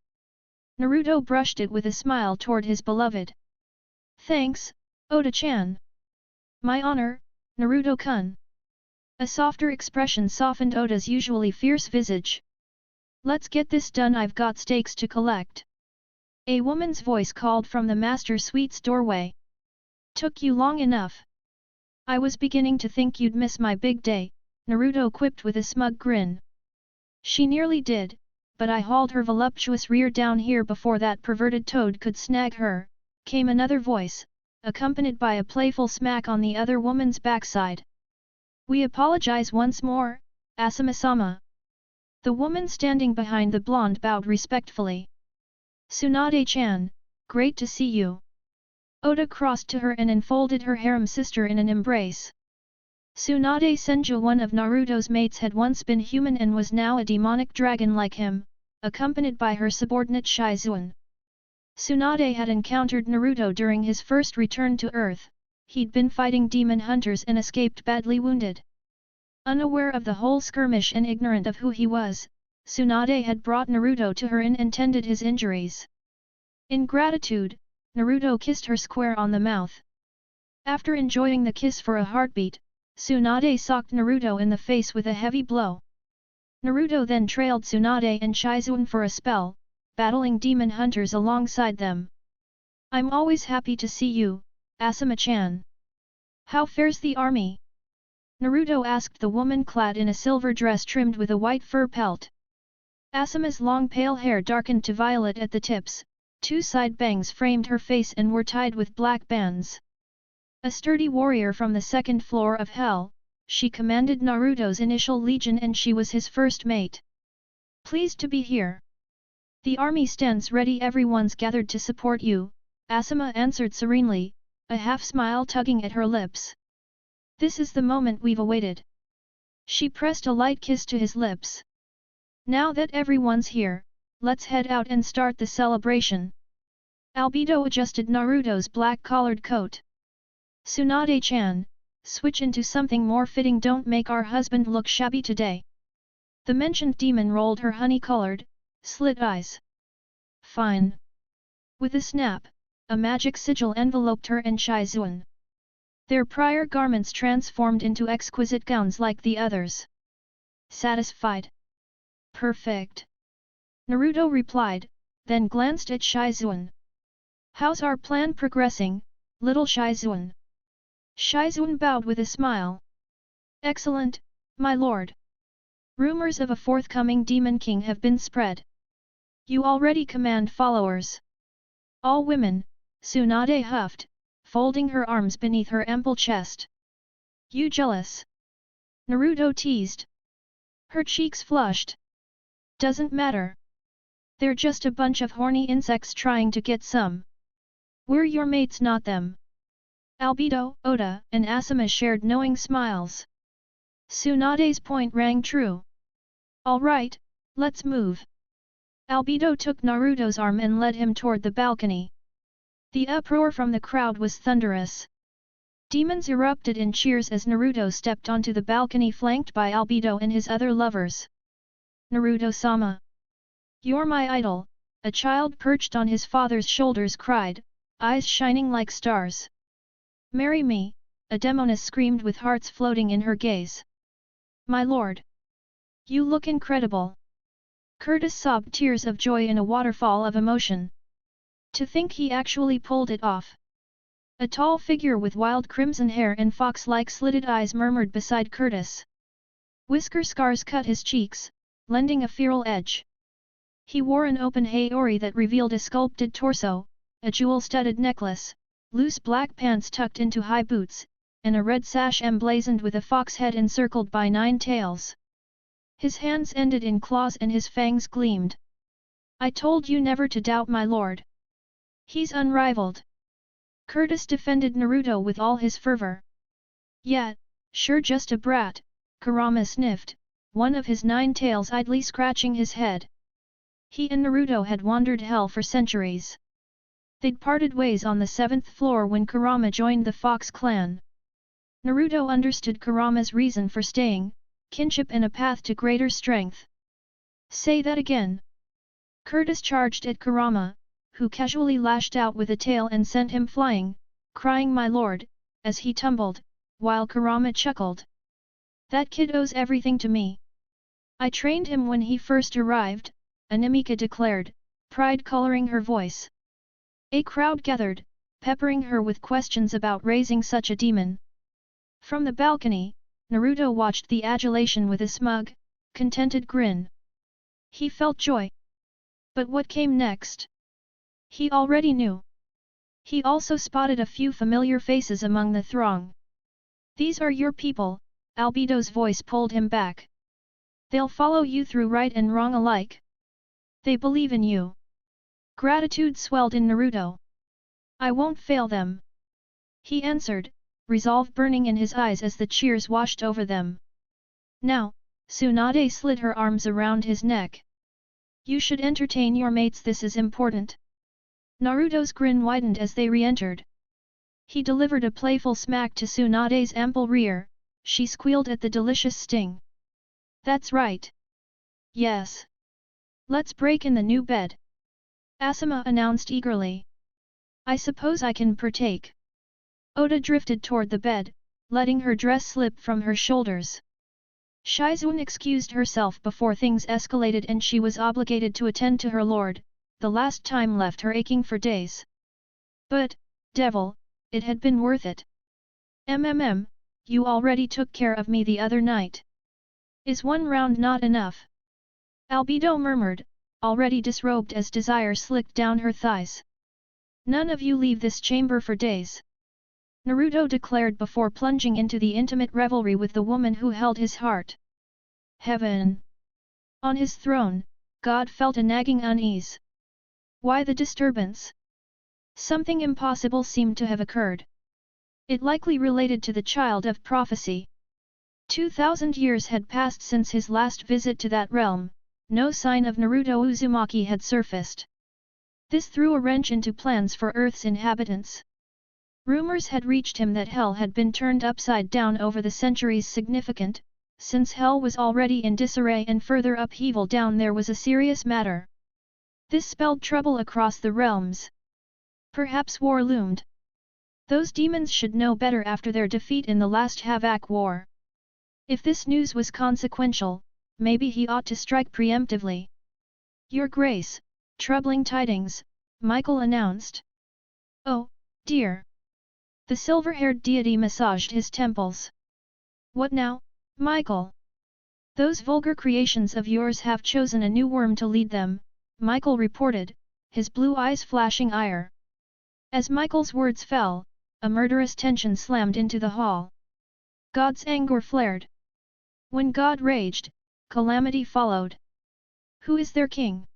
Naruto brushed it with a smile toward his beloved. Thanks, Oda-chan. My honor, Naruto-kun. A softer expression softened Oda's usually fierce visage. Let's get this done, I've got stakes to collect. A woman's voice called from the master suite's doorway. Took you long enough. I was beginning to think you'd miss my big day, Naruto quipped with a smug grin. She nearly did, but I hauled her voluptuous rear down here before that perverted toad could snag her, came another voice, accompanied by a playful smack on the other woman's backside. We apologize once more, Asama-sama. The woman standing behind the blonde bowed respectfully. Tsunade-chan, great to see you. Oda crossed to her and enfolded her harem sister in an embrace. Tsunade Senju, one of Naruto's mates, had once been human and was now a demonic dragon like him, accompanied by her subordinate Shizuan. Tsunade had encountered Naruto during his first return to Earth. He'd been fighting demon hunters and escaped badly wounded. Unaware of the whole skirmish and ignorant of who he was, Tsunade had brought Naruto to her and tended his injuries. In gratitude, Naruto kissed her square on the mouth. After enjoying the kiss for a heartbeat, Tsunade socked Naruto in the face with a heavy blow. Naruto then trailed Tsunade and Shizuan for a spell, battling demon hunters alongside them. I'm always happy to see you, Asama-chan. How fares the army? Naruto asked the woman clad in a silver dress trimmed with a white fur pelt. Asama's long pale hair darkened to violet at the tips, two side bangs framed her face and were tied with black bands. A sturdy warrior from the second floor of Hell, she commanded Naruto's initial legion and she was his first mate. Pleased to be here. The army stands ready, everyone's gathered to support you, Asuma answered serenely, a half-smile tugging at her lips. This is the moment we've awaited. She pressed a light kiss to his lips. Now that everyone's here, let's head out and start the celebration. Albedo adjusted Naruto's black-collared coat. Tsunade-chan, switch into something more fitting, don't make our husband look shabby today. The mentioned demon rolled her honey-colored, slit eyes. Fine. With a snap, a magic sigil enveloped her and Shizuan. Their prior garments transformed into exquisite gowns like the others. Satisfied? Perfect. Naruto replied, then glanced at Shizuan. How's our plan progressing, little Shizuan? Shizuan bowed with a smile. Excellent, my lord. Rumors of a forthcoming Demon King have been spread. You already command followers. All women, Tsunade huffed, folding her arms beneath her ample chest. You jealous? Naruto teased. Her cheeks flushed. Doesn't matter. They're just a bunch of horny insects trying to get some. We're your mates, not them. Albedo, Oda, and Asuma shared knowing smiles. Tsunade's point rang true. All right, let's move. Albedo took Naruto's arm and led him toward the balcony. The uproar from the crowd was thunderous. Demons erupted in cheers as Naruto stepped onto the balcony flanked by Albedo and his other lovers. Naruto-sama. You're my idol, a child perched on his father's shoulders cried, eyes shining like stars. Marry me, a demoness screamed with hearts floating in her gaze. My lord. You look incredible. Curtis sobbed tears of joy in a waterfall of emotion. To think he actually pulled it off. A tall figure with wild crimson hair and fox-like slitted eyes murmured beside Curtis. Whisker scars cut his cheeks, lending a feral edge. He wore an open haori that revealed a sculpted torso, a jewel-studded necklace, loose black pants tucked into high boots, and a red sash emblazoned with a fox head encircled by 9 tails. His hands ended in claws and his fangs gleamed. I told you never to doubt my lord. He's unrivaled. Curtis defended Naruto with all his fervor. Yeah, sure, just a brat, Kurama sniffed, one of his 9 tails idly scratching his head. He and Naruto had wandered hell for centuries. They'd parted ways on the 7th floor when Kurama joined the Fox clan. Naruto understood Kurama's reason for staying, kinship and a path to greater strength. Say that again. Curtis charged at Kurama, who casually lashed out with a tail and sent him flying, crying my lord, as he tumbled, while Kurama chuckled. That kid owes everything to me. I trained him when he first arrived, Anamika declared, pride coloring her voice. A crowd gathered, peppering her with questions about raising such a demon. From the balcony, Naruto watched the adulation with a smug, contented grin. He felt joy. But what came next? He already knew. He also spotted a few familiar faces among the throng. These are your people, Albedo's voice pulled him back. They'll follow you through right and wrong alike. They believe in you. Gratitude swelled in Naruto. I won't fail them. He answered, resolve burning in his eyes as the cheers washed over them. Now, Tsunade slid her arms around his neck. You should entertain your mates, this is important. Naruto's grin widened as they re-entered. He delivered a playful smack to Tsunade's ample rear, she squealed at the delicious sting. That's right. Yes. Let's break in the new bed. Asuma announced eagerly. I suppose I can partake. Oda drifted toward the bed, letting her dress slip from her shoulders. Shizuan excused herself before things escalated and she was obligated to attend to her lord, the last time left her aching for days. But, devil, it had been worth it. You already took care of me the other night. Is one round not enough? Albedo murmured, already disrobed as desire slicked down her thighs. None of you leave this chamber for days. Naruto declared before plunging into the intimate revelry with the woman who held his heart. Heaven! On his throne, God felt a nagging unease. Why the disturbance? Something impossible seemed to have occurred. It likely related to the child of prophecy. 2,000 years had passed since his last visit to that realm, no sign of Naruto Uzumaki had surfaced. This threw a wrench into plans for Earth's inhabitants. Rumors had reached him that Hell had been turned upside down over the centuries. Significant, since Hell was already in disarray and further upheaval down there was a serious matter. This spelled trouble across the realms. Perhaps war loomed. Those demons should know better after their defeat in the last Havoc War. If this news was consequential, maybe he ought to strike preemptively. Your Grace, troubling tidings, Michael announced. Oh, dear. The silver-haired deity massaged his temples. What now, Michael? Those vulgar creations of yours have chosen a new worm to lead them, Michael reported, his blue eyes flashing ire. As Michael's words fell, a murderous tension slammed into the hall. God's anger flared. When God raged, calamity followed. Who is their king?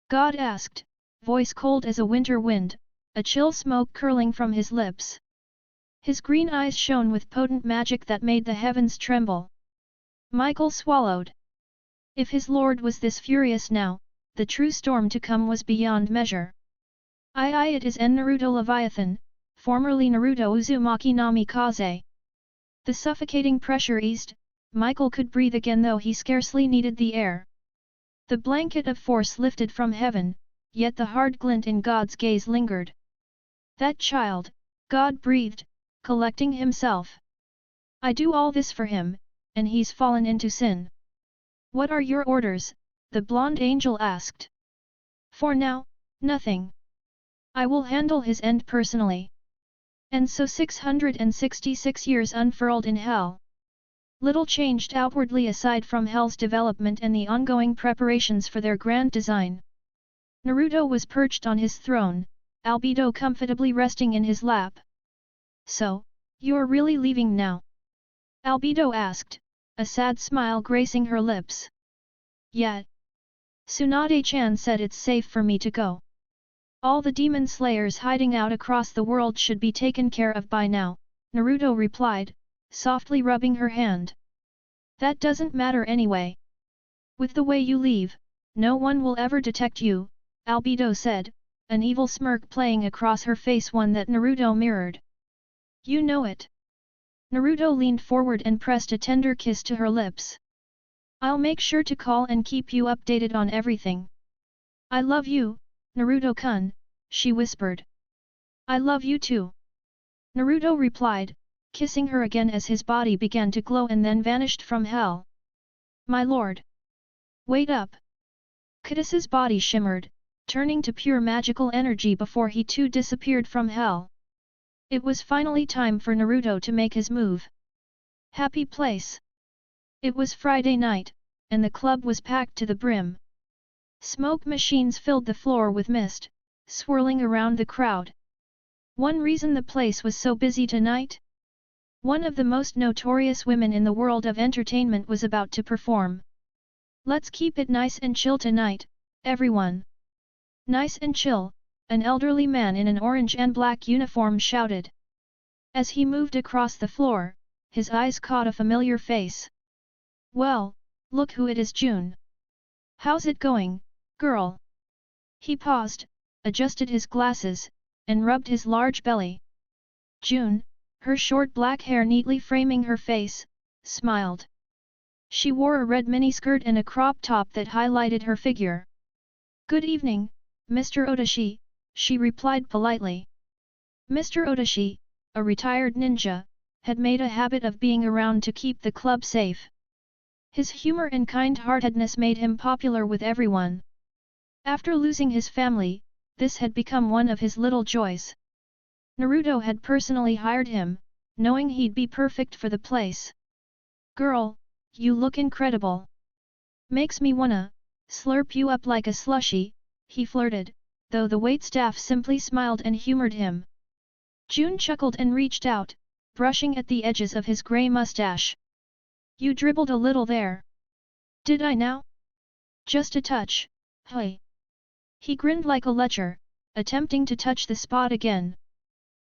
God asked, voice cold as a winter wind, a chill smoke curling from his lips. His green eyes shone with potent magic that made the heavens tremble. Michael swallowed. If his lord was this furious now, the true storm to come was beyond measure. It is Naruto Leviathan, formerly Naruto Uzumaki Namikaze. The suffocating pressure eased, Michael could breathe again though he scarcely needed the air. The blanket of force lifted from heaven, yet the hard glint in God's gaze lingered. That child, God breathed, collecting himself. I do all this for him, and he's fallen into sin. What are your orders? The blonde angel asked. For now, nothing. I will handle his end personally. And so 666 years unfurled in Hell. Little changed outwardly aside from Hell's development and the ongoing preparations for their grand design. Naruto was perched on his throne, Albedo comfortably resting in his lap. So, you're really leaving now? Albedo asked, a sad smile gracing her lips. Yeah. Tsunade-chan said it's safe for me to go. All the demon slayers hiding out across the world should be taken care of by now, Naruto replied, softly rubbing her hand. That doesn't matter anyway. With the way you leave, no one will ever detect you, Albedo said, an evil smirk playing across her face, one that Naruto mirrored. You know it. Naruto leaned forward and pressed a tender kiss to her lips. I'll make sure to call and keep you updated on everything. I love you, Naruto-kun, she whispered. I love you too. Naruto replied, kissing her again as his body began to glow and then vanished from Hell. My lord! Wait up! Kidas's body shimmered, turning to pure magical energy before he too disappeared from Hell. It was finally time for Naruto to make his move. Happy place! It was Friday night, and the club was packed to the brim. Smoke machines filled the floor with mist, swirling around the crowd. One reason the place was so busy tonight? One of the most notorious women in the world of entertainment was about to perform. Let's keep it nice and chill tonight, everyone. Nice and chill, an elderly man in an orange and black uniform shouted. As he moved across the floor, his eyes caught a familiar face. Well, look who it is, June. How's it going, girl? He paused, adjusted his glasses, and rubbed his large belly. June, her short black hair neatly framing her face, smiled. She wore a red miniskirt and a crop top that highlighted her figure. Good evening, Mr. Odashi, she replied politely. Mr. Odashi, a retired ninja, had made a habit of being around to keep the club safe. His humor and kind-heartedness made him popular with everyone. After losing his family, this had become one of his little joys. Naruto had personally hired him, knowing he'd be perfect for the place. Girl, you look incredible. Makes me wanna slurp you up like a slushie, he flirted, though the waitstaff simply smiled and humored him. June chuckled and reached out, brushing at the edges of his grey mustache. You dribbled a little there. Did I now? Just a touch, hey. He grinned like a lecher, attempting to touch the spot again.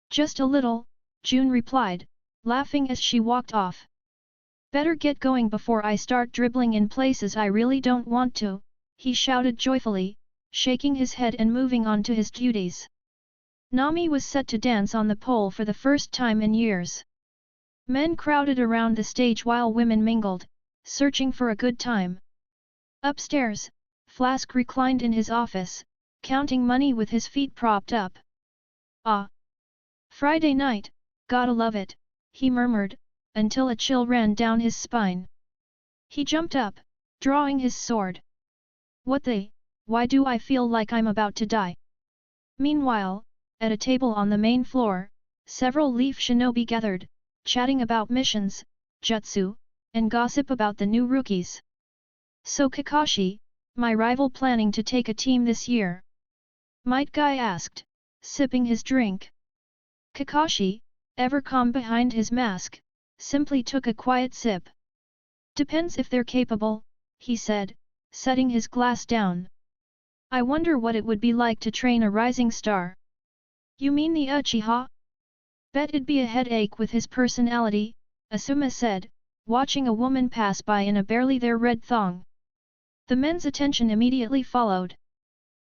Just a little, June replied, laughing as she walked off. Better get going before I start dribbling in places I really don't want to, he shouted joyfully, shaking his head and moving on to his duties. Nami was set to dance on the pole for the first time in years. Men crowded around the stage while women mingled, searching for a good time. Upstairs, Flask reclined in his office, counting money with his feet propped up. Ah! Friday night, gotta love it, he murmured, until a chill ran down his spine. He jumped up, drawing his sword. Why do I feel like I'm about to die? Meanwhile, at a table on the main floor, several leaf shinobi gathered, chatting about missions, jutsu, and gossip about the new rookies. So Kakashi, my rival planning to take a team this year? Might Guy asked, sipping his drink. Kakashi, ever calm behind his mask, simply took a quiet sip. Depends if they're capable, he said, setting his glass down. I wonder what it would be like to train a rising star. You mean the Uchiha? Bet it'd be a headache with his personality, Asuma said, watching a woman pass by in a barely there red thong. The men's attention immediately followed.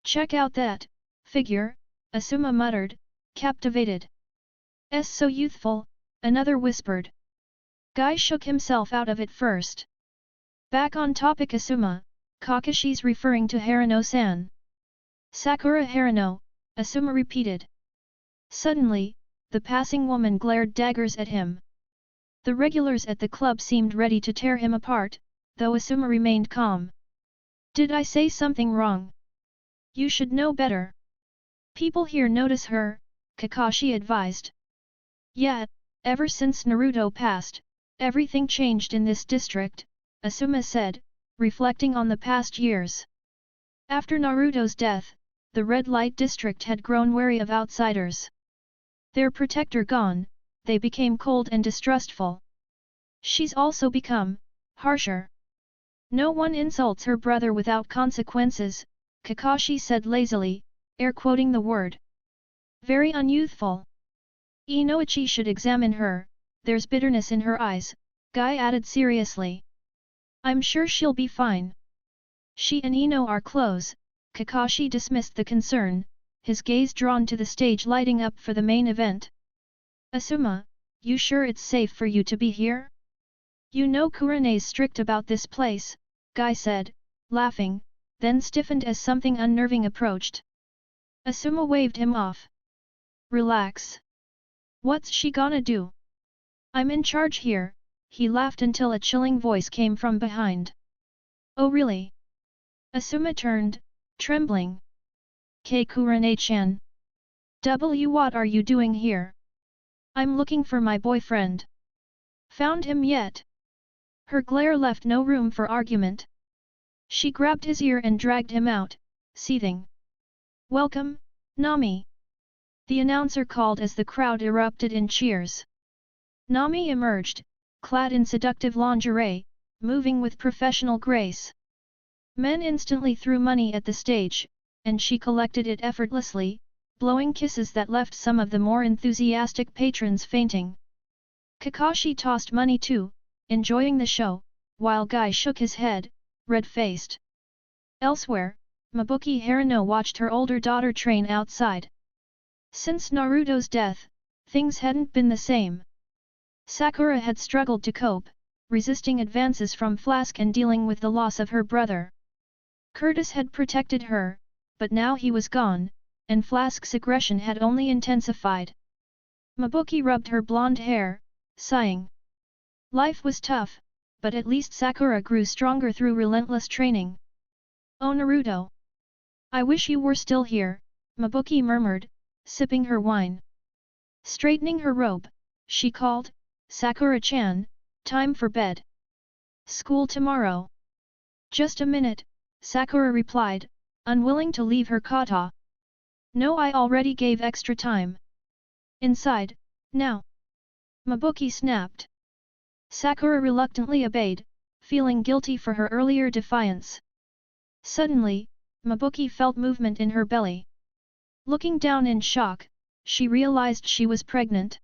Check out that figure, Asuma muttered, captivated. So youthful, another whispered. Guy shook himself out of it first. Back on topic Asuma, Kakashi's referring to Harano-san. Sakura Harano, Asuma repeated. Suddenly, the passing woman glared daggers at him. The regulars at the club seemed ready to tear him apart, though Asuma remained calm. Did I say something wrong? You should know better. People here notice her, Kakashi advised. Yeah, ever since Naruto passed, everything changed in this district, Asuma said, reflecting on the past years. After Naruto's death, the red light district had grown wary of outsiders. Their protector gone, they became cold and distrustful. She's also become harsher. No one insults her brother without consequences, Kakashi said lazily, air quoting the word. Very unyouthful. Inoichi should examine her, there's bitterness in her eyes, Guy added seriously. I'm sure she'll be fine. She and Ino are close, Kakashi dismissed the concern, his gaze drawn to the stage lighting up for the main event. Asuma, you sure it's safe for you to be here? You know Kurene's strict about this place, Guy said, laughing, then stiffened as something unnerving approached. Asuma waved him off. Relax. What's she gonna do? I'm in charge here, he laughed until a chilling voice came from behind. Oh really? Asuma turned, trembling. Kurene-chan. What are you doing here? I'm looking for my boyfriend. Found him yet? Her glare left no room for argument. She grabbed his ear and dragged him out, seething. Welcome, Nami. The announcer called as the crowd erupted in cheers. Nami emerged, clad in seductive lingerie, moving with professional grace. Men instantly threw money at the stage, and she collected it effortlessly, blowing kisses that left some of the more enthusiastic patrons fainting. Kakashi tossed money too, enjoying the show, while Guy shook his head, red-faced. Elsewhere, Mabuki Harano watched her older daughter train outside. Since Naruto's death, things hadn't been the same. Sakura had struggled to cope, resisting advances from Flask and dealing with the loss of her brother. Curtis had protected her, but now he was gone, and Flask's aggression had only intensified. Mabuki rubbed her blonde hair, sighing. Life was tough, but at least Sakura grew stronger through relentless training. Oh Naruto! I wish you were still here, Mabuki murmured, sipping her wine. Straightening her robe, she called, Sakura-chan, time for bed. School tomorrow. Just a minute, Sakura replied, unwilling to leave her kata. No, I already gave extra time. Inside, now! Mabuki snapped. Sakura reluctantly obeyed, feeling guilty for her earlier defiance. Suddenly, Mabuki felt movement in her belly. Looking down in shock, she realized she was pregnant.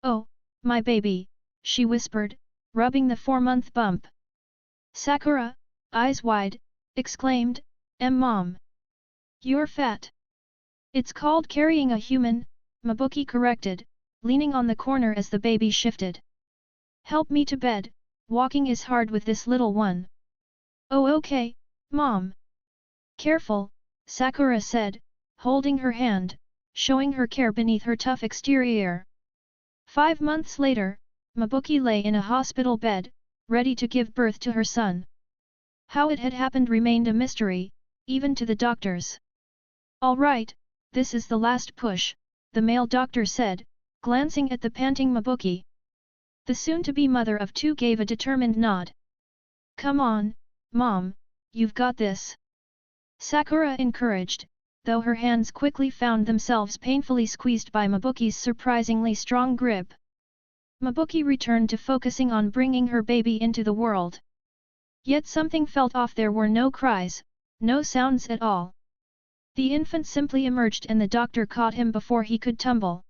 "Oh, my baby," she whispered, rubbing the 4-month bump. Sakura, eyes wide, exclaimed, Mom! You're fat!" "It's called carrying a human," Mabuki corrected, leaning on the corner as the baby shifted. "Help me to bed, walking is hard with this little one." "Oh okay, Mom." "Careful," Sakura said, holding her hand, showing her care beneath her tough exterior. 5 months later, Mabuki lay in a hospital bed, ready to give birth to her son. How it had happened remained a mystery, even to the doctors. "All right, this is the last push," the male doctor said, glancing at the panting Mabuki. The soon-to-be mother of 2 gave a determined nod. "Come on, Mom, you've got this." Sakura encouraged, though her hands quickly found themselves painfully squeezed by Mabuki's surprisingly strong grip. Mabuki returned to focusing on bringing her baby into the world. Yet something felt off. There were no cries, no sounds at all. The infant simply emerged and the doctor caught him before he could tumble.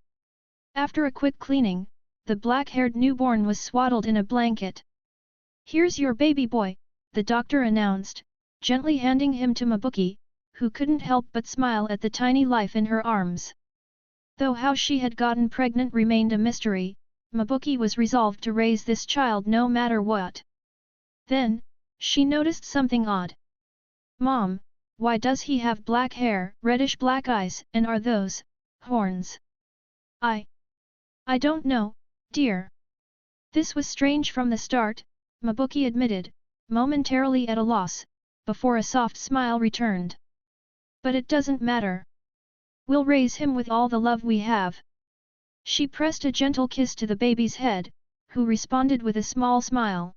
After a quick cleaning, the black-haired newborn was swaddled in a blanket. "Here's your baby boy," the doctor announced, gently handing him to Mabuki, who couldn't help but smile at the tiny life in her arms. Though how she had gotten pregnant remained a mystery, Mabuki was resolved to raise this child no matter what. Then, she noticed something odd. "Mom, why does he have black hair, reddish-black eyes, and are those horns?" I don't know, dear." This was strange from the start, Mabuki admitted, momentarily at a loss, before a soft smile returned. "But it doesn't matter. We'll raise him with all the love we have." She pressed a gentle kiss to the baby's head, who responded with a small smile.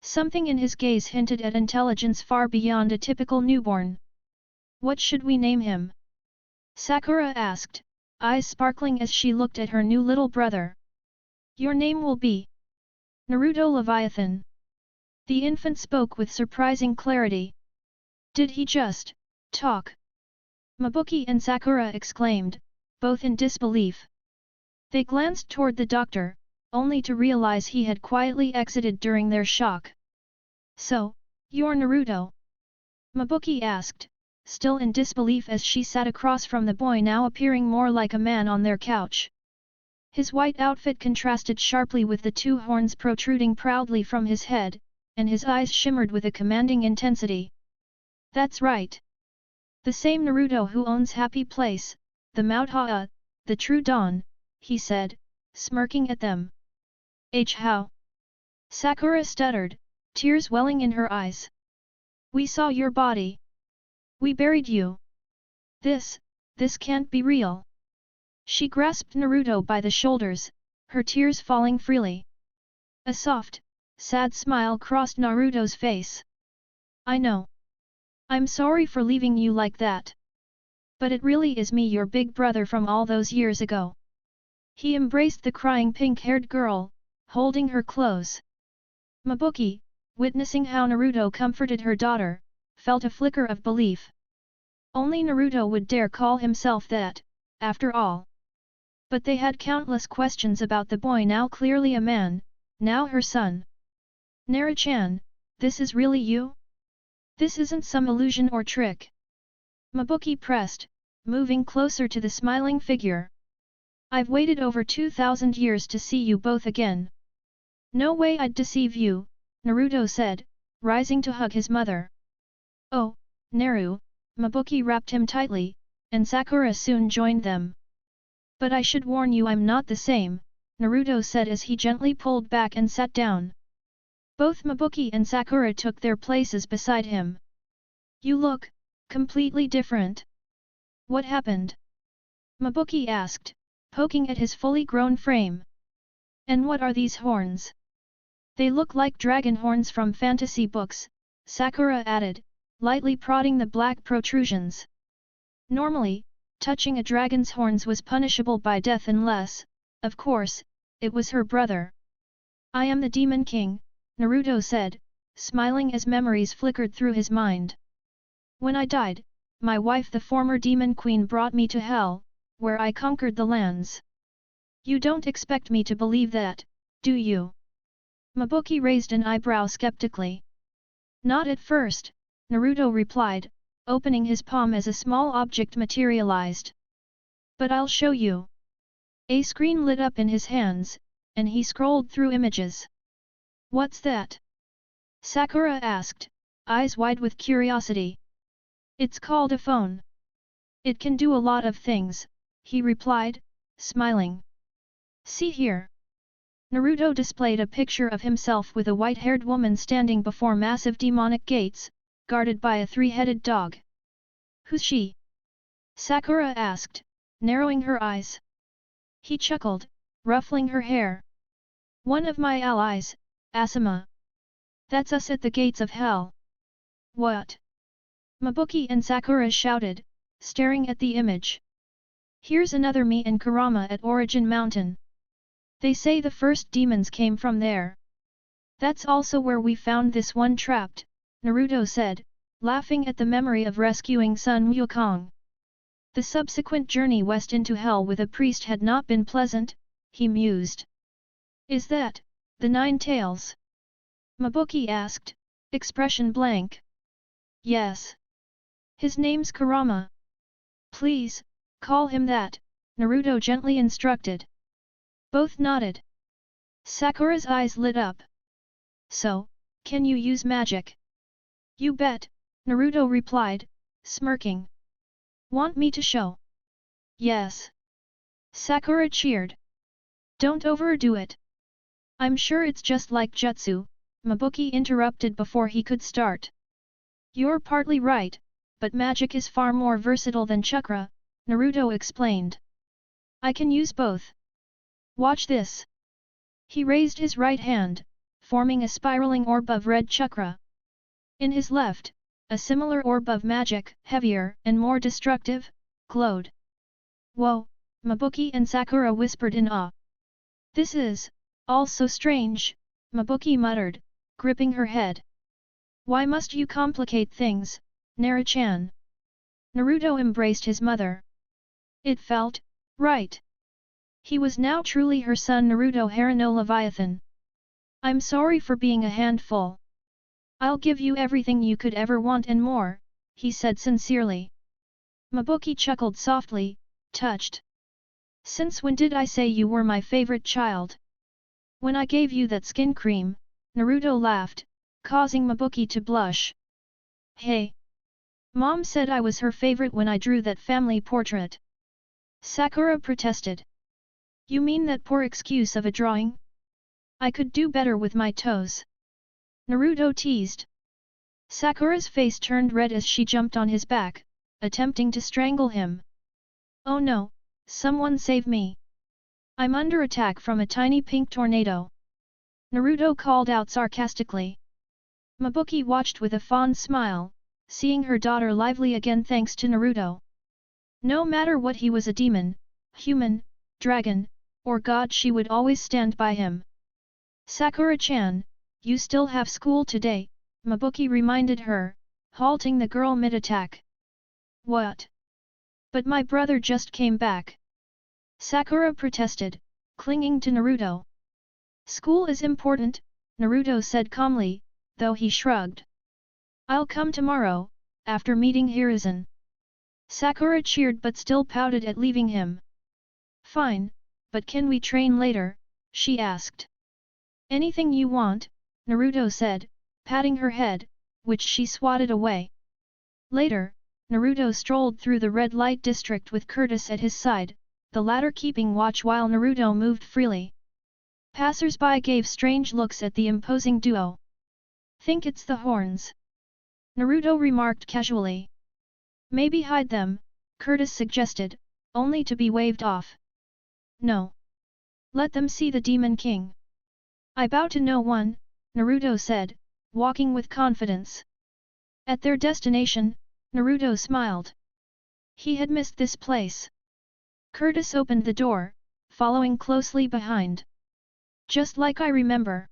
Something in his gaze hinted at intelligence far beyond a typical newborn. "What should we name him?" Sakura asked, eyes sparkling as she looked at her new little brother. "Your name will be Naruto Leviathan." The infant spoke with surprising clarity. Did he just talk? Mabuki and Sakura exclaimed, both in disbelief. They glanced toward the doctor, only to realize he had quietly exited during their shock. "So, you're Naruto?" Mabuki asked, still in disbelief as she sat across from the boy now appearing more like a man on their couch. His white outfit contrasted sharply with the 2 horns protruding proudly from his head, and his eyes shimmered with a commanding intensity. "That's right. The same Naruto who owns Happy Place, the Mount the True Dawn," he said, smirking at them. How?" Sakura stuttered, tears welling in her eyes. "We saw your body. We buried you. This can't be real." She grasped Naruto by the shoulders, her tears falling freely. A soft, sad smile crossed Naruto's face. "I know. I'm sorry for leaving you like that. But it really is me, your big brother from all those years ago." He embraced the crying pink-haired girl, holding her close. Mabuki, witnessing how Naruto comforted her daughter, felt a flicker of belief. Only Naruto would dare call himself that, after all. But they had countless questions about the boy, now clearly a man, now her son. "Naru-chan, this is really you? This isn't some illusion or trick?" Mabuki pressed, moving closer to the smiling figure. "I've waited over 2,000 years to see you both again." "No way I'd deceive you," Naruto said, rising to hug his mother. "Oh, Naru," Mabuki wrapped him tightly, and Sakura soon joined them. "But I should warn you, I'm not the same," Naruto said as he gently pulled back and sat down. Both Mabuki and Sakura took their places beside him. "You look completely different. What happened?" Mabuki asked, poking at his fully grown frame. "And what are these horns?" "They look like dragon horns from fantasy books," Sakura added, lightly prodding the black protrusions. "Normally, touching a dragon's horns was punishable by death unless, of course, it was her brother. I am the Demon King, Naruto said, smiling as memories flickered through his mind. When I died, my wife the former Demon Queen brought me to hell, where I conquered the lands. You don't expect me to believe that, do you? Mabuki raised an eyebrow skeptically. Not at first, Naruto replied, opening his palm as a small object materialized. But I'll show you. A screen lit up in his hands, and he scrolled through images. What's that? Sakura asked, eyes wide with curiosity. It's called a phone. It can do a lot of things, he replied, smiling. See here. Naruto displayed a picture of himself with a white-haired woman standing before massive demonic gates, guarded by a three-headed dog. Who's she? Sakura asked, narrowing her eyes. He chuckled, ruffling her hair. One of my allies, Asuma. That's us at the gates of hell. What? Mabuki and Sakura shouted, staring at the image. Here's another me and Kurama at Origin Mountain. They say the first demons came from there. That's also where we found this one trapped, Naruto said, laughing at the memory of rescuing Sun Wukong. The subsequent journey west into hell with a priest had not been pleasant, he mused. Is that the Nine Tails? Mabuki asked, expression blank. Yes. His name's Kurama. Please, call him that, Naruto gently instructed. Both nodded. Sakura's eyes lit up. So, can you use magic? You bet, Naruto replied, smirking. Want me to show? Yes. Sakura cheered. Don't overdo it. I'm sure it's just like jutsu, Mabuki interrupted before he could start. You're partly right, but magic is far more versatile than chakra, Naruto explained. I can use both. Watch this. He raised his right hand, forming a spiraling orb of red chakra. In his left, a similar orb of magic, heavier and more destructive, glowed. Whoa, Mabuki and Sakura whispered in awe. This is all so strange, Mabuki muttered, gripping her head. Why must you complicate things, Nara-chan? Naruto embraced his mother. It felt right. He was now truly her son Naruto Harano Leviathan. I'm sorry for being a handful. I'll give you everything you could ever want and more, he said sincerely. Mabuki chuckled softly, touched. Since when did I say you were my favorite child? When I gave you that skin cream, Naruto laughed, causing Mabuki to blush. Hey! Mom said I was her favorite when I drew that family portrait. Sakura protested. You mean that poor excuse of a drawing? I could do better with my toes. Naruto teased. Sakura's face turned red as she jumped on his back, attempting to strangle him. Oh no, someone save me. I'm under attack from a tiny pink tornado. Naruto called out sarcastically. Mabuki watched with a fond smile, seeing her daughter lively again thanks to Naruto. No matter what he was, a demon, human, dragon, or god, she would always stand by him. Sakura-chan, you still have school today, Mabuki reminded her, halting the girl mid-attack. What? But my brother just came back. Sakura protested, clinging to Naruto. School is important, Naruto said calmly, though he shrugged. I'll come tomorrow, after meeting Hiruzen. Sakura cheered but still pouted at leaving him. Fine, but can we train later? She asked. Anything you want, Naruto said, patting her head, which she swatted away. Later, Naruto strolled through the red light district with Curtis at his side, the latter keeping watch while Naruto moved freely. Passers-by gave strange looks at the imposing duo. Think it's the horns? Naruto remarked casually. Maybe hide them, Curtis suggested, only to be waved off. No. Let them see the Demon King. I bow to no one, Naruto said, walking with confidence. At their destination, Naruto smiled. He had missed this place. Curtis opened the door, following closely behind. Just like I remember.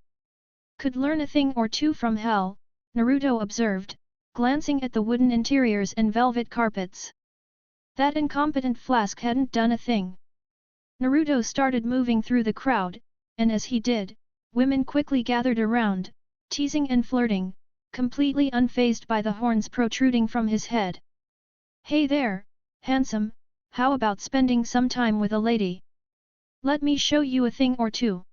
Could learn a thing or two from hell, Naruto observed, glancing at the wooden interiors and velvet carpets. That incompetent flask hadn't done a thing. Naruto started moving through the crowd, and as he did, women quickly gathered around, teasing and flirting, completely unfazed by the horns protruding from his head. Hey there, handsome, how about spending some time with a lady? Let me show you a thing or two.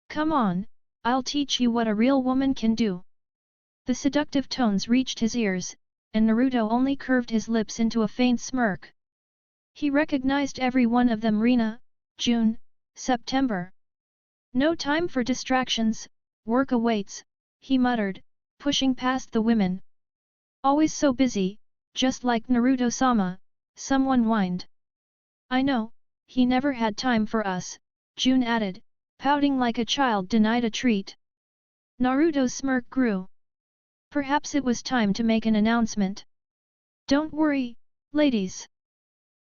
Come on, I'll teach you what a real woman can do. The seductive tones reached his ears, and Naruto only curved his lips into a faint smirk. He recognized every one of them: Rina, June, September. No time for distractions, work awaits, he muttered, pushing past the women. Always so busy, just like Naruto-sama, someone whined. I know, he never had time for us, June added, pouting like a child denied a treat. Naruto's smirk grew. Perhaps it was time to make an announcement. Don't worry, ladies.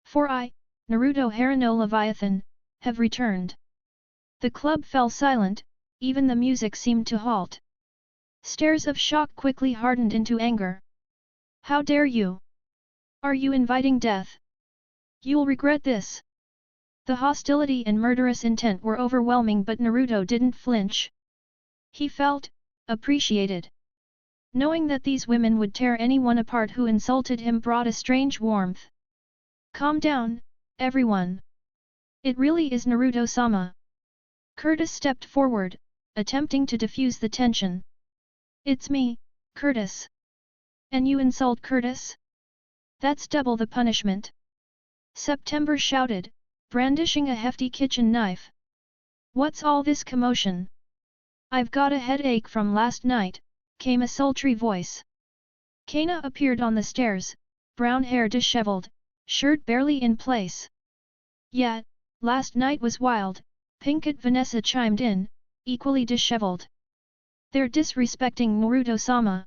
For I, Naruto Harano Leviathan, have returned. The club fell silent, even the music seemed to halt. Stares of shock quickly hardened into anger. How dare you? Are you inviting death? You'll regret this. The hostility and murderous intent were overwhelming, but Naruto didn't flinch. He felt appreciated. Knowing that these women would tear anyone apart who insulted him brought a strange warmth. Calm down, everyone. It really is Naruto-sama. Curtis stepped forward, attempting to diffuse the tension. It's me, Curtis. And you insult Curtis? That's double the punishment. September shouted, brandishing a hefty kitchen knife. What's all this commotion? I've got a headache from last night, came a sultry voice. Kana appeared on the stairs, brown hair disheveled, shirt barely in place. Yeah, last night was wild, Pinkett Vanessa chimed in, equally disheveled. They're disrespecting Naruto-sama.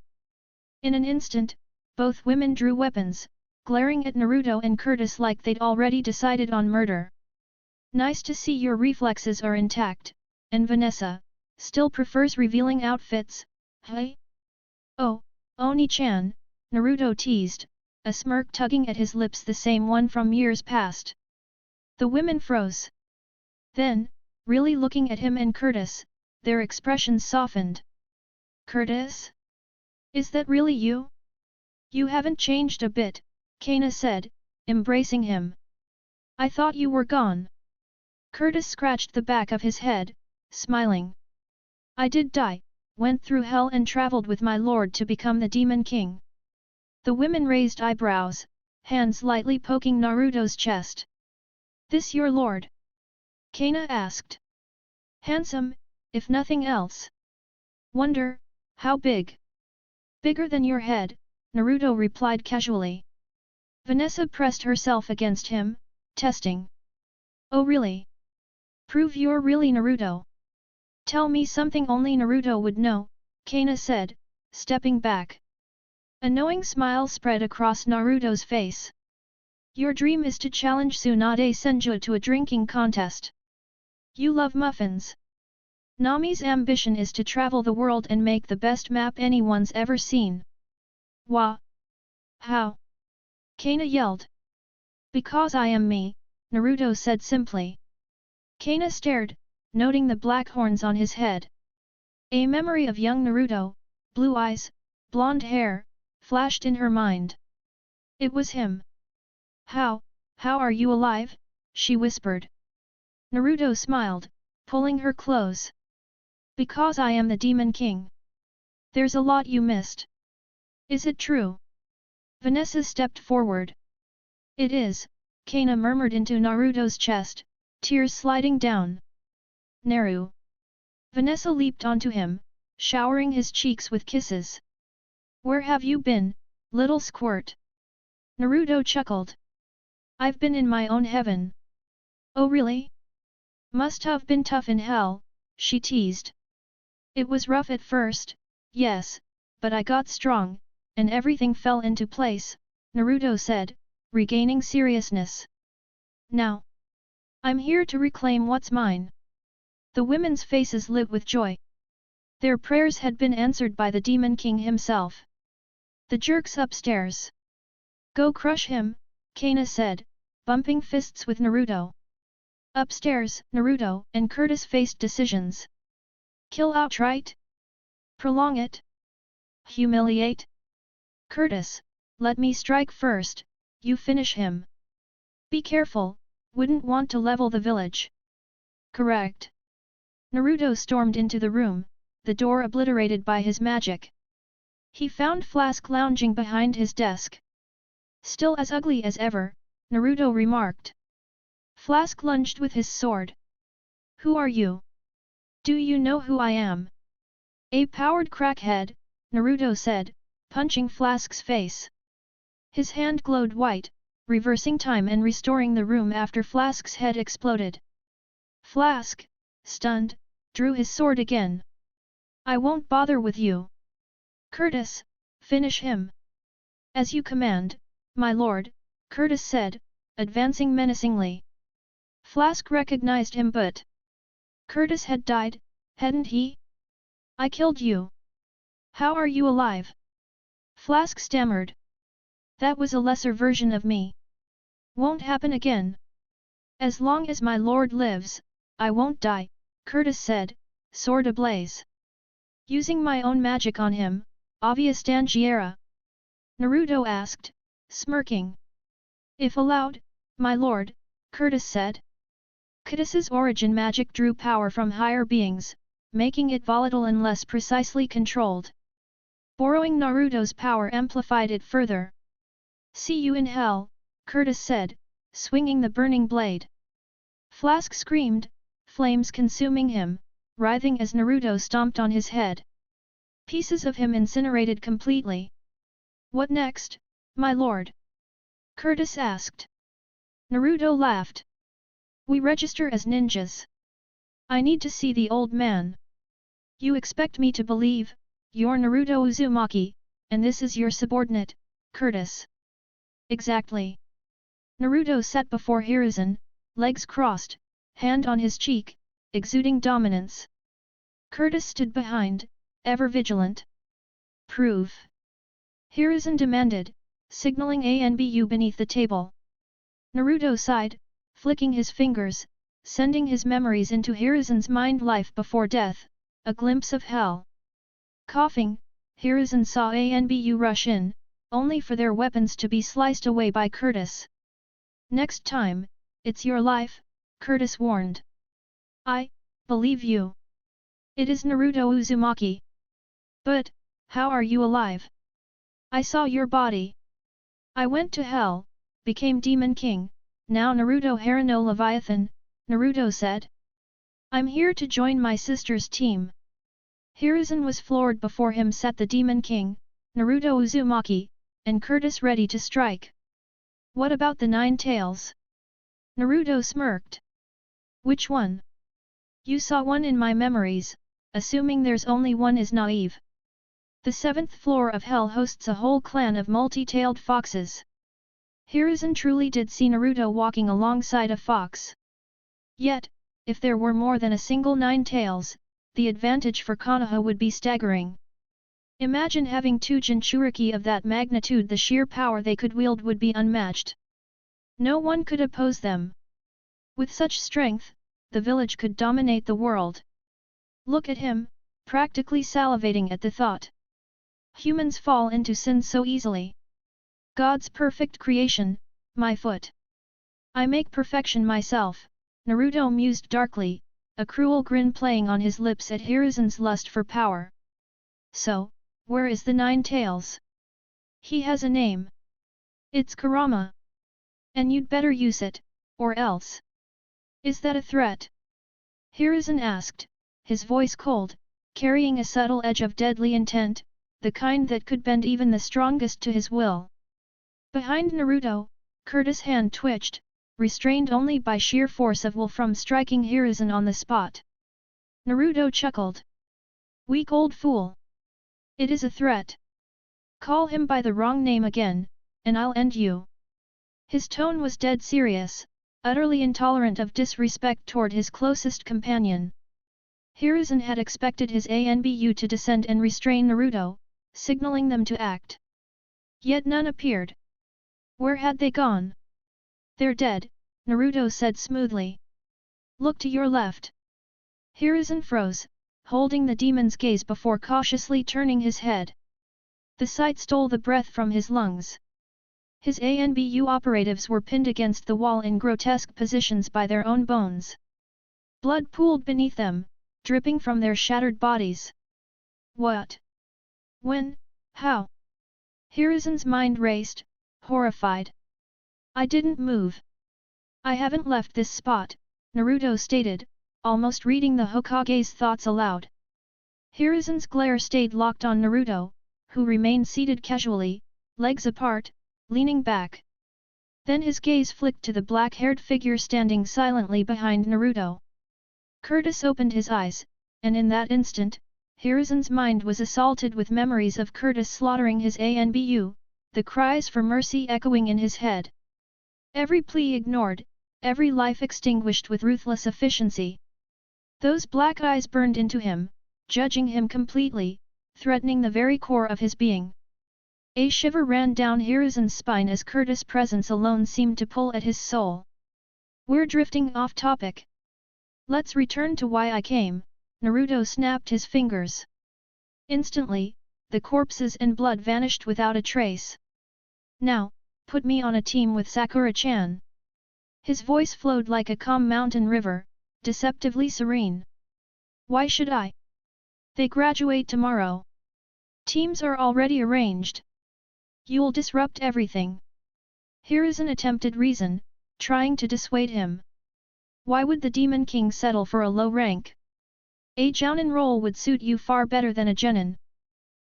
In an instant, both women drew weapons, glaring at Naruto and Curtis like they'd already decided on murder. Nice to see your reflexes are intact, and Vanessa still prefers revealing outfits, hey? Oh, Oni-chan, Naruto teased, a smirk tugging at his lips, the same one from years past. The women froze. Then, really looking at him and Curtis, their expressions softened. Curtis? Is that really you? You haven't changed a bit, Kana said, embracing him. I thought you were gone. Curtis scratched the back of his head, smiling. I did die, went through hell and traveled with my lord to become the Demon King. The women raised eyebrows, hands lightly poking Naruto's chest. This your lord? Kana asked. Handsome, if nothing else. Wonder, how big? Bigger than your head, Naruto replied casually. Vanessa pressed herself against him, testing. Oh really? Prove you're really Naruto. Tell me something only Naruto would know, Kana said, stepping back. A knowing smile spread across Naruto's face. Your dream is to challenge Tsunade Senju to a drinking contest. You love muffins. Nami's ambition is to travel the world and make the best map anyone's ever seen. Wha? How? Kana yelled. Because I am me, Naruto said simply. Kana stared, noting the black horns on his head. A memory of young Naruto, blue eyes, blonde hair, flashed in her mind. It was him. How are you alive? She whispered. Naruto smiled, pulling her close. Because I am the Demon King. There's a lot you missed. Is it true? Vanessa stepped forward. It is, Kana murmured into Naruto's chest, tears sliding down. Naru. Vanessa leaped onto him, showering his cheeks with kisses. Where have you been, little squirt? Naruto chuckled. I've been in my own heaven. Oh really? Must have been tough in hell, she teased. It was rough at first, yes, but I got strong, and everything fell into place, Naruto said, regaining seriousness. Now, I'm here to reclaim what's mine. The women's faces lit with joy. Their prayers had been answered by the Demon King himself. The jerk's upstairs. Go crush him, Kana said, bumping fists with Naruto. Upstairs, Naruto and Curtis faced decisions. Kill outright? Prolong it? Humiliate? Curtis, let me strike first, you finish him. Be careful, wouldn't want to level the village. Correct. Naruto stormed into the room, the door obliterated by his magic. He found Flask lounging behind his desk. Still as ugly as ever, Naruto remarked. Flask lunged with his sword. Who are you? Do you know who I am? A powered crackhead, Naruto said, punching Flask's face. His hand glowed white, reversing time and restoring the room after Flask's head exploded. Flask, stunned, drew his sword again. I won't bother with you. Curtis, finish him. As you command, my lord, Curtis said, advancing menacingly. Flask recognized him but Curtis had died, hadn't he? I killed you. How are you alive? Flask stammered. That was a lesser version of me. Won't happen again. As long as my lord lives, I won't die, Curtis said, sword ablaze. Using my own magic on him, obvious Dangiera? Naruto asked, smirking. If allowed, my lord, Curtis said. Curtis's origin magic drew power from higher beings, making it volatile and less precisely controlled. Borrowing Naruto's power amplified it further. See you in hell, Curtis said, swinging the burning blade. Flask screamed, flames consuming him, writhing as Naruto stomped on his head. Pieces of him incinerated completely. What next, my lord? Curtis asked. Naruto laughed. We register as ninjas. I need to see the old man. You expect me to believe, you're Naruto Uzumaki, and this is your subordinate, Curtis. Exactly. Naruto sat before Hiruzen, legs crossed, hand on his cheek, exuding dominance. Curtis stood behind, ever vigilant. Prove. Hiruzen demanded, signaling ANBU beneath the table. Naruto sighed, flicking his fingers, sending his memories into Hiruzen's mind. Life before death, a glimpse of hell. Coughing, Hiruzen saw ANBU rush in, only for their weapons to be sliced away by Curtis. Next time, it's your life, Curtis warned. I believe you. It is Naruto Uzumaki. But, how are you alive? I saw your body. I went to hell, became Demon King, now Naruto Harano Leviathan, Naruto said. I'm here to join my sister's team. Hiruzen was floored. Before him sat the Demon King, Naruto Uzumaki, and Curtis ready to strike. What about the 9 tails? Naruto smirked. Which one? You saw one in my memories, assuming there's only one is naive. The 7th floor of hell hosts a whole clan of multi-tailed foxes. Hiruzen truly did see Naruto walking alongside a fox. Yet, if there were more than a single 9 tails, the advantage for Konoha would be staggering. Imagine having 2 Jinchuriki of that magnitude. The sheer power they could wield would be unmatched. No one could oppose them. With such strength, the village could dominate the world. Look at him, practically salivating at the thought. Humans fall into sin so easily. God's perfect creation, my foot. I make perfection myself, Naruto mused darkly, a cruel grin playing on his lips at Hiruzen's lust for power. So, where is the 9 tails? He has a name. It's Kurama. And you'd better use it, or else. Is that a threat? Hiruzen asked, his voice cold, carrying a subtle edge of deadly intent, the kind that could bend even the strongest to his will. Behind Naruto, Curtis' hand twitched, restrained only by sheer force of will from striking Hiruzen on the spot. Naruto chuckled. Weak old fool. It is a threat. Call him by the wrong name again, and I'll end you. His tone was dead serious, utterly intolerant of disrespect toward his closest companion. Hiruzen had expected his ANBU to descend and restrain Naruto, signaling them to act. Yet none appeared. Where had they gone? They're dead, Naruto said smoothly. Look to your left. Hiruzen froze, holding the demon's gaze before cautiously turning his head. The sight stole the breath from his lungs. His ANBU operatives were pinned against the wall in grotesque positions by their own bones. Blood pooled beneath them, dripping from their shattered bodies. What? When? How? Hiruzen's mind raced, horrified. I didn't move. I haven't left this spot, Naruto stated, almost reading the Hokage's thoughts aloud. Hiruzen's glare stayed locked on Naruto, who remained seated casually, legs apart, leaning back. Then his gaze flicked to the black-haired figure standing silently behind Naruto. Curtis opened his eyes, and in that instant, Hiruzen's mind was assaulted with memories of Curtis slaughtering his ANBU, the cries for mercy echoing in his head. Every plea ignored, every life extinguished with ruthless efficiency. Those black eyes burned into him, judging him completely, threatening the very core of his being. A shiver ran down Hiruzen's spine as Curtis' presence alone seemed to pull at his soul. We're drifting off topic. Let's return to why I came, Naruto snapped his fingers. Instantly, the corpses and blood vanished without a trace. Now, put me on a team with Sakura-chan. His voice flowed like a calm mountain river, deceptively serene. Why should I? They graduate tomorrow. Teams are already arranged. You'll disrupt everything. Hiruzen attempted reason, trying to dissuade him. Why would the Demon King settle for a low rank? A jounin role would suit you far better than a genin.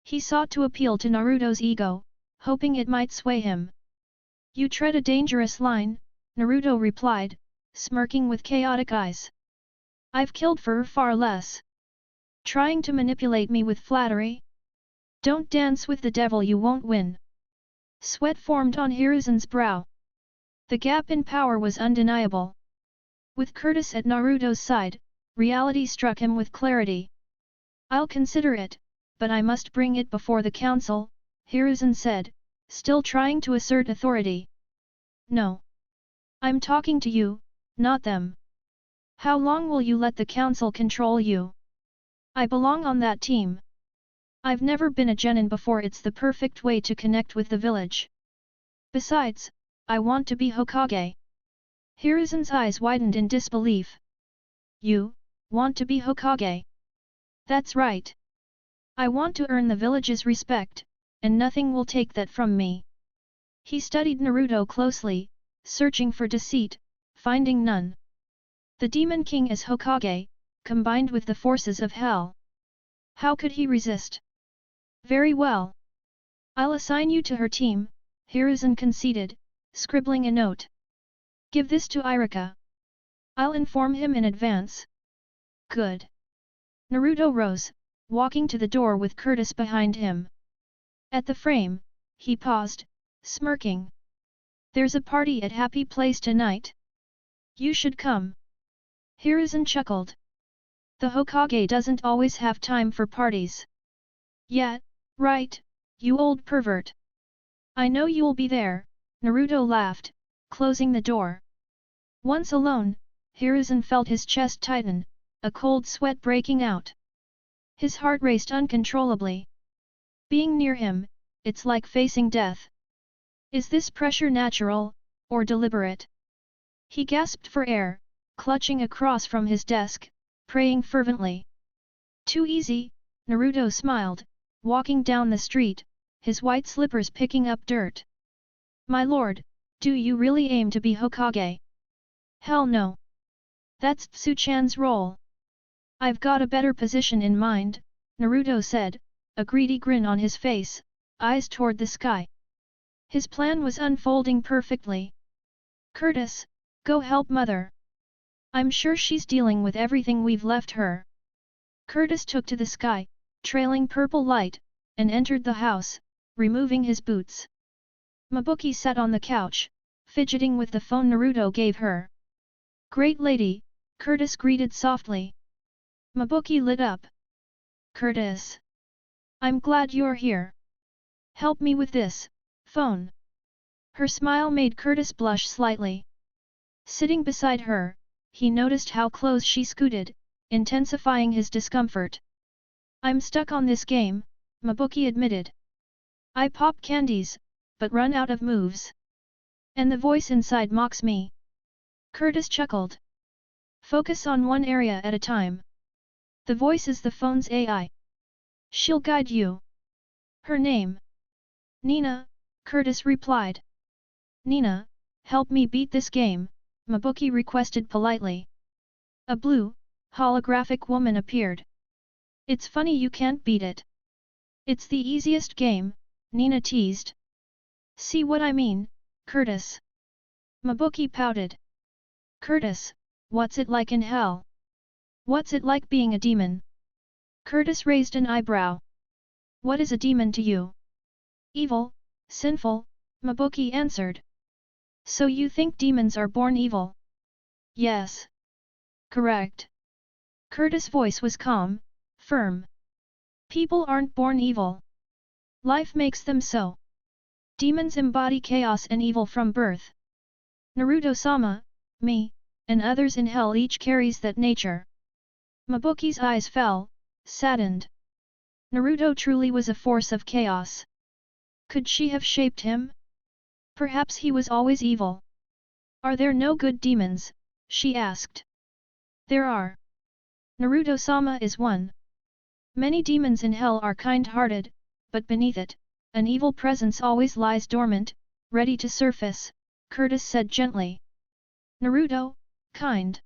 He sought to appeal to Naruto's ego, hoping it might sway him. You tread a dangerous line, Naruto replied, smirking with chaotic eyes. I've killed for far less. Trying to manipulate me with flattery? Don't dance with the devil, you won't win. Sweat formed on Hiruzen's brow. The gap in power was undeniable. With Curtis at Naruto's side, reality struck him with clarity. I'll consider it, but I must bring it before the council, Hiruzen said, still trying to assert authority. No. I'm talking to you, not them. How long will you let the council control you? I belong on that team. I've never been a genin before, it's the perfect way to connect with the village. Besides, I want to be Hokage. Hiruzen's eyes widened in disbelief. You want to be Hokage? That's right. I want to earn the village's respect, and nothing will take that from me. He studied Naruto closely, searching for deceit, finding none. The Demon King as Hokage, combined with the forces of hell. How could he resist? Very well. I'll assign you to her team, Hiruzen conceded, scribbling a note. Give this to Irika. I'll inform him in advance. Good. Naruto rose, walking to the door with Curtis behind him. At the frame, he paused, smirking. There's a party at Happy Place tonight. You should come. Hiruzen chuckled. The Hokage doesn't always have time for parties. Yeah, right, you old pervert. I know you'll be there, Naruto laughed, closing the door. Once alone, Hiruzen felt his chest tighten, a cold sweat breaking out. His heart raced uncontrollably. Being near him, it's like facing death. Is this pressure natural, or deliberate? He gasped for air, clutching across from his desk, praying fervently. Too easy, Naruto smiled, walking down the street, his white slippers picking up dirt. My lord, do you really aim to be Hokage? Hell no. That's Tsu-chan's role. I've got a better position in mind, Naruto said, a greedy grin on his face, eyes toward the sky. His plan was unfolding perfectly. Curtis, go help mother. I'm sure she's dealing with everything we've left her. Curtis took to the sky, trailing purple light, and entered the house, removing his boots. Mabuki sat on the couch, fidgeting with the phone Naruto gave her. Great lady, Curtis greeted softly. Mabuki lit up. Curtis. I'm glad you're here. Help me with this, phone. Her smile made Curtis blush slightly. Sitting beside her, he noticed how close she scooted, intensifying his discomfort. I'm stuck on this game, Mabuki admitted. I pop candies, but run out of moves. And the voice inside mocks me. Curtis chuckled. Focus on one area at a time. The voice is the phone's AI. She'll guide you. Her name. Nina, Curtis replied. Nina, help me beat this game, Mabuki requested politely. A blue, holographic woman appeared. It's funny you can't beat it. It's the easiest game, Nina teased. See what I mean, Curtis? Mabuki pouted. Curtis, what's it like in hell? What's it like being a demon? Curtis raised an eyebrow. What is a demon to you? Evil, sinful, Mabuki answered. So you think demons are born evil? Yes. Correct. Curtis' voice was calm, firm. People aren't born evil. Life makes them so. Demons embody chaos and evil from birth. Naruto-sama, me, and others in hell each carries that nature. Mabuki's eyes fell, saddened. Naruto truly was a force of chaos. Could she have shaped him? Perhaps he was always evil. Are there no good demons? She asked. There are. Naruto-sama is one. Many demons in hell are kind-hearted, but beneath it, an evil presence always lies dormant, ready to surface, Curtis said gently. Naruto, kind.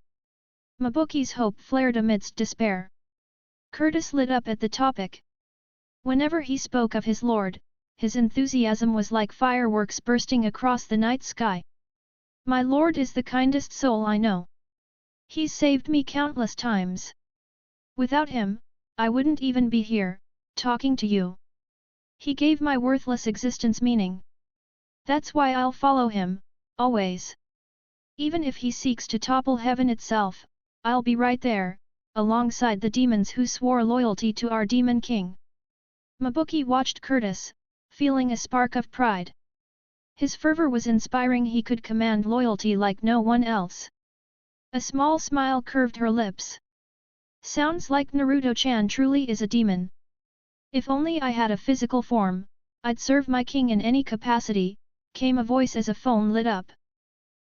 Mabuki's hope flared amidst despair. Curtis lit up at the topic. Whenever he spoke of his lord, his enthusiasm was like fireworks bursting across the night sky. My lord is the kindest soul I know. He's saved me countless times. Without him, I wouldn't even be here, talking to you. He gave my worthless existence meaning. That's why I'll follow him, always. Even if he seeks to topple heaven itself, I'll be right there, alongside the demons who swore loyalty to our demon king. Mabuki watched Curtis, feeling a spark of pride. His fervor was inspiring. He could command loyalty like no one else. A small smile curved her lips. Sounds like Naruto-chan truly is a demon. If only I had a physical form, I'd serve my king in any capacity, came a voice as a phone lit up.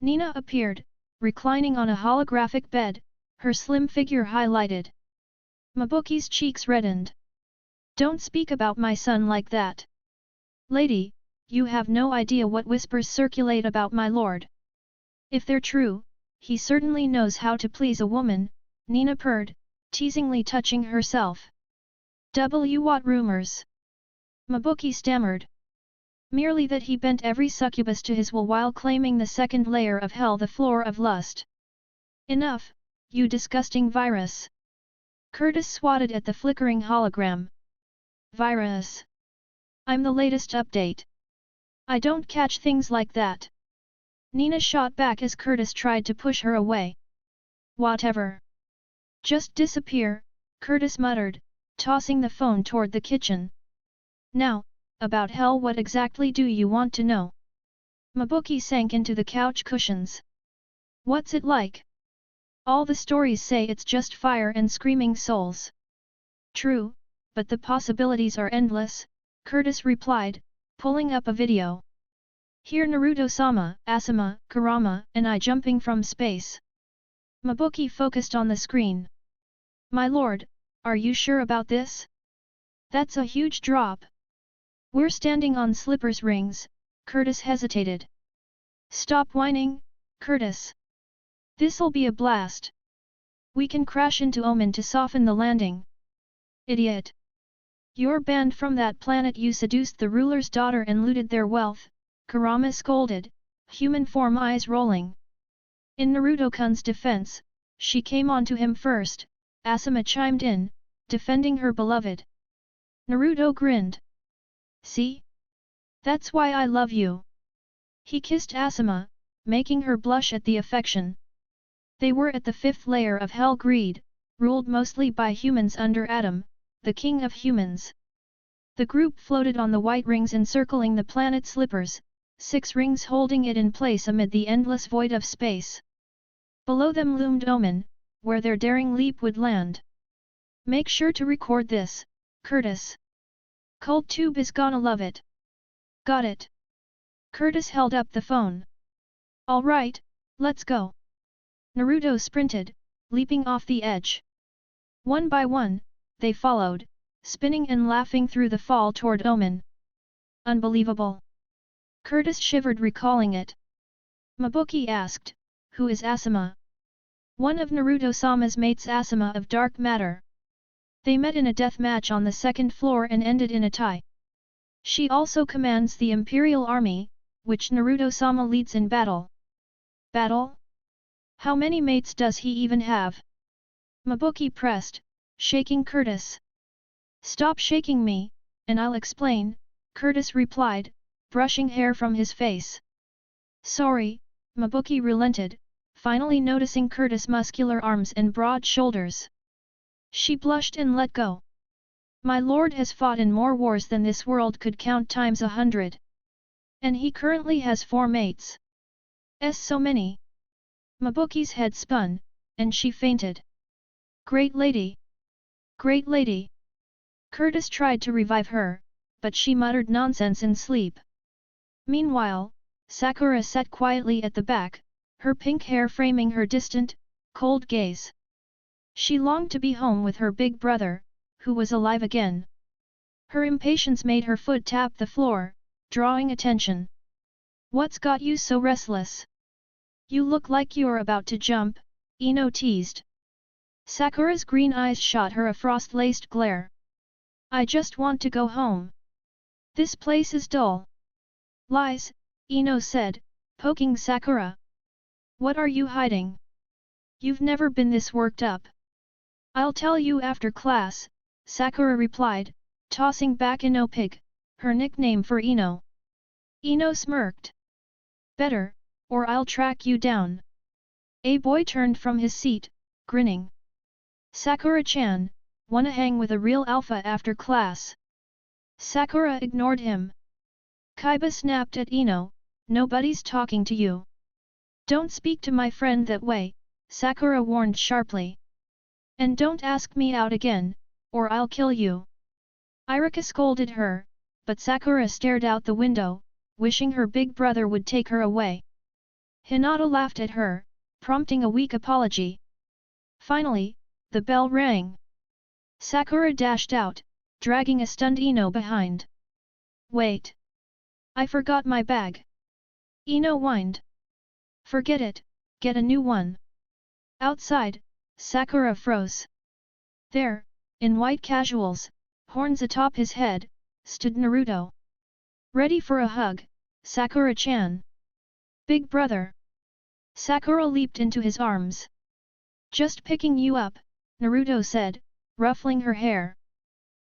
Nina appeared, reclining on a holographic bed, her slim figure highlighted. Mabuki's cheeks reddened. Don't speak about my son like that. Lady, you have no idea what whispers circulate about my lord. If they're true, he certainly knows how to please a woman, Nina purred, teasingly touching herself. What rumors? Mabuki stammered. Merely that he bent every succubus to his will while claiming the second layer of hell, the floor of lust. Enough, you disgusting virus. Curtis swatted at the flickering hologram. Virus. I'm the latest update. I don't catch things like that. Nina shot back as Curtis tried to push her away. Whatever. Just disappear, Curtis muttered, tossing the phone toward the kitchen. Now, about hell, what exactly do you want to know? Mabuki sank into the couch cushions. What's it like? All the stories say it's just fire and screaming souls. True, but the possibilities are endless, Curtis replied, pulling up a video. Here Naruto-sama, Asuma, Kurama, and I jumping from space. Mabuki focused on the screen. My lord, are you sure about this? That's a huge drop. We're standing on slippers rings, Curtis hesitated. Stop whining, Curtis. This'll be a blast. We can crash into Omen to soften the landing. Idiot. You're banned from that planet. You seduced the ruler's daughter and looted their wealth, Kurama scolded, human form eyes rolling. In Naruto-kun's defense, she came onto him first, Asuma chimed in, defending her beloved. Naruto grinned. See? That's why I love you. He kissed Asuma, making her blush at the affection. They were at the fifth layer of Hell Greed, ruled mostly by humans under Adam, the king of humans. The group floated on the white rings encircling the planet Slippers, 6 rings holding it in place amid the endless void of space. Below them loomed Omen, where their daring leap would land. Make sure to record this, Curtis. Cold Tube is gonna love it. Got it. Curtis held up the phone. Alright, let's go. Naruto sprinted, leaping off the edge. One by one, they followed, spinning and laughing through the fall toward Omen. Unbelievable. Curtis shivered recalling it. Mabuki asked, who is Asuma? One of Naruto-sama's mates, Asuma of Dark Matter. They met in a death match on the second floor and ended in a tie. She also commands the Imperial Army, which Naruto-sama leads in battle. Battle? How many mates does he even have? Mabuki pressed, shaking Curtis. Stop shaking me, and I'll explain, Curtis replied, brushing hair from his face. Sorry, Mabuki relented, finally noticing Curtis' muscular arms and broad shoulders. She blushed and let go. My lord has fought in more wars than this world could count times 100. And he currently has 4 mates. So many. Mabuki's head spun, and she fainted. Great lady! Great lady! Curtis tried to revive her, but she muttered nonsense in sleep. Meanwhile, Sakura sat quietly at the back, her pink hair framing her distant, cold gaze. She longed to be home with her big brother, who was alive again. Her impatience made her foot tap the floor, drawing attention. What's got you so restless? You look like you're about to jump, Ino teased. Sakura's green eyes shot her a frost-laced glare. I just want to go home. This place is dull. Lies, Ino said, poking Sakura. What are you hiding? You've never been this worked up. I'll tell you after class, Sakura replied, tossing back Ino Pig, her nickname for Ino. Ino smirked. Better, or I'll track you down. A boy turned from his seat, grinning. Sakura-chan, wanna hang with a real alpha after class? Sakura ignored him. Kaiba snapped at Ino, nobody's talking to you. Don't speak to my friend that way, Sakura warned sharply. And don't ask me out again, or I'll kill you. Irika scolded her, but Sakura stared out the window, wishing her big brother would take her away. Hinata laughed at her, prompting a weak apology. Finally, the bell rang. Sakura dashed out, dragging a stunned Ino behind. Wait! I forgot my bag. Ino whined. Forget it, get a new one. Outside, Sakura froze. There, in white casuals, horns atop his head, stood Naruto. Ready for a hug, Sakura-chan. Big brother. Sakura leaped into his arms. Just picking you up, Naruto said, ruffling her hair.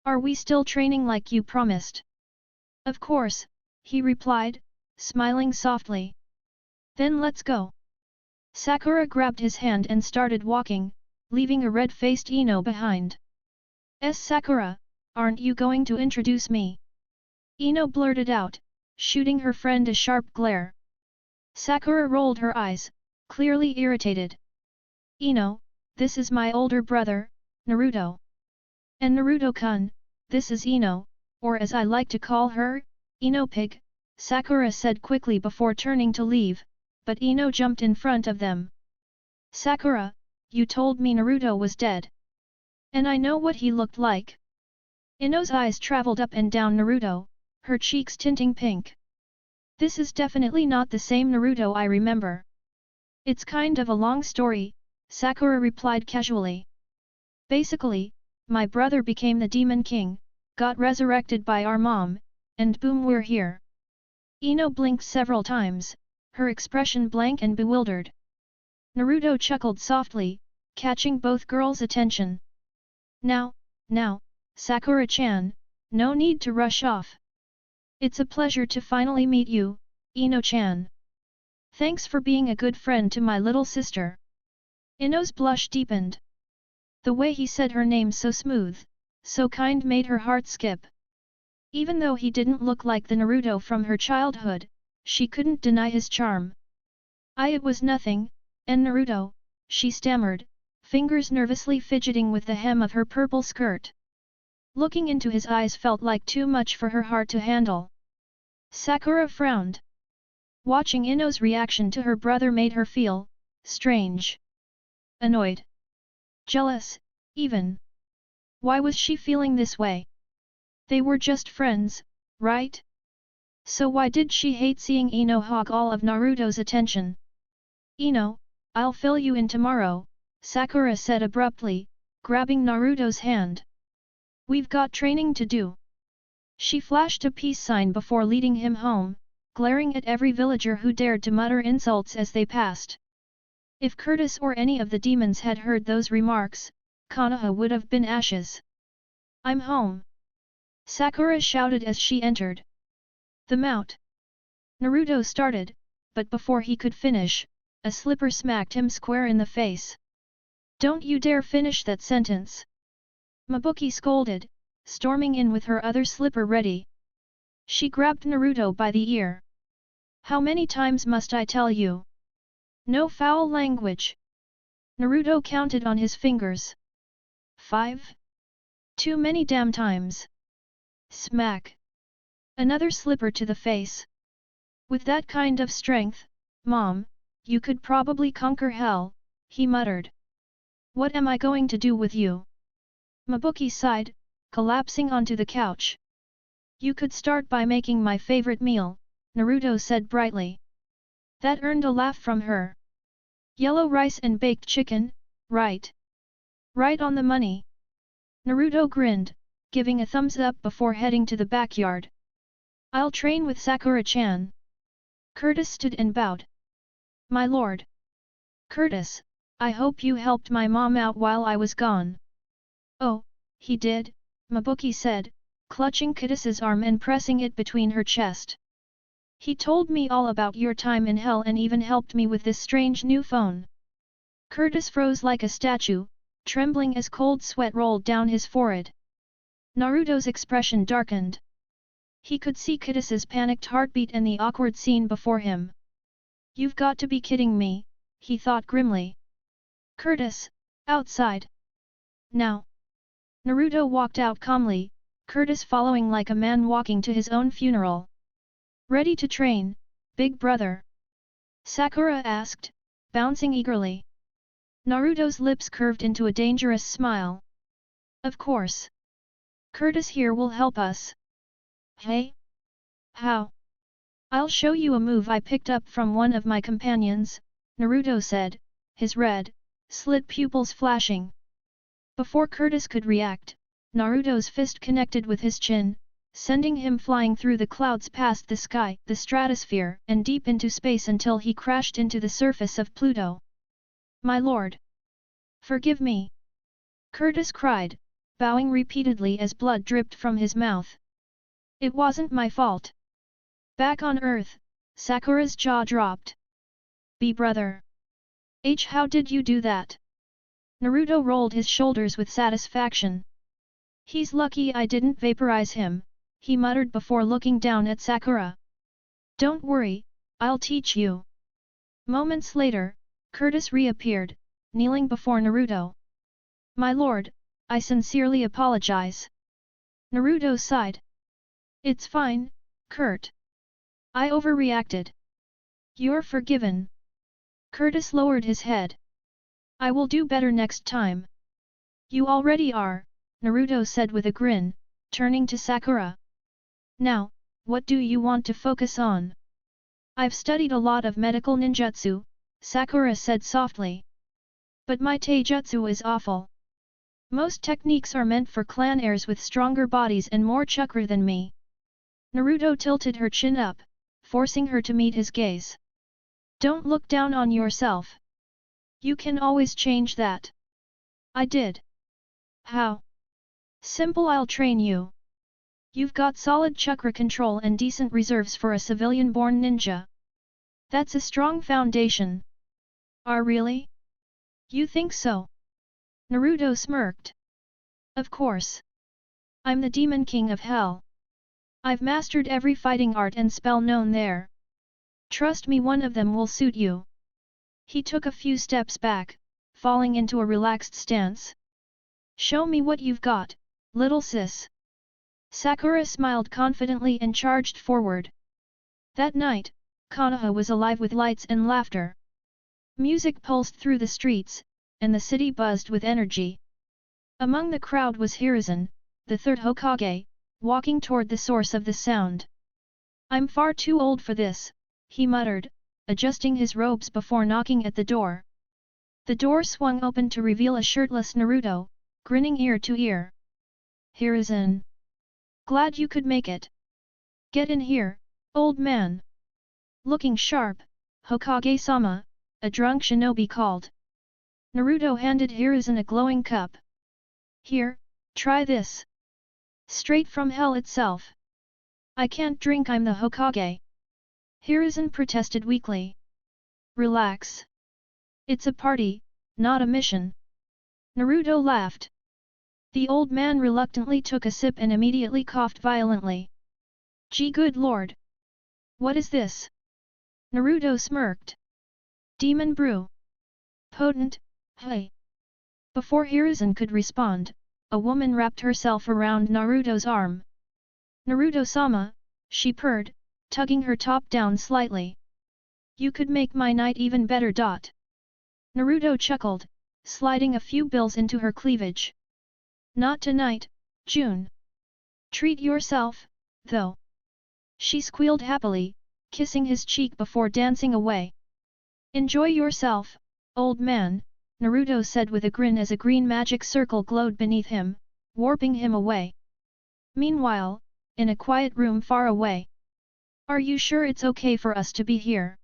Are we still training like you promised? Of course, he replied, smiling softly. Then let's go. Sakura grabbed his hand and started walking, leaving a red-faced Ino behind. Sakura, aren't you going to introduce me? Ino blurted out, shooting her friend a sharp glare. Sakura rolled her eyes, clearly irritated. Ino, this is my older brother, Naruto. And Naruto-kun, this is Ino, or as I like to call her, Ino Pig, Sakura said quickly before turning to leave, but Ino jumped in front of them. Sakura, you told me Naruto was dead. And I know what he looked like. Ino's eyes traveled up and down Naruto, her cheeks tinting pink. This is definitely not the same Naruto I remember. It's kind of a long story, Sakura replied casually. Basically, my brother became the Demon King, got resurrected by our mom, and boom, we're here. Ino blinked several times, her expression blank and bewildered. Naruto chuckled softly, catching both girls' attention. Now, Sakura-chan, no need to rush off. It's a pleasure to finally meet you, Ino-chan. Thanks for being a good friend to my little sister. Ino's blush deepened. The way he said her name so smooth, so kind made her heart skip. Even though he didn't look like the Naruto from her childhood, she couldn't deny his charm. It was nothing, and Naruto, she stammered, fingers nervously fidgeting with the hem of her purple skirt. Looking into his eyes felt like too much for her heart to handle. Sakura frowned. Watching Ino's reaction to her brother made her feel strange. Annoyed. Jealous, even. Why was she feeling this way? They were just friends, right? So why did she hate seeing Ino hog all of Naruto's attention? Ino, I'll fill you in tomorrow, Sakura said abruptly, grabbing Naruto's hand. We've got training to do. She flashed a peace sign before leading him home, glaring at every villager who dared to mutter insults as they passed. If Curtis or any of the demons had heard those remarks, Konoha would have been ashes. I'm home! Sakura shouted as she entered. The mount. Naruto started, but before he could finish, a slipper smacked him square in the face. Don't you dare finish that sentence! Mabuki scolded, storming in with her other slipper ready. She grabbed Naruto by the ear. How many times must I tell you? No foul language. Naruto counted on his fingers. 5. Too many damn times. Smack. Another slipper to the face. With that kind of strength, Mom, you could probably conquer hell, he muttered. What am I going to do with you? Mabuki sighed, collapsing onto the couch. You could start by making my favorite meal, Naruto said brightly. That earned a laugh from her. Yellow rice and baked chicken, right? Right on the money. Naruto grinned, giving a thumbs up before heading to the backyard. I'll train with Sakura-chan. Curtis stood and bowed. My lord. Curtis, I hope you helped my mom out while I was gone. Oh, he did, Mabuki said, clutching Curtis's arm and pressing it between her chest. He told me all about your time in hell and even helped me with this strange new phone. Curtis froze like a statue, trembling as cold sweat rolled down his forehead. Naruto's expression darkened. He could see Curtis's panicked heartbeat and the awkward scene before him. You've got to be kidding me, he thought grimly. Curtis, outside. Now. Naruto walked out calmly, Curtis following like a man walking to his own funeral. Ready to train, big brother? Sakura asked, bouncing eagerly. Naruto's lips curved into a dangerous smile. Of course. Curtis here will help us. Hey? How? I'll show you a move I picked up from one of my companions, Naruto said, his red, slit pupils flashing. Before Curtis could react, Naruto's fist connected with his chin, sending him flying through the clouds past the sky, the stratosphere, and deep into space until he crashed into the surface of Pluto. My lord! Forgive me! Curtis cried, bowing repeatedly as blood dripped from his mouth. It wasn't my fault. Back on Earth, Sakura's jaw dropped. Brother. How did you do that? Naruto rolled his shoulders with satisfaction. He's lucky I didn't vaporize him, he muttered before looking down at Sakura. Don't worry, I'll teach you. Moments later, Curtis reappeared, kneeling before Naruto. My lord, I sincerely apologize. Naruto sighed. It's fine, Kurt. I overreacted. You're forgiven. Curtis lowered his head. I will do better next time. You already are, Naruto said with a grin, turning to Sakura. Now, what do you want to focus on? I've studied a lot of medical ninjutsu, Sakura said softly. But my taijutsu is awful. Most techniques are meant for clan heirs with stronger bodies and more chakra than me. Naruto tilted her chin up, forcing her to meet his gaze. Don't look down on yourself. You can always change that. I did. How? Simple, I'll train you. You've got solid chakra control and decent reserves for a civilian-born ninja. That's a strong foundation. Ah really? You think so? Naruto smirked. Of course. I'm the Demon King of Hell. I've mastered every fighting art and spell known there. Trust me, one of them will suit you. He took a few steps back, falling into a relaxed stance. Show me what you've got, little sis. Sakura smiled confidently and charged forward. That night, Konoha was alive with lights and laughter. Music pulsed through the streets, and the city buzzed with energy. Among the crowd was Hiruzen, the third Hokage, walking toward the source of the sound. I'm far too old for this, he muttered, adjusting his robes before knocking at the door. The door swung open to reveal a shirtless Naruto, grinning ear to ear. Hiruzen. Glad you could make it. Get in here, old man. Looking sharp, Hokage-sama, a drunk shinobi called. Naruto handed Hiruzen a glowing cup. Here, try this. Straight from hell itself. I can't drink, I'm the Hokage. Hiruzen protested weakly. Relax. It's a party, not a mission. Naruto laughed. The old man reluctantly took a sip and immediately coughed violently. Gee, good lord! What is this? Naruto smirked. Demon brew. Potent, hey. Before Hiruzen could respond, a woman wrapped herself around Naruto's arm. Naruto-sama, she purred, tugging her top down slightly. You could make my night even better. Naruto chuckled, sliding a few bills into her cleavage. Not tonight, June. Treat yourself, though. She squealed happily, kissing his cheek before dancing away. Enjoy yourself, old man, Naruto said with a grin as a green magic circle glowed beneath him, warping him away. Meanwhile, in a quiet room far away. Are you sure it's okay for us to be here?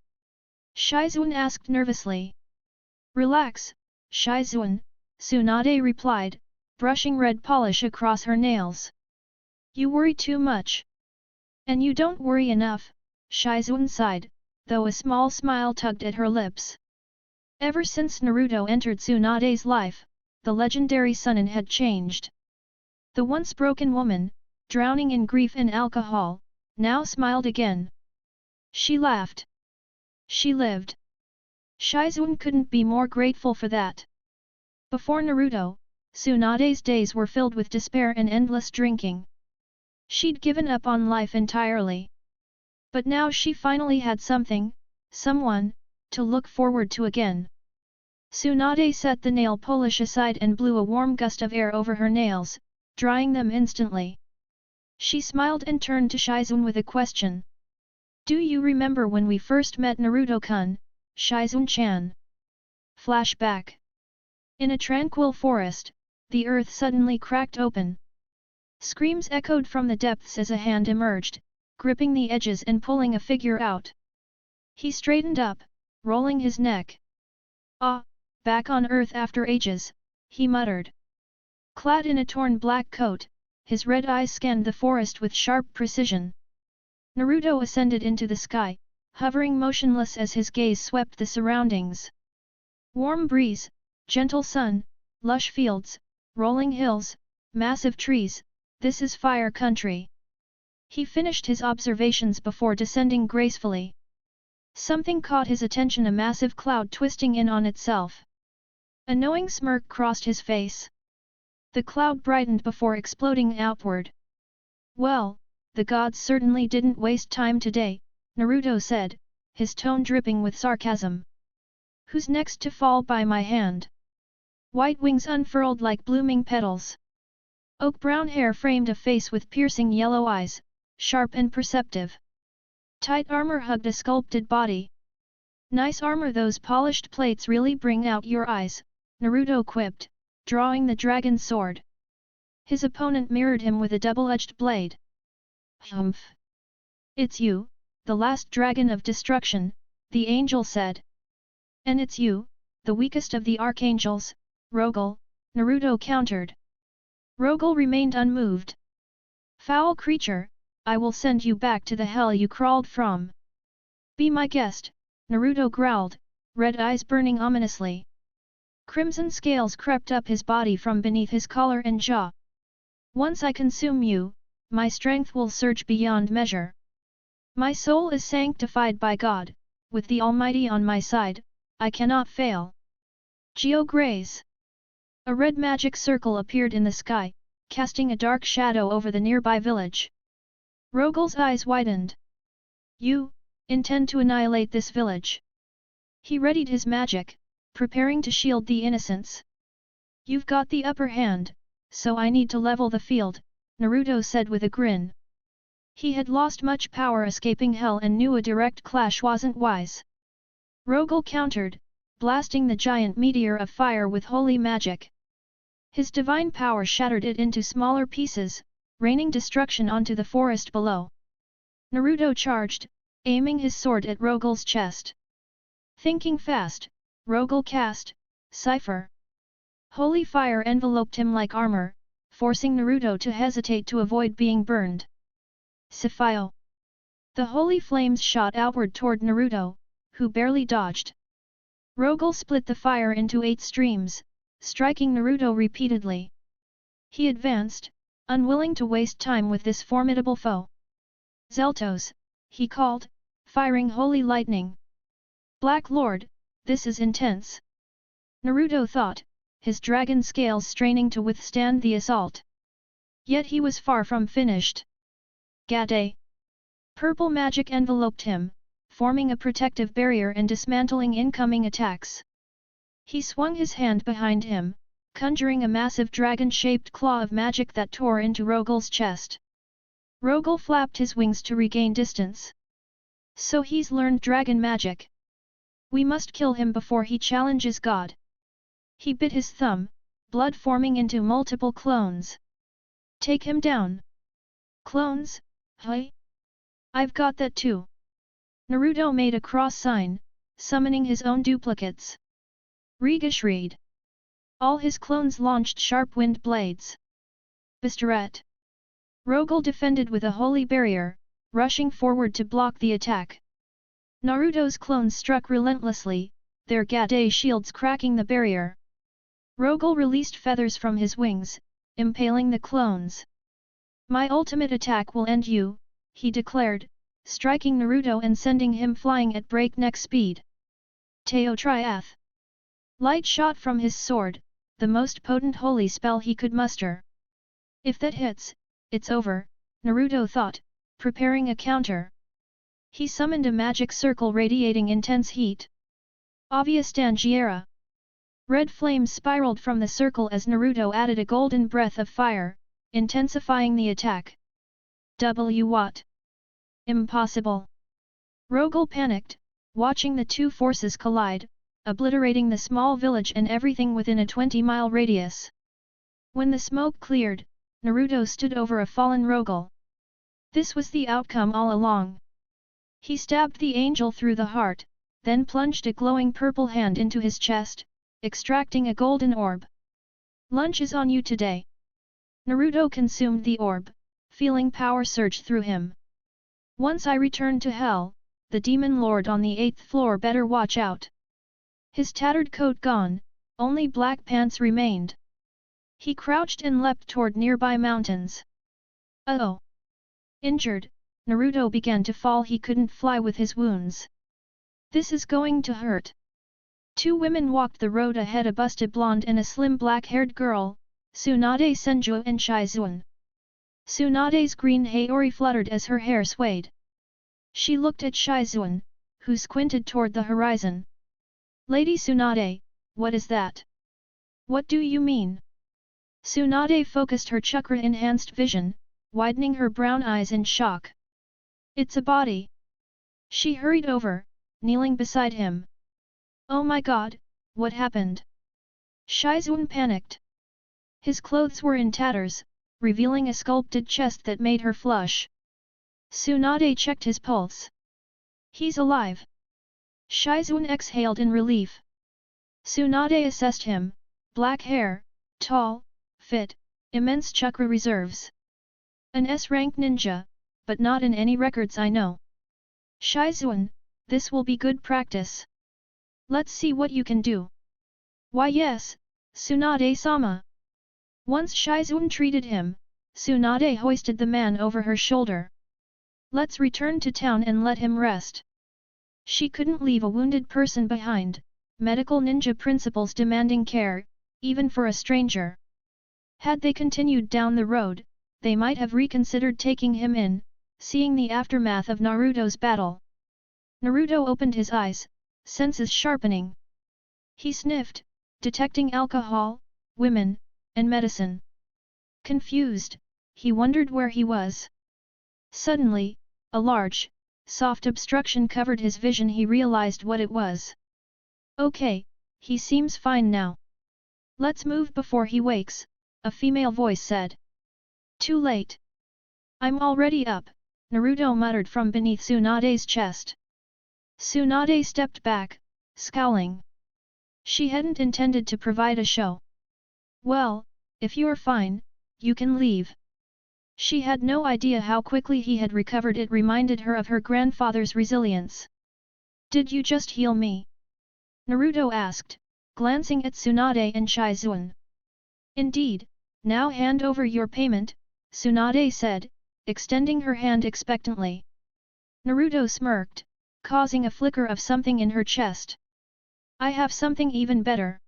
Shizuan asked nervously. Relax, Shizuan, Tsunade replied, brushing red polish across her nails. You worry too much. And you don't worry enough, Shizuan sighed, though a small smile tugged at her lips. Ever since Naruto entered Tsunade's life, the legendary Sunin had changed. The once broken woman, drowning in grief and alcohol, now smiled again. She laughed. She lived. Shizuan couldn't be more grateful for that. Before Naruto, Tsunade's days were filled with despair and endless drinking. She'd given up on life entirely. But now she finally had something, someone, to look forward to again. Tsunade set the nail polish aside and blew a warm gust of air over her nails, drying them instantly. She smiled and turned to Shizuan with a question. Do you remember when we first met Naruto-kun, Shizuan-chan? Flashback. In a tranquil forest, the earth suddenly cracked open. Screams echoed from the depths as a hand emerged, gripping the edges and pulling a figure out. He straightened up, rolling his neck. Ah, back on Earth after ages, he muttered. Clad in a torn black coat, his red eyes scanned the forest with sharp precision. Naruto ascended into the sky, hovering motionless as his gaze swept the surroundings. Warm breeze, gentle sun, lush fields, rolling hills, massive trees, this is fire country. He finished his observations before descending gracefully. Something caught his attention, a massive cloud twisting in on itself. A knowing smirk crossed his face. The cloud brightened before exploding outward. Well, the gods certainly didn't waste time today, Naruto said, his tone dripping with sarcasm. Who's next to fall by my hand? White wings unfurled like blooming petals. Oak brown hair framed a face with piercing yellow eyes, sharp and perceptive. Tight armor hugged a sculpted body. Nice armor, those polished plates really bring out your eyes, Naruto quipped, drawing the dragon sword. His opponent mirrored him with a double-edged blade. Humph! It's you, the last dragon of destruction, the angel said. And it's you, the weakest of the archangels, Rogel, Naruto countered. Rogel remained unmoved. Foul creature, I will send you back to the hell you crawled from. Be my guest, Naruto growled, red eyes burning ominously. Crimson scales crept up his body from beneath his collar and jaw. Once I consume you, my strength will surge beyond measure. My soul is sanctified by God, with the Almighty on my side, I cannot fail. Geo Graze. A red magic circle appeared in the sky, casting a dark shadow over the nearby village. Rogel's eyes widened. You intend to annihilate this village. He readied his magic, preparing to shield the innocents. You've got the upper hand, so I need to level the field, Naruto said with a grin. He had lost much power escaping hell and knew a direct clash wasn't wise. Rogel countered, blasting the giant meteor of fire with holy magic. His divine power shattered it into smaller pieces, raining destruction onto the forest below. Naruto charged, aiming his sword at Rogel's chest. Thinking fast, Rogel cast Cipher. Holy fire enveloped him like armor, forcing Naruto to hesitate to avoid being burned. Sifio. The holy flames shot outward toward Naruto, who barely dodged. Rogel split the fire into 8 streams, striking Naruto repeatedly. He advanced, unwilling to waste time with this formidable foe. Zeltos, he called, firing holy lightning. Black Lord, this is intense. Naruto thought, his dragon scales straining to withstand the assault. Yet he was far from finished. Gade. Purple magic enveloped him, forming a protective barrier and dismantling incoming attacks. He swung his hand behind him, conjuring a massive dragon-shaped claw of magic that tore into Rogel's chest. Rogel flapped his wings to regain distance. So he's learned dragon magic. We must kill him before he challenges God. He bit his thumb, blood forming into multiple clones. Take him down. Clones? Hey? I've got that too. Naruto made a cross sign, summoning his own duplicates. Regashreed. All his clones launched sharp wind blades. Bistaret. Rogel defended with a holy barrier, rushing forward to block the attack. Naruto's clones struck relentlessly, their Gade shields cracking the barrier. Rogel released feathers from his wings, impaling the clones. My ultimate attack will end you, he declared, striking Naruto and sending him flying at breakneck speed. Teo Triath. Light shot from his sword, the most potent holy spell he could muster. If that hits, it's over, Naruto thought, preparing a counter. He summoned a magic circle radiating intense heat. Avia Stangiera. Red flames spiraled from the circle as Naruto added a golden breath of fire, intensifying the attack. What? Impossible. Rogel panicked, watching the two forces collide, obliterating the small village and everything within a 20-mile radius. When the smoke cleared, Naruto stood over a fallen Rogel. This was the outcome all along. He stabbed the angel through the heart, then plunged a glowing purple hand into his chest, extracting a golden orb. Lunch is on you today. Naruto consumed the orb, feeling power surge through him. Once I return to hell, the demon lord on the 8th floor better watch out. His tattered coat gone, only black pants remained. He crouched and leapt toward nearby mountains. Oh! Injured, Naruto began to fall. He couldn't fly with his wounds. This is going to hurt. Two women walked the road ahead, a busted blonde and a slim black-haired girl, Tsunade Senju and Shizuan. Tsunade's green haori fluttered as her hair swayed. She looked at Shizuan, who squinted toward the horizon. Lady Tsunade, what is that? What do you mean? Tsunade focused her chakra-enhanced vision, widening her brown eyes in shock. It's a body. She hurried over, kneeling beside him. Oh my god, what happened? Shizuan panicked. His clothes were in tatters, revealing a sculpted chest that made her flush. Tsunade checked his pulse. He's alive. Shizuan exhaled in relief. Tsunade assessed him, black hair, tall, fit, immense chakra reserves. An S-rank ninja, but not in any records I know. Shizuan, this will be good practice. Let's see what you can do. Why yes, Tsunade-sama. Once Shizun treated him, Tsunade hoisted the man over her shoulder. Let's return to town and let him rest. She couldn't leave a wounded person behind, medical ninja principles demanding care, even for a stranger. Had they continued down the road, they might have reconsidered taking him in, seeing the aftermath of Naruto's battle. Naruto opened his eyes, senses sharpening. He sniffed, detecting alcohol, women, and medicine. Confused, he wondered where he was. Suddenly, a large, soft obstruction covered his vision. He realized what it was. Okay, he seems fine now. Let's move before he wakes, a female voice said. Too late. I'm already up, Naruto muttered from beneath Tsunade's chest. Tsunade stepped back, scowling. She hadn't intended to provide a show. Well, if you're fine, you can leave. She had no idea how quickly he had recovered. It reminded her of her grandfather's resilience. Did you just heal me? Naruto asked, glancing at Tsunade and Shizun. Indeed, now hand over your payment, Tsunade said, extending her hand expectantly. Naruto smirked, causing a flicker of something in her chest. I have something even better.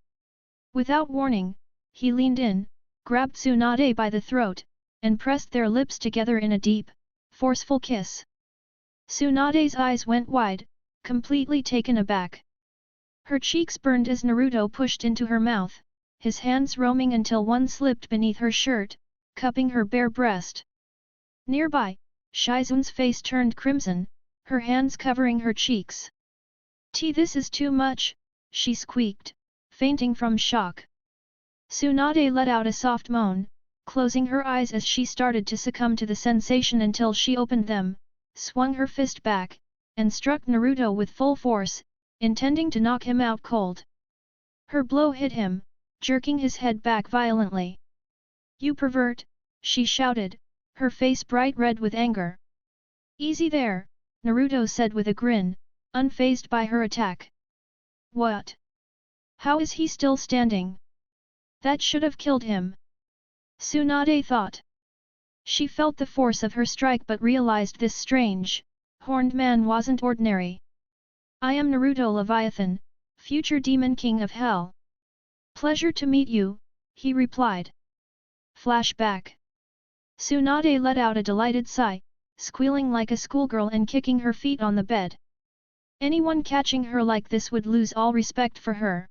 Without warning, he leaned in, grabbed Tsunade by the throat, and pressed their lips together in a deep, forceful kiss. Tsunade's eyes went wide, completely taken aback. Her cheeks burned as Naruto pushed into her mouth, his hands roaming until one slipped beneath her shirt, cupping her bare breast. Nearby, Shizun's face turned crimson, her hands covering her cheeks. This is too much, she squeaked, fainting from shock. Tsunade let out a soft moan, closing her eyes as she started to succumb to the sensation until she opened them, swung her fist back, and struck Naruto with full force, intending to knock him out cold. Her blow hit him, jerking his head back violently. You pervert, she shouted, her face bright red with anger. Easy there, Naruto said with a grin, unfazed by her attack. What? How is he still standing? That should have killed him. Tsunade thought. She felt the force of her strike but realized this strange, horned man wasn't ordinary. I am Naruto Leviathan, future demon king of hell. Pleasure to meet you, he replied. Flashback. Tsunade let out a delighted sigh, squealing like a schoolgirl and kicking her feet on the bed. Anyone catching her like this would lose all respect for her.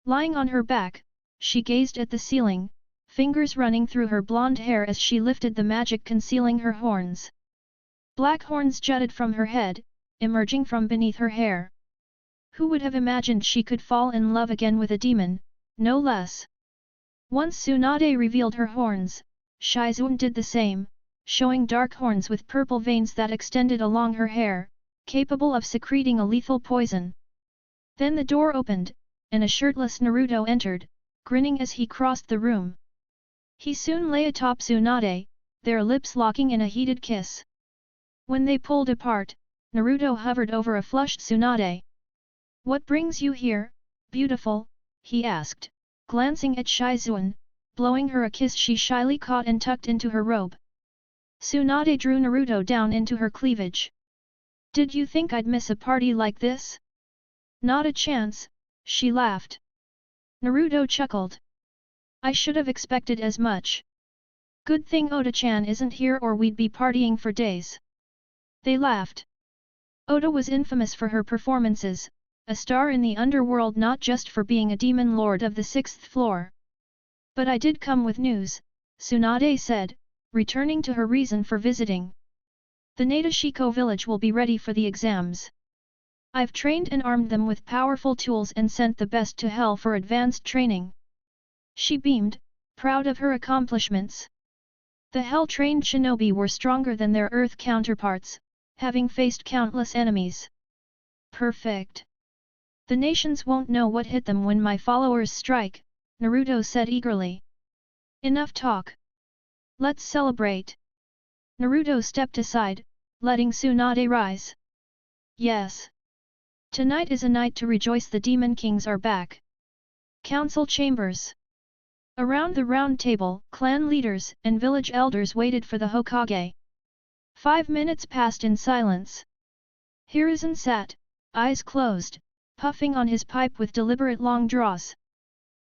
Lying on her back, she gazed at the ceiling, fingers running through her blonde hair as she lifted the magic concealing her horns. Black horns jutted from her head, emerging from beneath her hair. Who would have imagined she could fall in love again with a demon, no less? Once Tsunade revealed her horns, Shizun did the same, showing dark horns with purple veins that extended along her hair, capable of secreting a lethal poison. Then the door opened, and a shirtless Naruto entered, grinning as he crossed the room. He soon lay atop Tsunade, their lips locking in a heated kiss. When they pulled apart, Naruto hovered over a flushed Tsunade. What brings you here, beautiful? He asked, glancing at Shizun, blowing her a kiss she shyly caught and tucked into her robe. Tsunade drew Naruto down into her cleavage. Did you think I'd miss a party like this? Not a chance, she laughed. Naruto chuckled. I should have expected as much. Good thing Oda-chan isn't here or we'd be partying for days. They laughed. Oda was infamous for her performances, a star in the underworld not just for being a demon lord of the 6th floor. But I did come with news, Tsunade said, returning to her reason for visiting. The Nadeshiko village will be ready for the exams. I've trained and armed them with powerful tools and sent the best to hell for advanced training. She beamed, proud of her accomplishments. The hell-trained shinobi were stronger than their earth counterparts, having faced countless enemies. Perfect. The nations won't know what hit them when my followers strike, Naruto said eagerly. Enough talk. Let's celebrate. Naruto stepped aside, letting Tsunade rise. Yes. Tonight is a night to rejoice, the Demon Kings are back. Council chambers. Around the round table, clan leaders and village elders waited for the Hokage. 5 minutes passed in silence. Hiruzen sat, eyes closed, puffing on his pipe with deliberate long draws.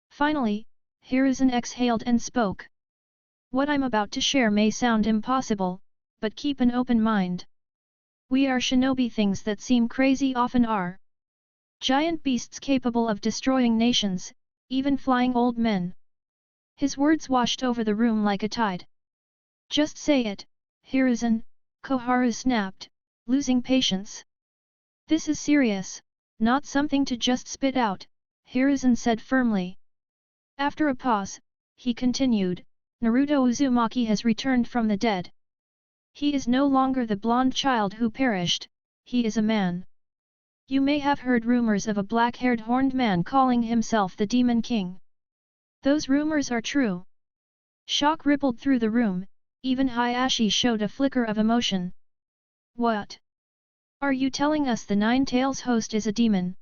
Finally, Hiruzen exhaled and spoke. What I'm about to share may sound impossible, but keep an open mind. We are shinobi, things that seem crazy often are. Giant beasts capable of destroying nations, even flying old men. His words washed over the room like a tide. Just say it, Hiruzen, Koharu snapped, losing patience. This is serious, not something to just spit out, Hiruzen said firmly. After a pause, he continued, Naruto Uzumaki has returned from the dead. He is no longer the blonde child who perished, he is a man. You may have heard rumors of a black-haired horned man calling himself the Demon King. Those rumors are true. Shock rippled through the room, even Hayashi showed a flicker of emotion. What? Are you telling us the Nine Tails host is a demon?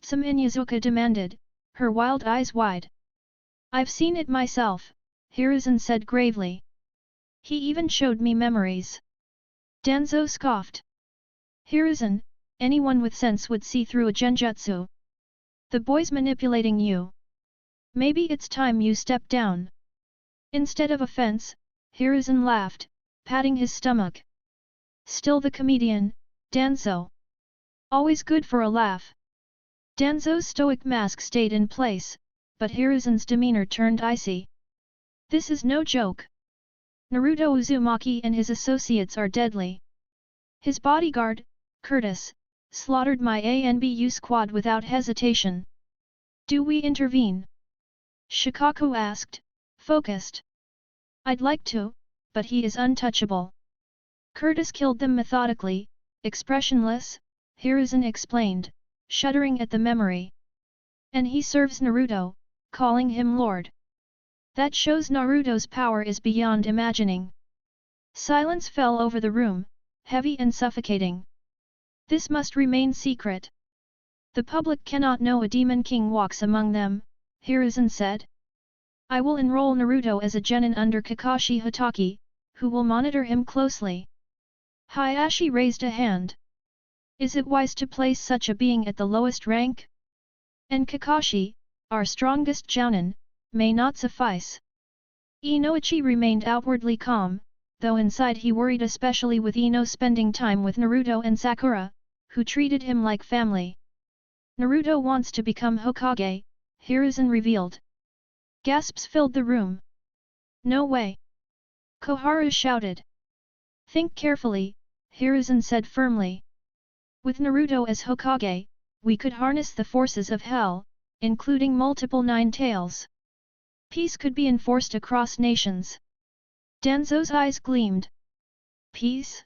Tsum Inyazuka demanded, her wild eyes wide. I've seen it myself, Hiruzen said gravely. He even showed me memories. Danzo scoffed. Hiruzen, anyone with sense would see through a genjutsu. The boy's manipulating you. Maybe it's time you step down. Instead of offense, Hiruzen laughed, patting his stomach. Still the comedian, Danzo. Always good for a laugh. Danzo's stoic mask stayed in place, but Hiruzen's demeanor turned icy. This is no joke. Naruto Uzumaki and his associates are deadly. His bodyguard, Curtis, slaughtered my ANBU squad without hesitation. Do we intervene? Shikaku asked, focused. I'd like to, but he is untouchable. Curtis killed them methodically, expressionless, Hiruzen explained, shuddering at the memory. And he serves Naruto, calling him Lord. That shows Naruto's power is beyond imagining. Silence fell over the room, heavy and suffocating. This must remain secret. The public cannot know a Demon King walks among them, Hiruzen said. I will enroll Naruto as a genin under Kakashi Hatake, who will monitor him closely. Hayashi raised a hand. Is it wise to place such a being at the lowest rank? And Kakashi, our strongest jounin, may not suffice. Inoichi remained outwardly calm, though inside he worried, especially with Ino spending time with Naruto and Sakura, who treated him like family. Naruto wants to become Hokage, Hiruzen revealed. Gasps filled the room. No way! Koharu shouted. Think carefully, Hiruzen said firmly. With Naruto as Hokage, we could harness the forces of hell, including multiple Nine Tails. Peace could be enforced across nations. Danzo's eyes gleamed. Peace?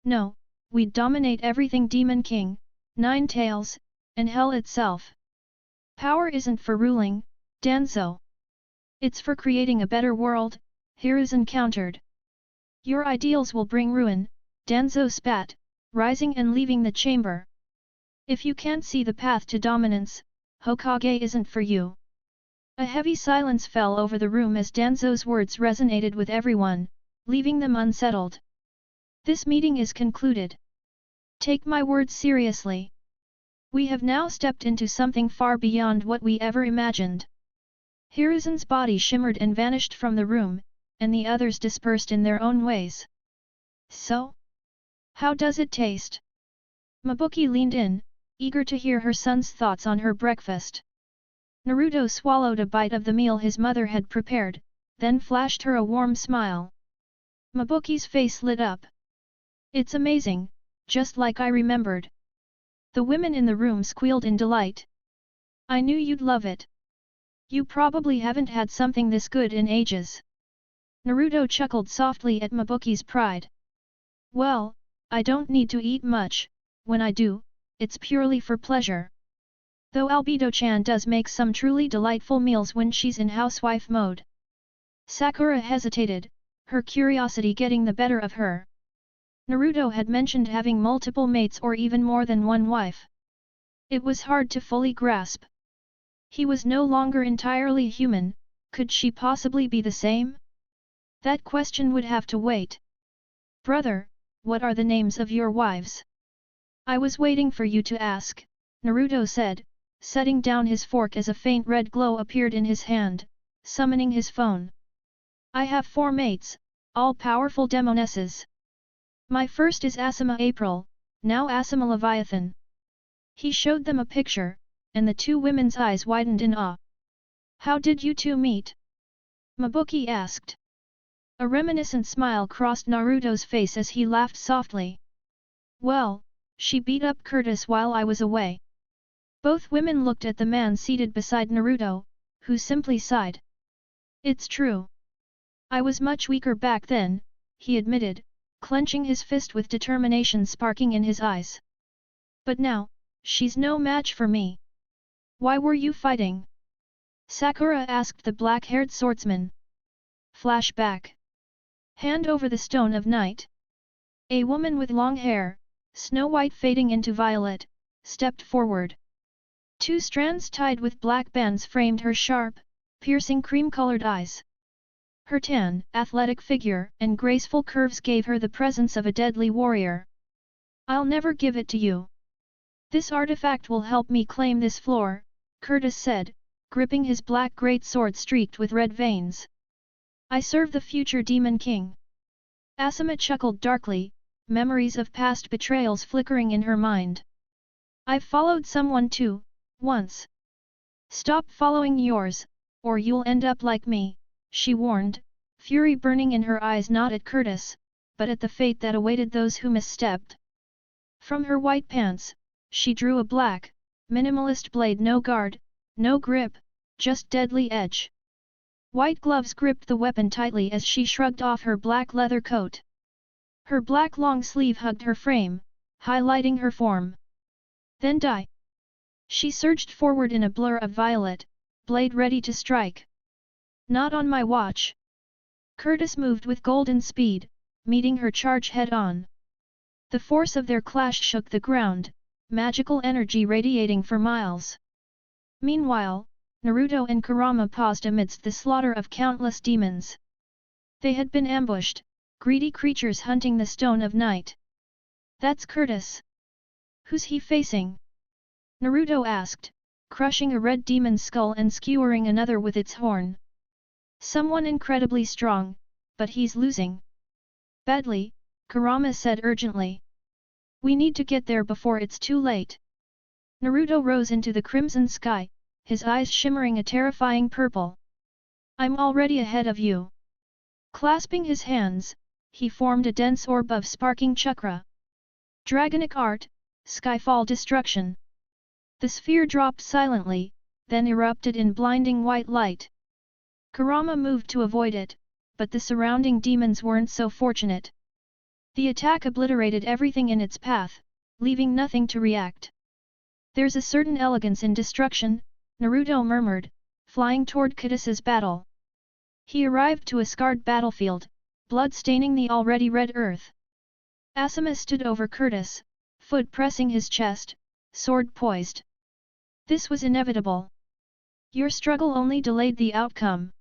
No, we'd dominate everything, Demon King, Nine Tails, and hell itself. Power isn't for ruling, Danzo. It's for creating a better world, Hiruzen countered. Your ideals will bring ruin, Danzo spat, rising and leaving the chamber. If you can't see the path to dominance, Hokage isn't for you. A heavy silence fell over the room as Danzo's words resonated with everyone, leaving them unsettled. This meeting is concluded. Take my words seriously. We have now stepped into something far beyond what we ever imagined. Hiruzen's body shimmered and vanished from the room, and the others dispersed in their own ways. So? How does it taste? Mabuki leaned in, eager to hear her son's thoughts on her breakfast. Naruto swallowed a bite of the meal his mother had prepared, then flashed her a warm smile. Mabuki's face lit up. It's amazing, just like I remembered. The women in the room squealed in delight. I knew you'd love it. You probably haven't had something this good in ages. Naruto chuckled softly at Mabuki's pride. Well, I don't need to eat much, when I do, it's purely for pleasure. Though Albedo-chan does make some truly delightful meals when she's in housewife mode. Sakura hesitated, her curiosity getting the better of her. Naruto had mentioned having multiple mates or even more than one wife. It was hard to fully grasp. He was no longer entirely human, could she possibly be the same? That question would have to wait. Brother, what are the names of your wives? I was waiting for you to ask, Naruto said, setting down his fork as a faint red glow appeared in his hand, summoning his phone. I have 4 mates, all powerful demonesses. My first is Asuma April, now Asuma Leviathan. He showed them a picture, and the 2 women's eyes widened in awe. How did you 2 meet? Mabuki asked. A reminiscent smile crossed Naruto's face as he laughed softly. Well, she beat up Curtis while I was away. Both women looked at the man seated beside Naruto, who simply sighed. It's true. I was much weaker back then, he admitted, clenching his fist with determination sparking in his eyes. But now, she's no match for me. Why were you fighting? Sakura asked the black-haired swordsman. Flashback. Hand over the stone of night. A woman with long hair, snow white fading into violet, stepped forward. 2 strands tied with black bands framed her sharp, piercing cream-colored eyes. Her tan, athletic figure and graceful curves gave her the presence of a deadly warrior. I'll never give it to you. This artifact will help me claim this floor, Curtis said, gripping his black great sword streaked with red veins. I serve the future Demon King. Asuma chuckled darkly, memories of past betrayals flickering in her mind. I've followed someone too, once. Stop following yours, or you'll end up like me, she warned, fury burning in her eyes not at Curtis, but at the fate that awaited those who misstepped. From her white pants, she drew a black, minimalist blade, no guard, no grip, just deadly edge. White gloves gripped the weapon tightly as she shrugged off her black leather coat. Her black long sleeve hugged her frame, highlighting her form. Then die. She surged forward in a blur of violet, blade ready to strike. Not on my watch. Curtis moved with golden speed, meeting her charge head-on. The force of their clash shook the ground, magical energy radiating for miles. Meanwhile, Naruto and Kurama paused amidst the slaughter of countless demons. They had been ambushed, greedy creatures hunting the Stone of Night. That's Curtis. Who's he facing? Naruto asked, crushing a red demon's skull and skewering another with its horn. Someone incredibly strong, but he's losing. Badly, Kurama said urgently. We need to get there before it's too late. Naruto rose into the crimson sky, his eyes shimmering a terrifying purple. I'm already ahead of you. Clasping his hands, he formed a dense orb of sparking chakra. Dragonic art, skyfall destruction. The sphere dropped silently, then erupted in blinding white light. Kurama moved to avoid it, but the surrounding demons weren't so fortunate. The attack obliterated everything in its path, leaving nothing to react. There's a certain elegance in destruction, Naruto murmured, flying toward Curtis's battle. He arrived to a scarred battlefield, blood staining the already red earth. Asuma stood over Curtis, foot pressing his chest, sword poised. This was inevitable. Your struggle only delayed the outcome.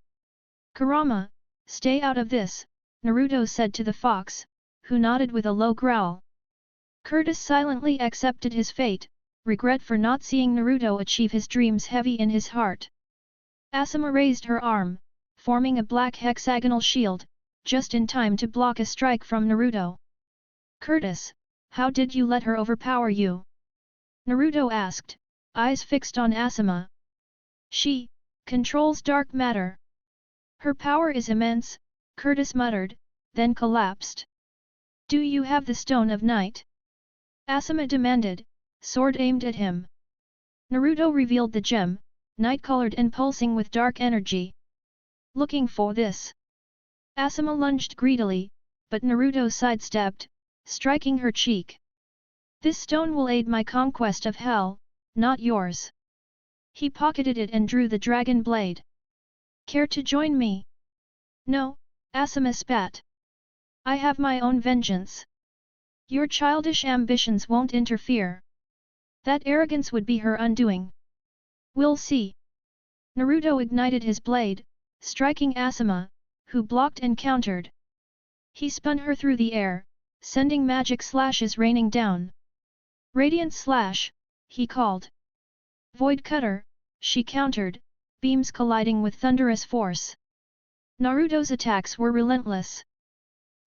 Kurama, stay out of this, Naruto said to the fox, who nodded with a low growl. Curtis silently accepted his fate, regret for not seeing Naruto achieve his dreams heavy in his heart. Asuma raised her arm, forming a black hexagonal shield, just in time to block a strike from Naruto. Curtis, how did you let her overpower you? Naruto asked, eyes fixed on Asuma. She controls dark matter. Her power is immense, Curtis muttered, then collapsed. Do you have the Stone of Night? Asuma demanded, sword aimed at him. Naruto revealed the gem, night-colored and pulsing with dark energy. Looking for this? Asuma lunged greedily, but Naruto sidestepped, striking her cheek. This stone will aid my conquest of hell, not yours. He pocketed it and drew the dragon blade. Care to join me? No, Asuma spat. I have my own vengeance. Your childish ambitions won't interfere. That arrogance would be her undoing. We'll see. Naruto ignited his blade, striking Asuma, who blocked and countered. He spun her through the air, sending magic slashes raining down. Radiant slash, he called. Void cutter, she countered, beams colliding with thunderous force. Naruto's attacks were relentless.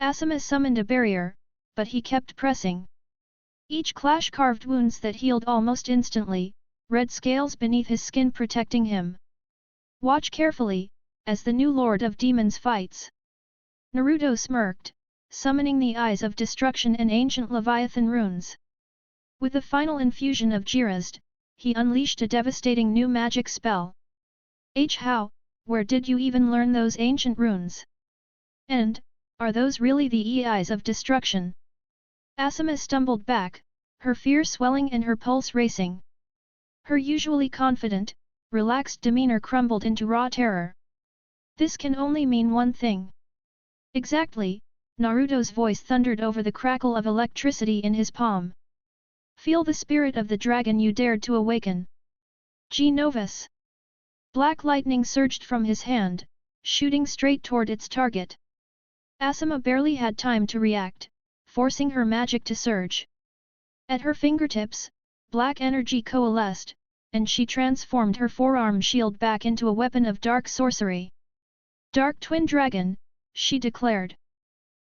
Asuma summoned a barrier, but he kept pressing. Each clash carved wounds that healed almost instantly, red scales beneath his skin protecting him. Watch carefully, as the new Lord of Demons fights. Naruto smirked, summoning the Eyes of Destruction and ancient Leviathan runes. With the final infusion of Jirazd, he unleashed a devastating new magic spell. How, where did you even learn those ancient runes? And, are those really the Eyes of Destruction? Asuma stumbled back, her fear swelling and her pulse racing. Her usually confident, relaxed demeanor crumbled into raw terror. This can only mean one thing. Exactly, Naruto's voice thundered over the crackle of electricity in his palm. Feel the spirit of the dragon you dared to awaken. G. Novus. Black lightning surged from his hand, shooting straight toward its target. Asuma barely had time to react, forcing her magic to surge. At her fingertips, black energy coalesced, and she transformed her forearm shield back into a weapon of dark sorcery. Dark Twin Dragon, she declared.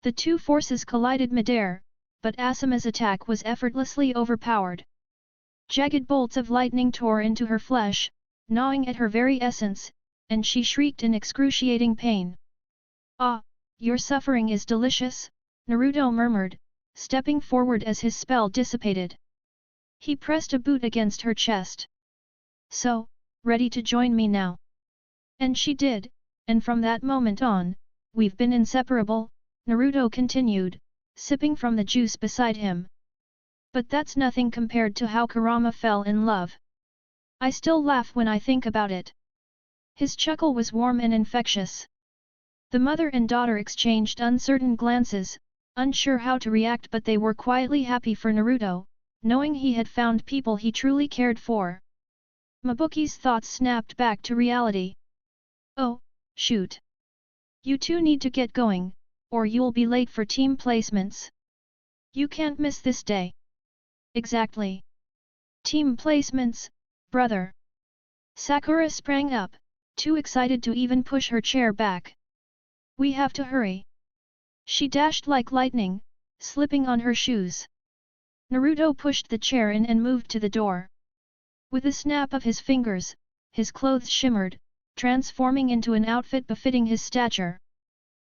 The two forces collided midair, but Asuma's attack was effortlessly overpowered. Jagged bolts of lightning tore into her flesh, gnawing at her very essence, and she shrieked in excruciating pain. Ah, your suffering is delicious, Naruto murmured, stepping forward as his spell dissipated. He pressed a boot against her chest. So, ready to join me now? And she did, and from that moment on, we've been inseparable, Naruto continued, sipping from the juice beside him. But that's nothing compared to how Kurama fell in love. I still laugh when I think about it. His chuckle was warm and infectious. The mother and daughter exchanged uncertain glances, unsure how to react, but they were quietly happy for Naruto, knowing he had found people he truly cared for. Mabuki's thoughts snapped back to reality. Oh, shoot. You two need to get going, or you'll be late for team placements. You can't miss this day. Exactly. Team placements, brother. Sakura sprang up, too excited to even push her chair back. We have to hurry. She dashed like lightning, slipping on her shoes. Naruto pushed the chair in and moved to the door. With a snap of his fingers, his clothes shimmered, transforming into an outfit befitting his stature.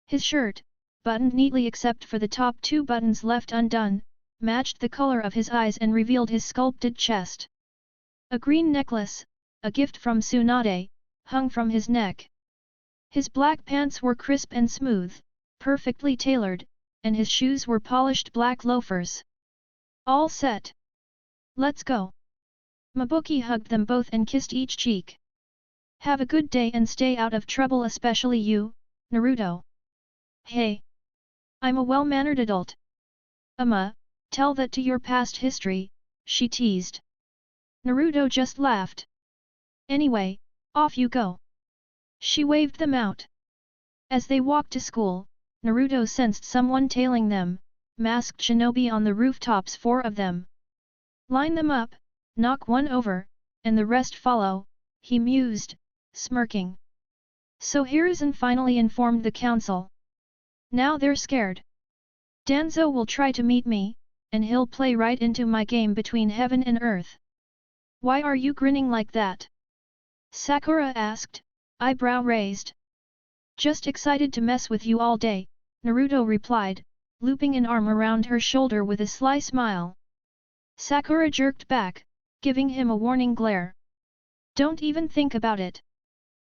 His shirt, buttoned neatly except for the top two buttons left undone, matched the color of his eyes and revealed his sculpted chest. A green necklace, a gift from Tsunade, hung from his neck. His black pants were crisp and smooth, perfectly tailored, and his shoes were polished black loafers. All set. Let's go. Mabuki hugged them both and kissed each cheek. Have a good day and stay out of trouble, especially you, Naruto. Hey! I'm a well-mannered adult. Tell that to your past history, she teased. Naruto just laughed. Anyway, off you go. She waved them out. As they walked to school, Naruto sensed someone tailing them, masked shinobi on the rooftops, 4 of them. Line them up, knock one over, and the rest follow, he mused, smirking. So Hiruzen finally informed the council. Now they're scared. Danzo will try to meet me, and he'll play right into my game between heaven and earth. Why are you grinning like that? Sakura asked, eyebrow raised. Just excited to mess with you all day, Naruto replied, looping an arm around her shoulder with a sly smile. Sakura jerked back, giving him a warning glare. Don't even think about it.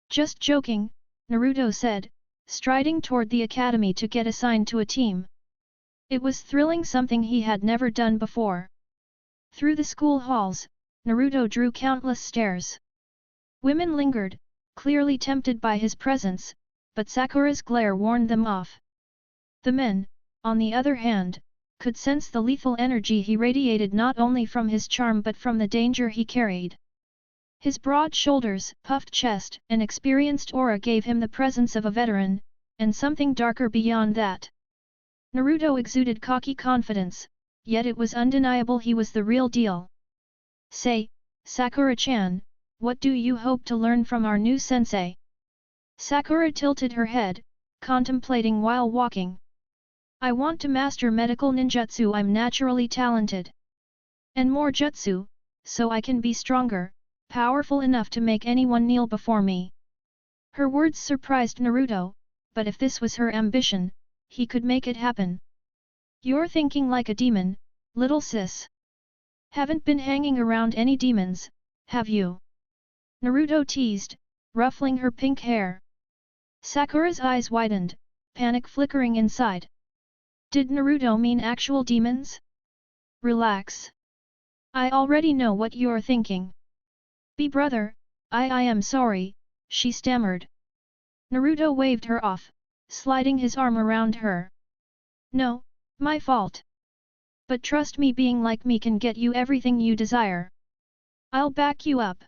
Just joking, Naruto said, striding toward the academy to get assigned to a team. It was thrilling, something he had never done before. Through the school halls, Naruto drew countless stares. Women lingered, clearly tempted by his presence, but Sakura's glare warned them off. The men, on the other hand, could sense the lethal energy he radiated not only from his charm but from the danger he carried. His broad shoulders, puffed chest, and experienced aura gave him the presence of a veteran, and something darker beyond that. Naruto exuded cocky confidence, yet it was undeniable he was the real deal. Say, Sakura-chan, what do you hope to learn from our new sensei? Sakura tilted her head, contemplating while walking. I want to master medical ninjutsu. I'm naturally talented. And more jutsu, so I can be stronger, powerful enough to make anyone kneel before me. Her words surprised Naruto, but if this was her ambition, he could make it happen. You're thinking like a demon, little sis. Haven't been hanging around any demons, have you? Naruto teased, ruffling her pink hair. Sakura's eyes widened, panic flickering inside. Did Naruto mean actual demons? Relax. I already know what you're thinking. Brother, I am sorry, she stammered. Naruto waved her off, sliding his arm around her. No, my fault. But trust me, being like me can get you everything you desire. I'll back you up.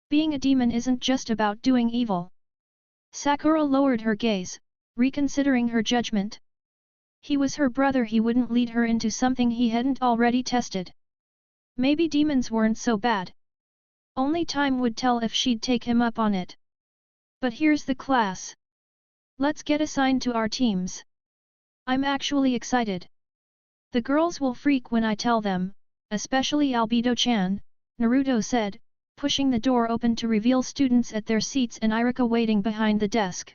Being a demon isn't just about doing evil. Sakura lowered her gaze, reconsidering her judgment. He was her brother, he wouldn't lead her into something he hadn't already tested. Maybe demons weren't so bad. Only time would tell if she'd take him up on it. But here's the class. Let's get assigned to our teams. I'm actually excited. The girls will freak when I tell them, especially Albedo-chan, Naruto said, pushing the door open to reveal students at their seats and Irika waiting behind the desk.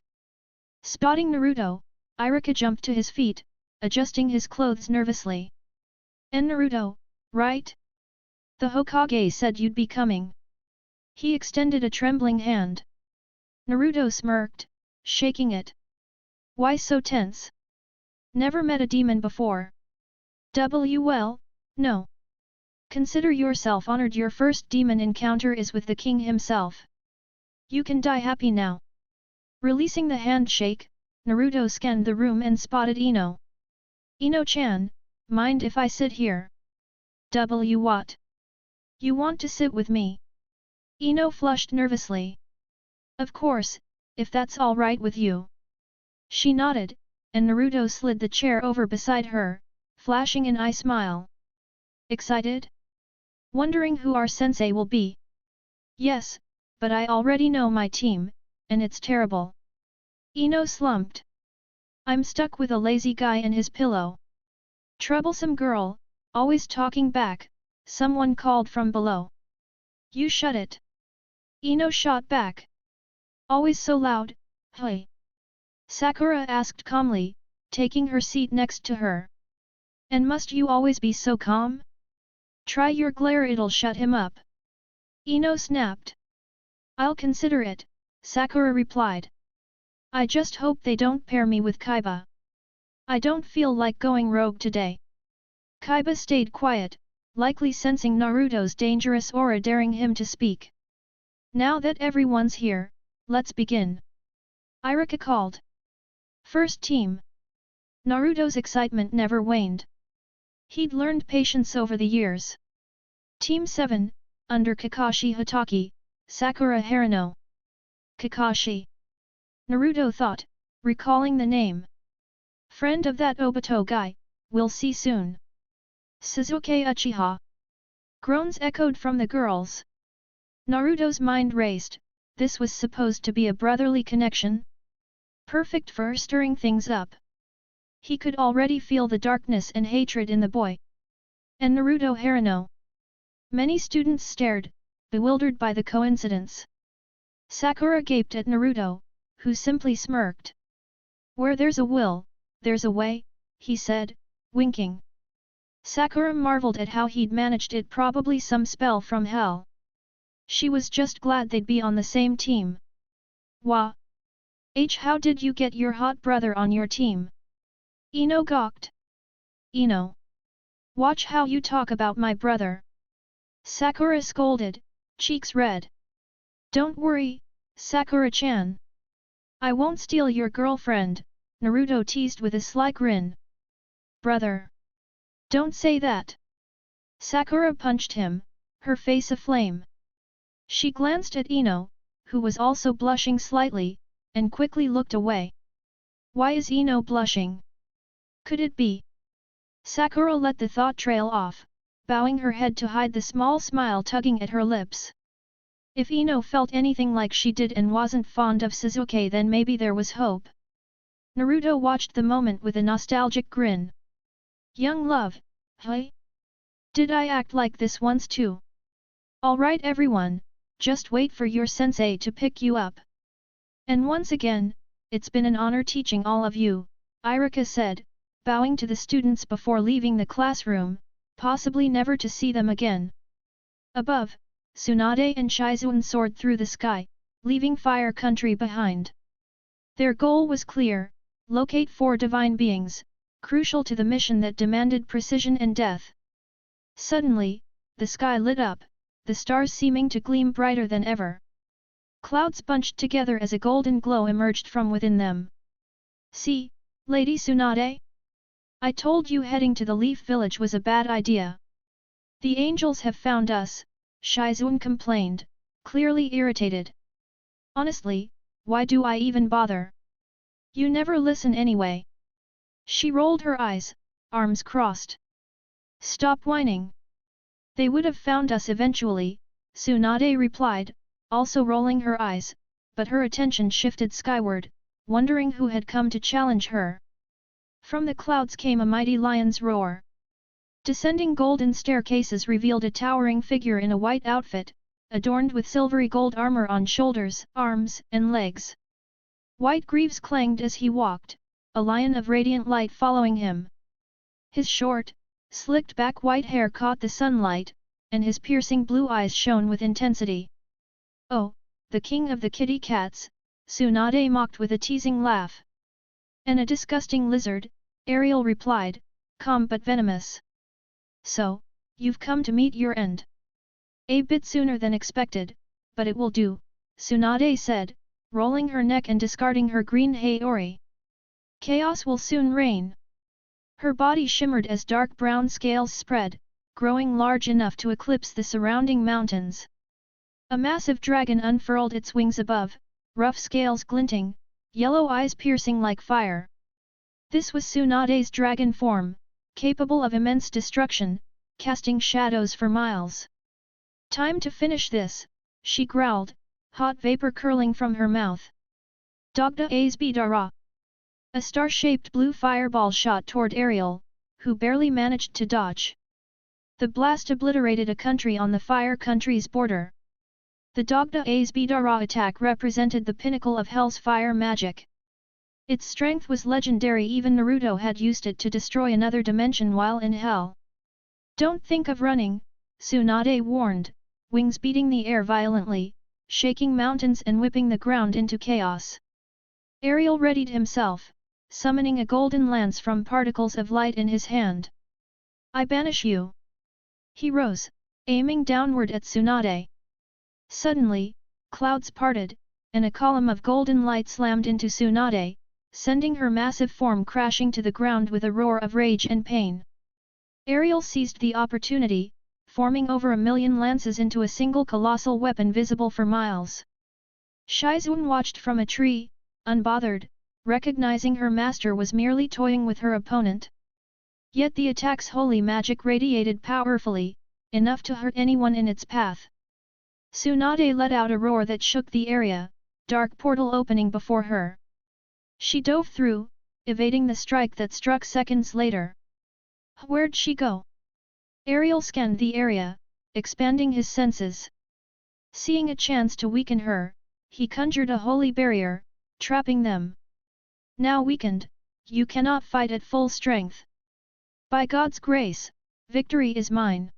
Spotting Naruto, Irika jumped to his feet, adjusting his clothes nervously. And Naruto, right? The Hokage said you'd be coming. He extended a trembling hand. Naruto smirked, shaking it. Why so tense? Never met a demon before. Well, no. Consider yourself honored. Your first demon encounter is with the king himself. You can die happy now. Releasing the handshake, Naruto scanned the room and spotted Ino. Ino-chan, mind if I sit here? What? You want to sit with me? Ino flushed nervously. Of course, if that's all right with you. She nodded, and Naruto slid the chair over beside her, flashing an eye smile. Excited? Wondering who our sensei will be? Yes, but I already know my team, and it's terrible. Ino slumped. I'm stuck with a lazy guy and his pillow. Troublesome girl, always talking back, someone called from below. You shut it. Ino shot back. Always so loud, hey. Sakura asked calmly, taking her seat next to her. And must you always be so calm? Try your glare, it'll shut him up. Ino snapped. I'll consider it, Sakura replied. I just hope they don't pair me with Kaiba. I don't feel like going rogue today. Kaiba stayed quiet, likely sensing Naruto's dangerous aura daring him to speak. Now that everyone's here, let's begin. Irika called. First team. Naruto's excitement never waned. He'd learned patience over the years. Team 7, under Kakashi Hatake, Sakura Harano. Kakashi. Naruto thought, recalling the name. Friend of that Obito guy, we'll see soon. Sasuke Uchiha. Groans echoed from the girls. Naruto's mind raced, this was supposed to be a brotherly connection? Perfect for stirring things up. He could already feel the darkness and hatred in the boy. And Naruto Harano. Many students stared, bewildered by the coincidence. Sakura gaped at Naruto, who simply smirked. Where there's a will, there's a way, he said, winking. Sakura marveled at how he'd managed it, probably some spell from hell. She was just glad they'd be on the same team. Wah! How did you get your hot brother on your team? Ino gawked. Ino! Watch how you talk about my brother! Sakura scolded, cheeks red. Don't worry, Sakura-chan. I won't steal your girlfriend, Naruto teased with a sly grin. Brother! Don't say that! Sakura punched him, her face aflame. She glanced at Ino, who was also blushing slightly, and quickly looked away. Why is Ino blushing? Could it be? Sakura let the thought trail off, bowing her head to hide the small smile tugging at her lips. If Ino felt anything like she did and wasn't fond of Sasuke, then maybe there was hope. Naruto watched the moment with a nostalgic grin. Young love, hey? Did I act like this once too? Alright everyone, just wait for your sensei to pick you up. And once again, it's been an honor teaching all of you, Irika said, bowing to the students before leaving the classroom, possibly never to see them again. Above, Tsunade and Shizuan soared through the sky, leaving Fire Country behind. Their goal was clear: locate 4 divine beings, crucial to the mission that demanded precision and death. Suddenly, the sky lit up, the stars seeming to gleam brighter than ever. Clouds bunched together as a golden glow emerged from within them. See, Lady Tsunade? I told you heading to the Leaf Village was a bad idea. The angels have found us, Shizuan complained, clearly irritated. Honestly, why do I even bother? You never listen anyway. She rolled her eyes, arms crossed. Stop whining. They would have found us eventually, Tsunade replied, also rolling her eyes, but her attention shifted skyward, wondering who had come to challenge her. From the clouds came a mighty lion's roar. Descending golden staircases revealed a towering figure in a white outfit, adorned with silvery gold armor on shoulders, arms, and legs. White greaves clanged as he walked, a lion of radiant light following him. His short, slicked back white hair caught the sunlight, and his piercing blue eyes shone with intensity. Oh, the king of the kitty cats, Tsunade mocked with a teasing laugh. And a disgusting lizard, Ariel replied, calm but venomous. So, you've come to meet your end. A bit sooner than expected, but it will do, Tsunade said, rolling her neck and discarding her green Haori. Chaos will soon reign. Her body shimmered as dark brown scales spread, growing large enough to eclipse the surrounding mountains. A massive dragon unfurled its wings above, rough scales glinting, yellow eyes piercing like fire. This was Tsunade's dragon form, capable of immense destruction, casting shadows for miles. Time to finish this, she growled, hot vapor curling from her mouth. Dogda Azbidara. A star-shaped blue fireball shot toward Ariel, who barely managed to dodge. The blast obliterated a country on the Fire Country's border. The Dogda Azbidara attack represented the pinnacle of Hell's fire magic. Its strength was legendary, even Naruto had used it to destroy another dimension while in Hell. Don't think of running, Tsunade warned, wings beating the air violently, shaking mountains and whipping the ground into chaos. Ariel readied himself, summoning a golden lance from particles of light in his hand. I banish you. He rose, aiming downward at Tsunade. Suddenly, clouds parted, and a column of golden light slammed into Tsunade, sending her massive form crashing to the ground with a roar of rage and pain. Ariel seized the opportunity, forming over 1,000,000 lances into a single colossal weapon visible for miles. Shizuan watched from a tree, unbothered, recognizing her master was merely toying with her opponent. Yet the attack's holy magic radiated powerfully, enough to hurt anyone in its path. Tsunade let out a roar that shook the area, dark portal opening before her. She dove through, evading the strike that struck seconds later. Where'd she go? Ariel scanned the area, expanding his senses. Seeing a chance to weaken her, he conjured a holy barrier, trapping them. Now weakened, you cannot fight at full strength. By God's grace, victory is mine.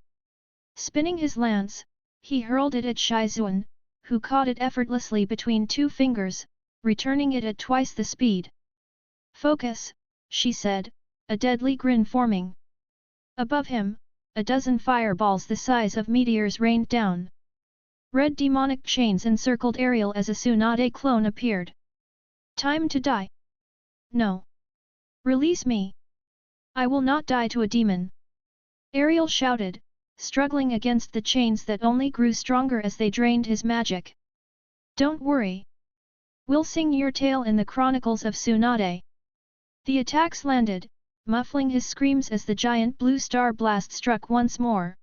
Spinning his lance, he hurled it at Shizuan, who caught it effortlessly between 2 fingers, returning it at twice the speed. Focus, she said, a deadly grin forming. Above him, a dozen fireballs the size of meteors rained down. Red demonic chains encircled Ariel as a Tsunade clone appeared. Time to die. No. Release me. I will not die to a demon. Ariel shouted, struggling against the chains that only grew stronger as they drained his magic. Don't worry. We'll sing your tale in the chronicles of Tsunade. The attacks landed, muffling his screams as the giant blue star blast struck once more.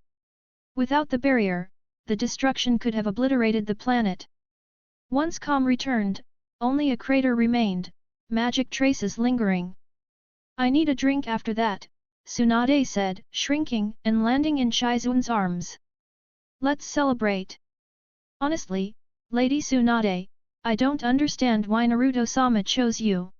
Without the barrier, the destruction could have obliterated the planet. Once calm returned, only a crater remained, magic traces lingering. I need a drink after that, Tsunade said, shrinking and landing in Shizun's arms. Let's celebrate. Honestly, Lady Tsunade, I don't understand why Naruto-sama chose you.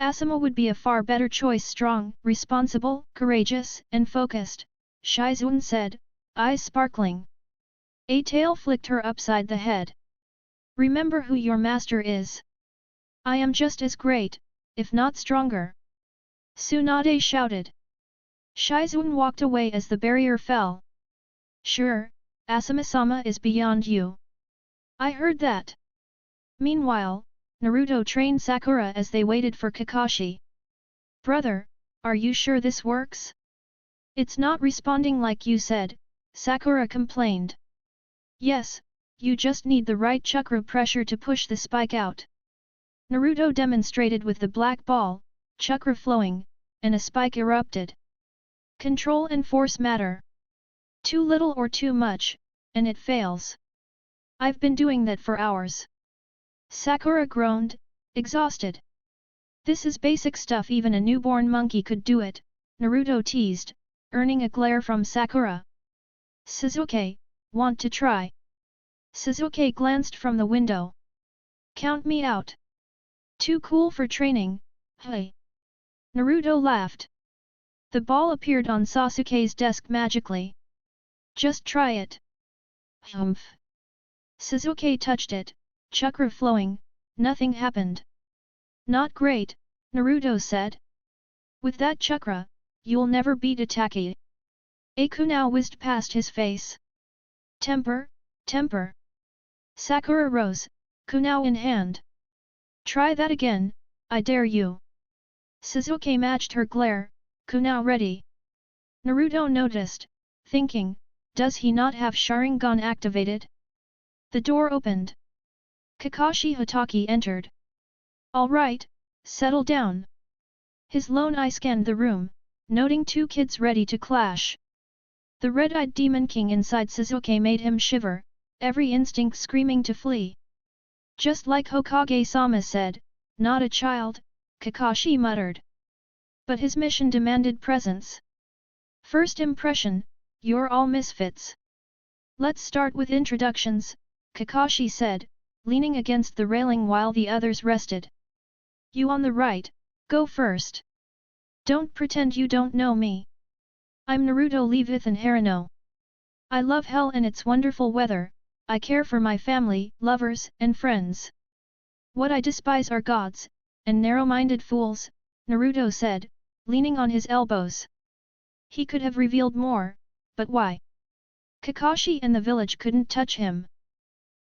Asuma would be a far better choice, strong, responsible, courageous, and focused, Shizun said, eyes sparkling. A tail flicked her upside the head. Remember who your master is. I am just as great, if not stronger. Tsunade shouted. Shizun walked away as the barrier fell. Sure, Asuma-sama is beyond you. I heard that. Meanwhile, Naruto trained Sakura as they waited for Kakashi. Brother, are you sure this works? It's not responding like you said, Sakura complained. Yes, you just need the right chakra pressure to push the spike out. Naruto demonstrated with the black ball, chakra flowing, and a spike erupted. Control and force matter. Too little or too much, and it fails. I've been doing that for hours. Sakura groaned, exhausted. This is basic stuff, even a newborn monkey could do it, Naruto teased, earning a glare from Sakura. Sasuke, want to try? Sasuke glanced from the window. Count me out. Too cool for training, hey. Naruto laughed. The ball appeared on Sasuke's desk magically. Just try it. Humph. Sasuke touched it, chakra flowing, nothing happened. Not great, Naruto said. With that chakra, you'll never beat Itachi. A kunao whizzed past his face. Temper, temper. Sakura rose, kunao in hand. Try that again, I dare you. Sasuke matched her glare, kunao ready. Naruto noticed, thinking, does he not have Sharingan activated? The door opened. Kakashi Hatake entered. All right, settle down. His lone eye scanned the room, noting two kids ready to clash. The red-eyed demon king inside Sasuke made him shiver, every instinct screaming to flee. Just like Hokage-sama said, not a child, Kakashi muttered. But his mission demanded presence. First impression, you're all misfits. Let's start with introductions, Kakashi said, leaning against the railing while the others rested. You on the right, go first. Don't pretend you don't know me. I'm Naruto Leavathan Harano. I love hell and its wonderful weather, I care for my family, lovers, and friends. What I despise are gods, and narrow-minded fools, Naruto said, leaning on his elbows. He could have revealed more, but why? Kakashi and the village couldn't touch him.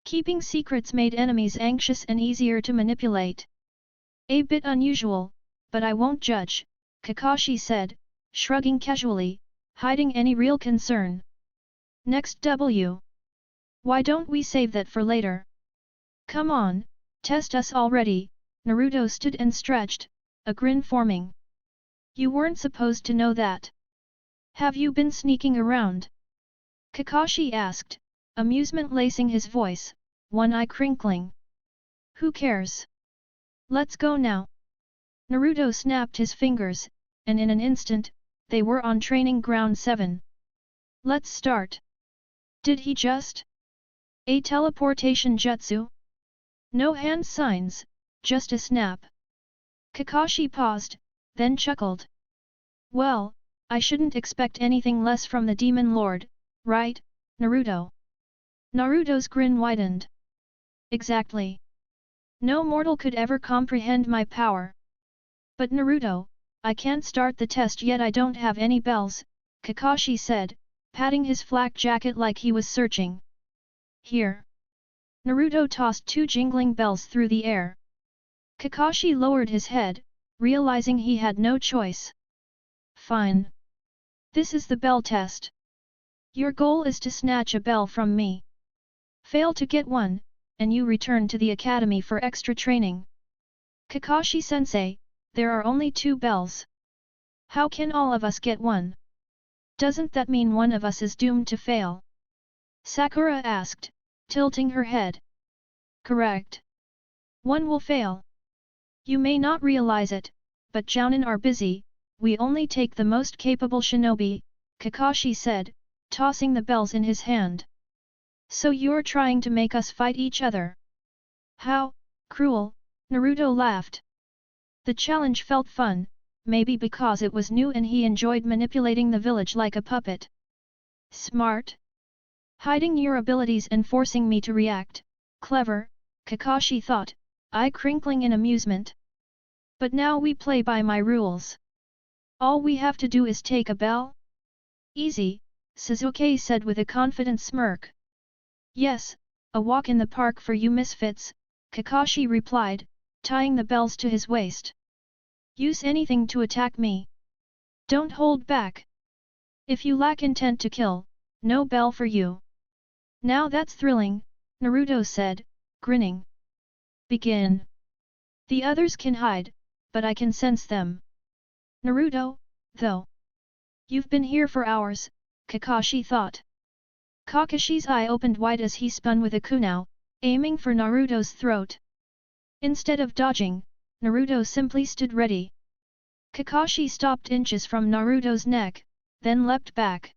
Keeping secrets made enemies anxious and easier to manipulate. A bit unusual, but I won't judge, Kakashi said, shrugging casually, hiding any real concern. Next W. Why don't we save that for later? Come on, test us already, Naruto stood and stretched, a grin forming. You weren't supposed to know that. Have you been sneaking around? Kakashi asked, amusement lacing his voice, one eye crinkling. Who cares? Let's go now. Naruto snapped his fingers, and in an instant, they were on training ground 7. Let's start. Did he just? A teleportation jutsu? No hand signs, just a snap. Kakashi paused, then chuckled. Well, I shouldn't expect anything less from the Demon Lord, right, Naruto? Naruto's grin widened. Exactly. No mortal could ever comprehend my power. But Naruto, I can't start the test yet, I don't have any bells, Kakashi said, patting his flak jacket like he was searching. Here. Naruto tossed 2 jingling bells through the air. Kakashi lowered his head, realizing he had no choice. Fine. This is the bell test. Your goal is to snatch a bell from me. Fail to get one, and you return to the academy for extra training. Kakashi-sensei, there are only 2 bells. How can all of us get one? Doesn't that mean one of us is doomed to fail? Sakura asked, tilting her head. Correct. One will fail. You may not realize it, but Jounin are busy, we only take the most capable shinobi, Kakashi said, tossing the bells in his hand. So you're trying to make us fight each other? How cruel, Naruto laughed. The challenge felt fun, maybe because it was new and he enjoyed manipulating the village like a puppet. Smart? Hiding your abilities and forcing me to react, clever, Kakashi thought, eye crinkling in amusement. But now we play by my rules. All we have to do is take a bell? Easy, Suzuki said with a confident smirk. Yes, a walk in the park for you misfits, Kakashi replied, tying the bells to his waist. Use anything to attack me. Don't hold back. If you lack intent to kill, no bell for you. Now that's thrilling, Naruto said, grinning. Begin. The others can hide, but I can sense them. Naruto, though. You've been here for hours, Kakashi thought. Kakashi's eye opened wide as he spun with a kunao, aiming for Naruto's throat. Instead of dodging, Naruto simply stood ready. Kakashi stopped inches from Naruto's neck, then leapt back.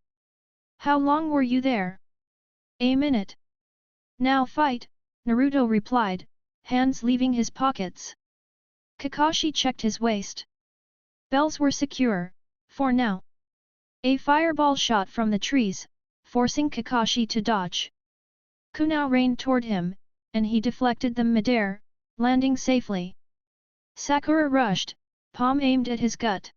How long were you there? A minute. Now fight, Naruto replied, hands leaving his pockets. Kakashi checked his waist. Bells were secure, for now. A fireball shot from the trees, forcing Kakashi to dodge. Kunao rained toward him, and he deflected them midair, landing safely. Sakura rushed, palm aimed at his gut.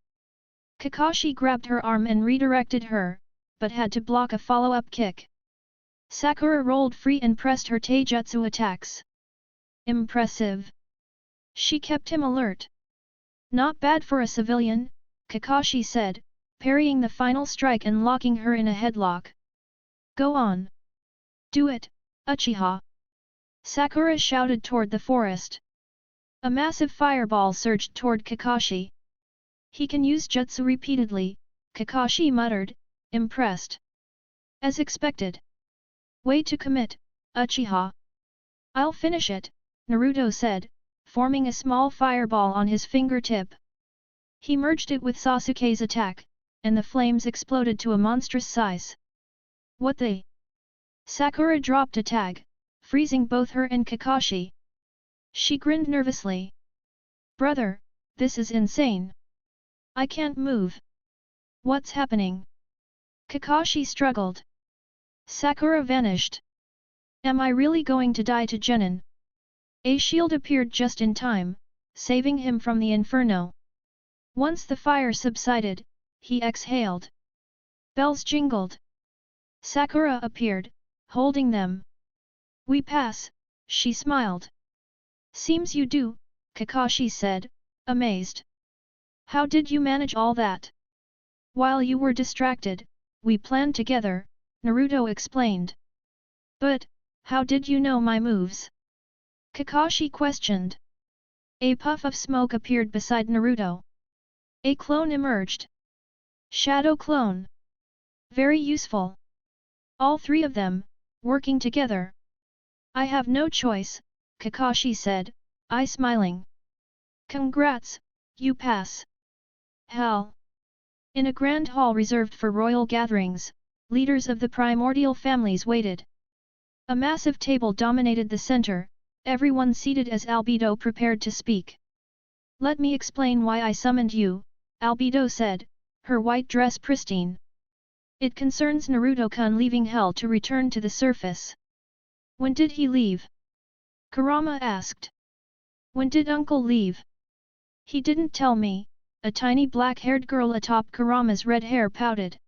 Kakashi grabbed her arm and redirected her, but had to block a follow-up kick. Sakura rolled free and pressed her taijutsu attacks. Impressive. She kept him alert. Not bad for a civilian, Kakashi said, parrying the final strike and locking her in a headlock. Go on. Do it, Uchiha. Sakura shouted toward the forest. A massive fireball surged toward Kakashi. He can use jutsu repeatedly, Kakashi muttered, impressed. As expected. Way to commit, Uchiha. I'll finish it, Naruto said, forming a small fireball on his fingertip. He merged it with Sasuke's attack, and the flames exploded to a monstrous size. What the? Sakura dropped a tag, freezing both her and Kakashi. She grinned nervously. Brother, this is insane. I can't move. What's happening? Kakashi struggled. Sakura vanished. Am I really going to die to Genin? A shield appeared just in time, saving him from the inferno. Once the fire subsided, he exhaled. Bells jingled. Sakura appeared, holding them. We pass, she smiled. Seems you do, Kakashi said, amazed. How did you manage all that? While you were distracted, we planned together, Naruto explained. But, how did you know my moves? Kakashi questioned. A puff of smoke appeared beside Naruto. A clone emerged. Shadow clone. Very useful. All 3 of them, working together. I have no choice, Kakashi said, eye smiling. Congrats, you pass. Hell. In a grand hall reserved for royal gatherings, leaders of the primordial families waited. A massive table dominated the center, everyone seated as Albedo prepared to speak. Let me explain why I summoned you, Albedo said, her white dress pristine. It concerns Naruto-kun leaving Hell to return to the surface. When did he leave? Kurama asked. When did Uncle leave? He didn't tell me, a tiny black-haired girl atop Kurama's red hair pouted.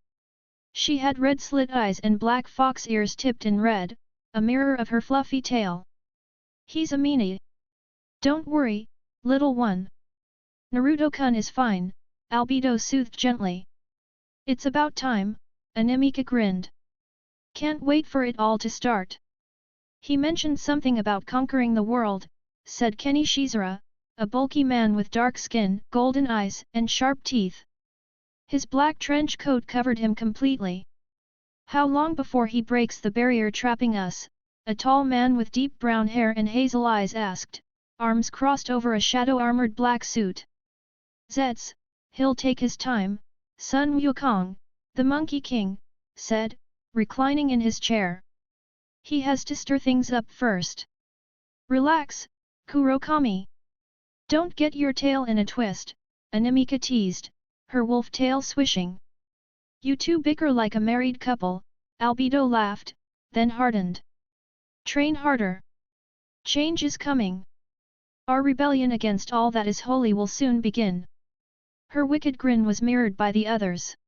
She had red slit eyes and black fox ears tipped in red, a mirror of her fluffy tail. He's a meanie. Don't worry, little one. Naruto-kun is fine, Albedo soothed gently. It's about time, Anemika grinned. Can't wait for it all to start. He mentioned something about conquering the world, said Kenny Shizura, a bulky man with dark skin, golden eyes, and sharp teeth. His black trench coat covered him completely. How long before he breaks the barrier trapping us? A tall man with deep brown hair and hazel eyes asked, arms crossed over a shadow-armored black suit. Zets, he'll take his time, Sun Wukong, the Monkey King, said, reclining in his chair. He has to stir things up first. Relax, Kurokami. Don't get your tail in a twist, Anemika teased, her wolf tail swishing. You two bicker like a married couple, Albedo laughed, then hardened. Train harder. Change is coming. Our rebellion against all that is holy will soon begin. Her wicked grin was mirrored by the others.